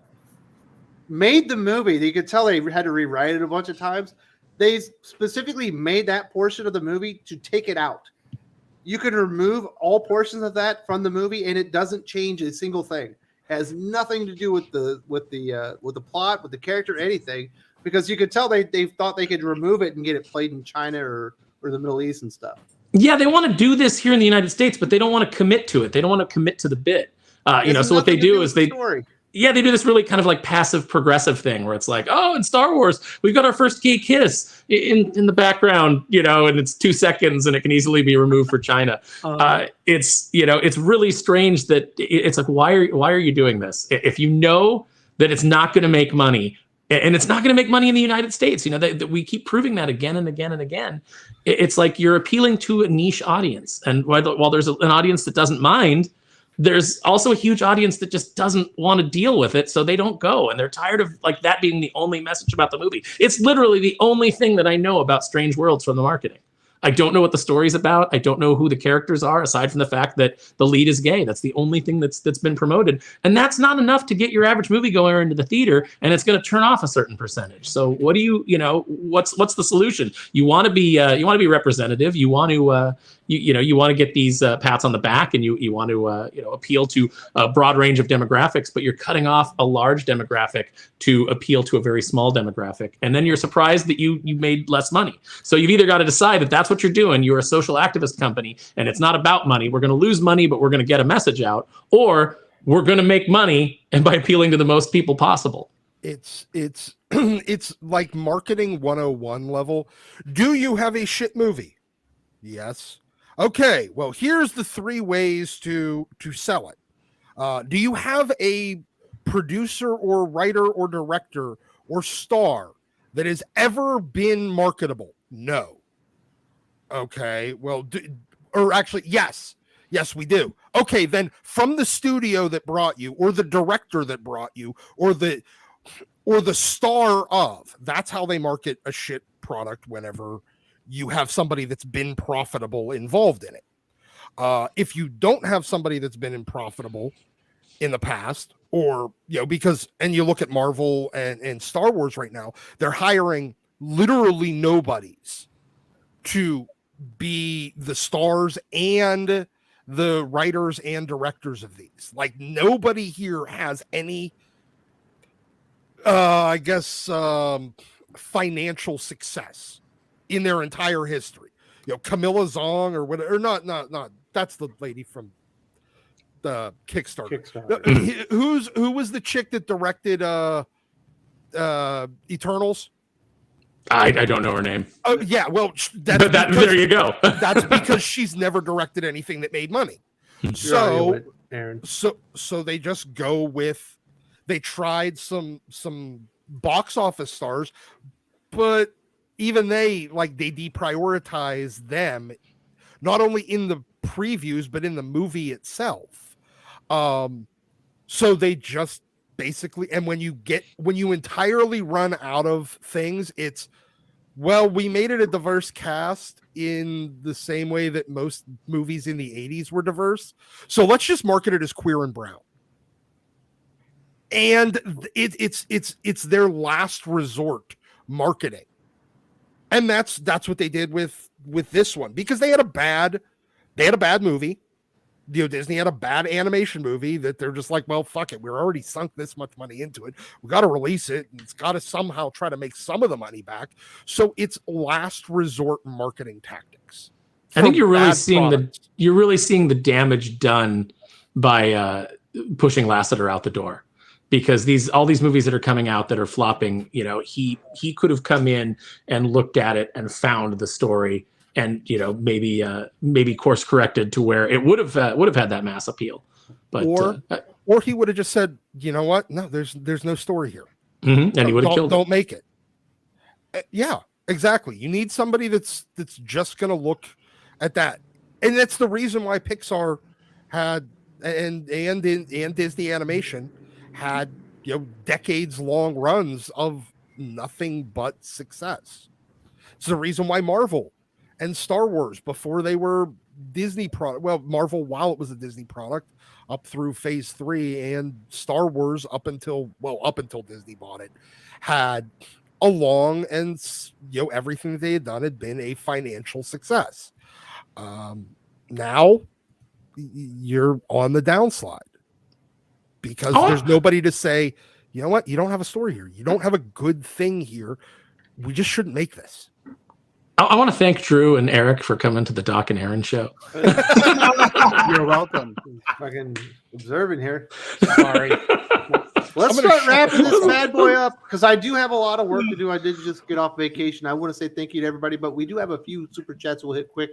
made the movie. You could tell they had to rewrite it a bunch of times. They specifically made that portion of the movie to take it out. You can remove all portions of that from the movie, and it doesn't change a single thing. It has nothing to do with the plot, with the character, anything. Because you could tell they thought they could remove it and get it played in China or the Middle East and stuff. Yeah, they want to do this here in the United States, but they don't want to commit to it. They don't want to commit to the bit. So what they do is they do this really kind of like passive progressive thing where it's like, oh, in Star Wars, we've got our first gay kiss in the background, and it's 2 seconds and it can easily be removed for China. It's really strange that it's like, why are you doing this? If you know that it's not going to make money, and it's not going to make money in the United States, we keep proving that again and again and again. It's like you're appealing to a niche audience. And while there's an audience that doesn't mind, there's also a huge audience that just doesn't want to deal with it, so they don't go, and they're tired of like that being the only message about the movie. It's literally the only thing that I know about Strange Worlds from the marketing. I don't know what the story's about. I don't know who the characters are, aside from the fact that the lead is gay. That's the only thing that's been promoted, and that's not enough to get your average moviegoer into the theater, and it's going to turn off a certain percentage. So, what do what's the solution? You want to be representative. You want to you want to get these pats on the back, and you want to appeal to a broad range of demographics, but you're cutting off a large demographic to appeal to a very small demographic, and then you're surprised that you made less money. So you've either got to decide that that's what you're doing. You're a social activist company, and it's not about money. We're going to lose money, but we're going to get a message out, or we're going to make money, and by appealing to the most people possible. It's it's like marketing 101 level. Do you have a shit movie? Yes. Okay, well, here's the 3 ways to sell it. Do you have a producer or writer or director or star that has ever been marketable? No. Okay, well, yes. Yes, we do. Okay, then from the studio that brought you, or the director that brought you, or the star of, that's how they market a shit product whenever you have somebody that's been profitable involved in it. If you don't have somebody that's been profitable in the past, or because you look at Marvel and Star Wars right now, they're hiring literally nobodies to be the stars and the writers and directors of these. Like, nobody here has any financial success in their entire history. Camilla Zong or whatever, not that's the lady from the Kickstarter. Who was the chick that directed Eternals? I don't know her name. Oh yeah, well, there you go. That's because she's never directed anything that made money. So they just go with, they tried some box office stars, but even they deprioritize them, not only in the previews but in the movie itself. So they just basically, and when you entirely run out of things, it's, well, we made it a diverse cast in the same way that most movies in the 80s were diverse, so let's just market it as queer and brown. And it's their last resort marketing. And that's what they did with this one, because they had a bad movie. Disney had a bad animation movie that they're just like, well, fuck it, we're already sunk this much money into it, we got to release it, and it's got to somehow try to make some of the money back. So it's last resort marketing tactics. I think you're really seeing the damage done by pushing Lasseter out the door, because all these movies that are coming out that are flopping, he could have come in and looked at it and found the story, and maybe course corrected to where it would have had that mass appeal. But or he would have just said, you know what, no, there's no story here. And he would have killed it. Don't make it. Yeah, exactly. You need somebody that's just going to look at that, and that's the reason why Pixar had and Disney Animation had decades long runs of nothing but success. It's the reason why Marvel and Star Wars, before they were Disney product, well, Marvel while it was a Disney product up through phase 3, and Star Wars up until Disney bought it, had a long and everything that they had done had been a financial success. Now you're on the downslide because there's nobody to say, you know what, you don't have a story here, you don't have a good thing here, we just shouldn't make this. I want to thank Drew and Eric for coming to the Doc and Aaron show. You're welcome. Fucking observing here. Sorry. Let's start wrapping this bad boy up because I do have a lot of work to do. I did just get off vacation. I want to say thank you to everybody, but we do have a few super chats we'll hit quick.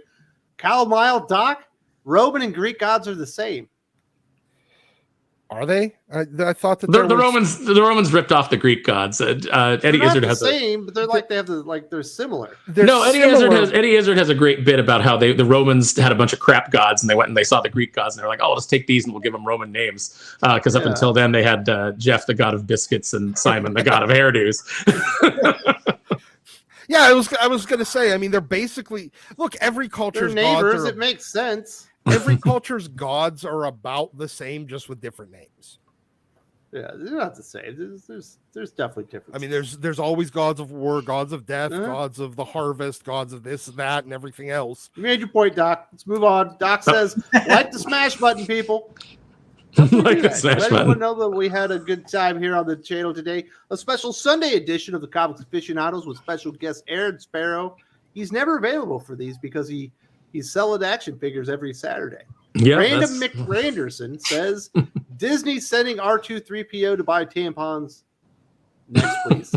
Kyle Mile, Doc, Roman and Greek gods are the same. Are they? I thought that the Romans ripped off the Greek gods. Eddie Izzard has the same, but they're similar. Eddie Izzard has a great bit about how the Romans had a bunch of crap gods and they went and they saw the Greek gods and they're like, oh, let's take these and we'll give them Roman names because up until then they had Jeff the god of biscuits and Simon the god of hairdos. Yeah, I was gonna say. I mean, they're basically every culture's neighbors. It makes sense. Every culture's gods are about the same, just with different names. Yeah, they're not the same. There's definitely different. I mean, there's always gods of war, gods of death, gods of the harvest, gods of this and that, and everything else. You made your point, Doc. Let's move on. Doc says, like the smash button, people. Like the smash button. Everyone know that we had a good time here on the channel today. A special Sunday edition of the Comics Aficionados with special guest Aaron Sparrow. He's never available for these because he's selling action figures every Saturday. Yeah, Random McRanderson says Disney's sending R2-3PO to buy tampons. Next, please.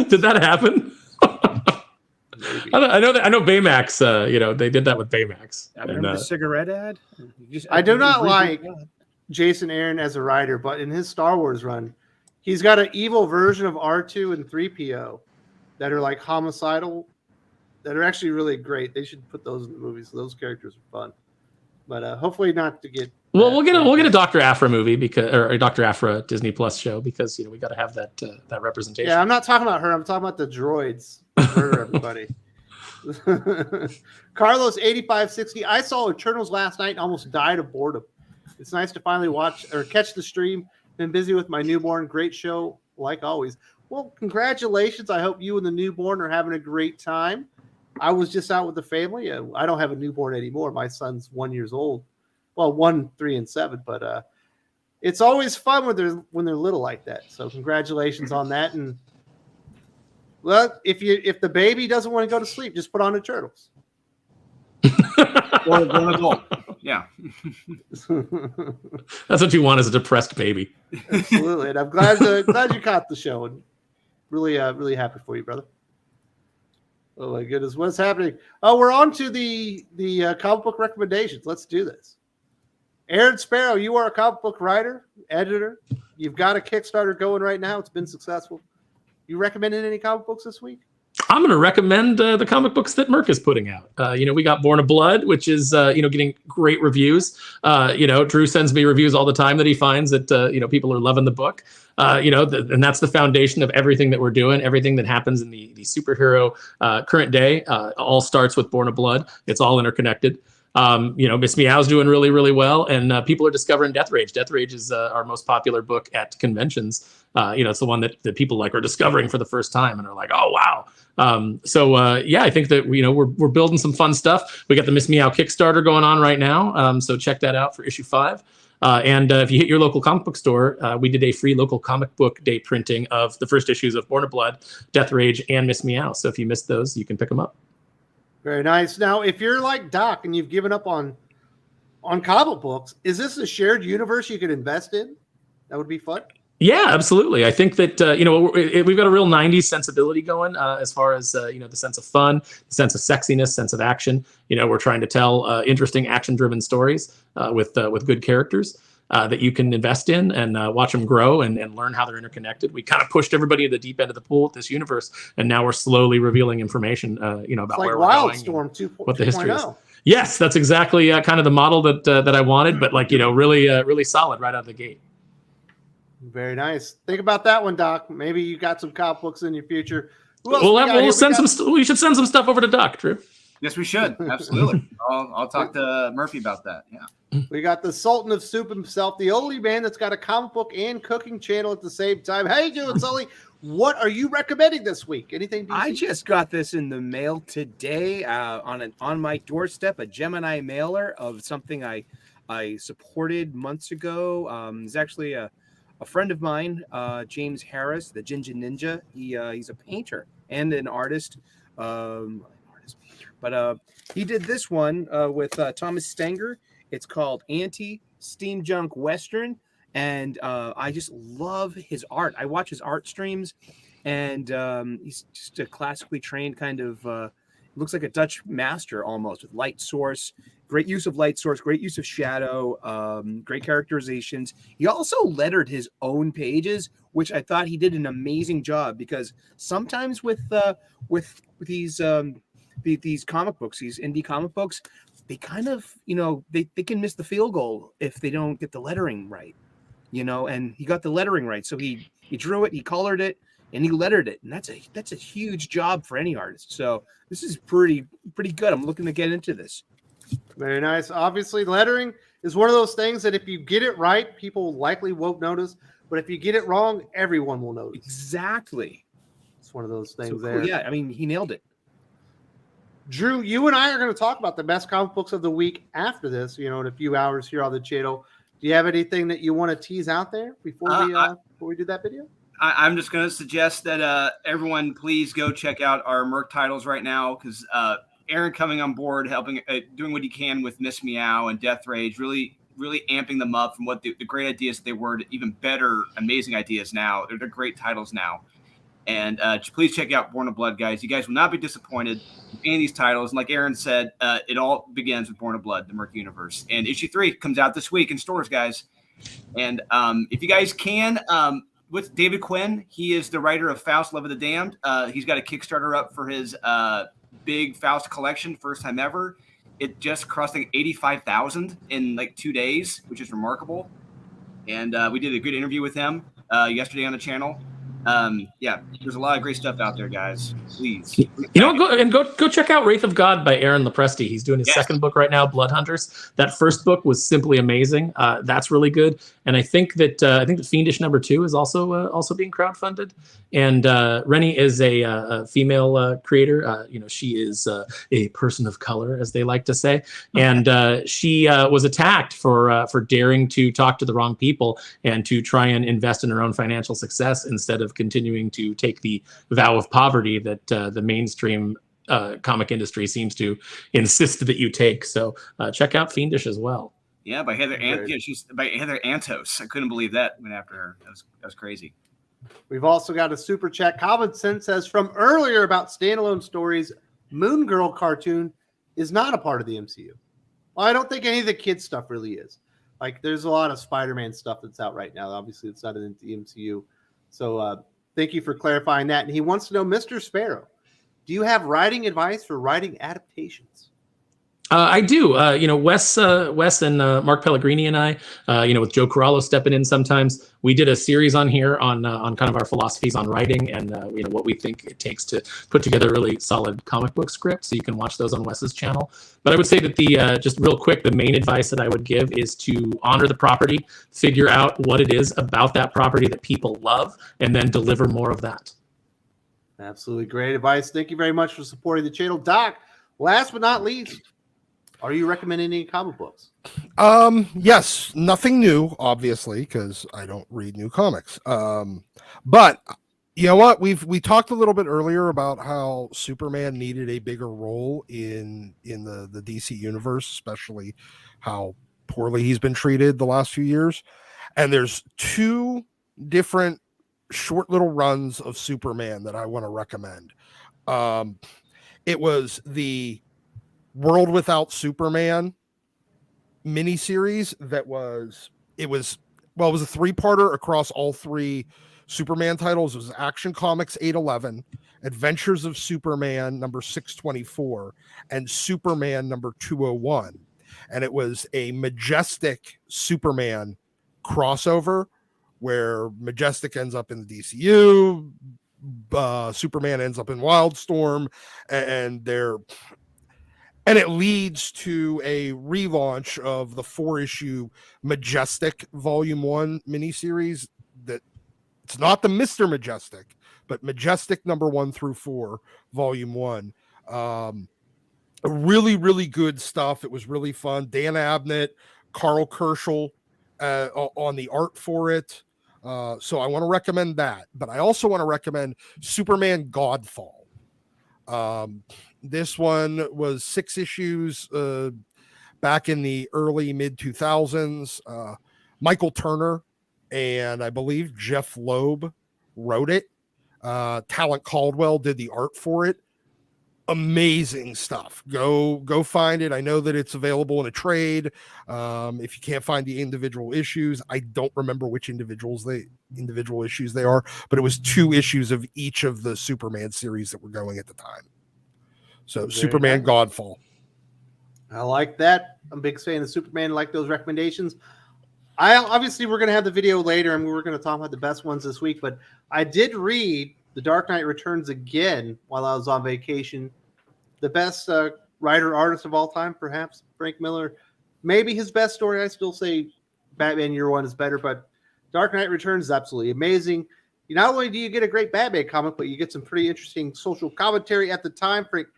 Did that happen? I know Baymax. They did that with Baymax. I remember the cigarette ad. I do not like Jason Aaron as a writer, but in his Star Wars run, he's got an evil version of R2 and 3PO that are like homicidal. That are actually really great. They should put those in the movies. Those characters are fun, but hopefully not to get. Well, we'll get a Dr. Aphra movie or a Dr. Aphra Disney Plus show because we got to have that representation. Yeah, I'm not talking about her. I'm talking about the droids. Murder everybody. Carlos 8560. I saw Eternals last night and almost died of boredom. It's nice to finally watch or catch the stream. Been busy with my newborn. Great show, like always. Well, congratulations. I hope you and the newborn are having a great time. I was just out with the family. I don't have a newborn anymore. My son's 1 year old. Well, 1, 3, and 7. But it's always fun when they're little like that. So congratulations on that. And well, if the baby doesn't want to go to sleep, just put on the Turtles. Or one adult. Yeah. That's what you want as a depressed baby. Absolutely. And I'm glad you caught the show and really happy for you, brother. Oh my goodness, what's happening? Oh, we're on to the comic book recommendations. Let's do this. Aaron Sparrow, you are a comic book writer, editor. You've got a Kickstarter going right now. It's been successful. You recommended any comic books this week? I'm going to recommend the comic books that Merc is putting out. We got Born of Blood, which is getting great reviews. Drew sends me reviews all the time that he finds that people are loving the book. And that's the foundation of everything that we're doing. Everything that happens in the superhero current day all starts with Born of Blood. It's all interconnected. Miss Meow's doing really, really well, and people are discovering Death Rage. Death Rage is our most popular book at conventions. It's the one that people are discovering for the first time and are like, oh wow. I think that we're building some fun stuff. We got the Miss Meow Kickstarter going on right now, so check that out for issue 5. And if you hit your local comic book store, we did a free local comic book day printing of the first issues of Born of Blood, Death Rage, and Miss Meow. So if you missed those, you can pick them up. Very nice. Now, if you're like Doc and you've given up on comic books, is this a shared universe you could invest in? That would be fun. Yeah, absolutely. I think that we've got a real 90s sensibility going as far as the sense of fun, the sense of sexiness, sense of action. We're trying to tell interesting action-driven stories with good characters. that you can invest in and watch them grow and learn how they're interconnected. We kind of pushed everybody to the deep end of the pool with this universe, and now we're slowly revealing information, about It's like where we're going, Wildstorm 2.0. what the history is. Yes, that's exactly kind of the model that I wanted, but really solid right out of the gate. Very nice. Think about that one, Doc. Maybe you got some comic books in your future. We should send some stuff over to Doc, Drew. Yes, we should. Absolutely. I'll talk to Murphy about that. Yeah. We got the Sultan of Soup himself, the only man that's got a comic book and cooking channel at the same time. How you doing, Sully? What are you recommending this week? Anything DC? I just got this in the mail today on my doorstep, a Gemini mailer of something I supported months ago. It's actually a friend of mine, James Harris, the Ginger Ninja. He's a painter and an artist. But he did this one with Thomas Stenger. It's called Anti-Steam Junk Western. And I just love his art. I watch his art streams, and he's just a classically trained kind of, looks like a Dutch master almost, with light source, great use of light source, great use of shadow, great characterizations. He also lettered his own pages, which I thought he did an amazing job, because sometimes with these comic books, these indie comic books, they kind of, they can miss the field goal if they don't get the lettering right. And he got the lettering right. So he drew it, he colored it, and he lettered it. And that's a huge job for any artist. So this is pretty good. I'm looking to get into this. Very nice. Obviously, lettering is one of those things that if you get it right, people likely won't notice. But if you get it wrong, everyone will notice. Exactly. It's one of those things so cool. there. Yeah, I mean, he nailed it. Drew, you and I are going to talk about the best comic books of the week after this, in a few hours here on the channel. Do you have anything that you want to tease out there before we do that video? I'm just going to suggest that everyone please go check out our Merc titles right now, because Aaron coming on board, helping, doing what he can with Miss Meow and Death Rage, really amping them up from what the great ideas that they were to even better, amazing ideas now. They're great titles now. And please check out Born of Blood, guys. You guys will not be disappointed in any of these titles. And like Aaron said, it all begins with Born of Blood, the Merc Universe. And issue 3 comes out this week in stores, guys. And if you guys can, with David Quinn, he is the writer of Faust, Love of the Damned. He's got a Kickstarter up for his big Faust collection, first time ever. It just crossed like 85,000 in like 2 days, which is remarkable. And we did a good interview with him yesterday on the channel. There's a lot of great stuff out there, guys. Please. Go check out Wraith of God by Aaron Lopresti. He's doing his second book right now, Blood Hunters. That first book was simply amazing. That's really good. And I think that Fiendish #2 is also being crowdfunded. And Rennie is a female creator. She is a person of color, as they like to say. And she was attacked for daring to talk to the wrong people and to try and invest in her own financial success instead of continuing to take the vow of poverty that the mainstream comic industry seems to insist that you take. So check out Fiendish as well. Yeah, by Heather she's by Heather Antos. I couldn't believe that went after her. That was crazy. We've also got a super chat. Common Sense says from earlier about standalone stories, Moon Girl cartoon is not a part of the MCU. Well, I don't think any of the kids stuff really is. Like, there's a lot of Spider-Man stuff that's out right now. Obviously, it's not in the MCU. So thank you for clarifying that. And he wants to know, Mr. Sparrow, do you have writing advice for writing adaptations? I do. Wes and Mark Pellegrini and I, with Joe Corallo stepping in sometimes, we did a series on here on kind of our philosophies on writing and what we think it takes to put together a really solid comic book script. So you can watch those on Wes's channel. But I would say that just real quick, the main advice that I would give is to honor the property, figure out what it is about that property that people love, and then deliver more of that. Absolutely great advice. Thank you very much for supporting the channel. Doc, last but not least, are you recommending any comic books? Yes, nothing new, obviously, because I don't read new comics. But you know what? We talked a little bit earlier about how Superman needed a bigger role in the DC universe, especially how poorly he's been treated the last few years. And there's 2 different short little runs of Superman that I want to recommend. It was the World Without Superman miniseries that was it was a 3-parter across all 3 Superman titles. It was Action Comics 811, Adventures of Superman number 624, and Superman number 201. And it was a Majestic Superman crossover where Majestic ends up in the DCU, Superman ends up in Wildstorm, and it leads to a relaunch of the 4-issue Majestic Volume 1 miniseries. That it's not the Mr. Majestic, but Majestic number 1 through 4, Volume 1. Really, really good stuff. It was really fun. Dan Abnett, Carl Kerschel on the art for it. So I want to recommend that. But I also want to recommend Superman Godfall. This one was 6 issues back in the early mid-2000s. Michael Turner and I believe Jeff Loeb wrote it. Talent Caldwell did the art for it. Amazing stuff. Go find it. I know that it's available in a trade. If you can't find the individual issues, I don't remember which individual issues they are, but it was 2 issues of each of the Superman series that were going at the time. So Very Superman nice. Godfall. I like that. I'm a big fan of Superman. I like those recommendations. Obviously we're going to have the video later and we're going to talk about the best ones this week, but I did read The Dark Knight Returns again while I was on vacation. The best writer artist of all time, perhaps Frank Miller. Maybe his best story. I still say Batman Year One is better, but Dark Knight Returns is absolutely amazing. Not only do you get a great Batman comic, but you get some pretty interesting social commentary at the time. Frank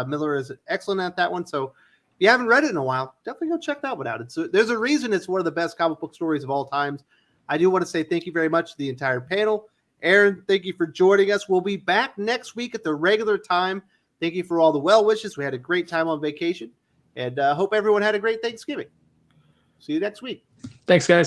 Miller is excellent at that one. So if you haven't read it in a while, definitely go check that one out. There's a reason it's one of the best comic book stories of all times. I do want to say thank you very much to the entire panel. Aaron, thank you for joining us. We'll be back next week at the regular time. Thank you for all the well wishes. We had a great time on vacation, and hope everyone had a great Thanksgiving. See you next week. Thanks, guys.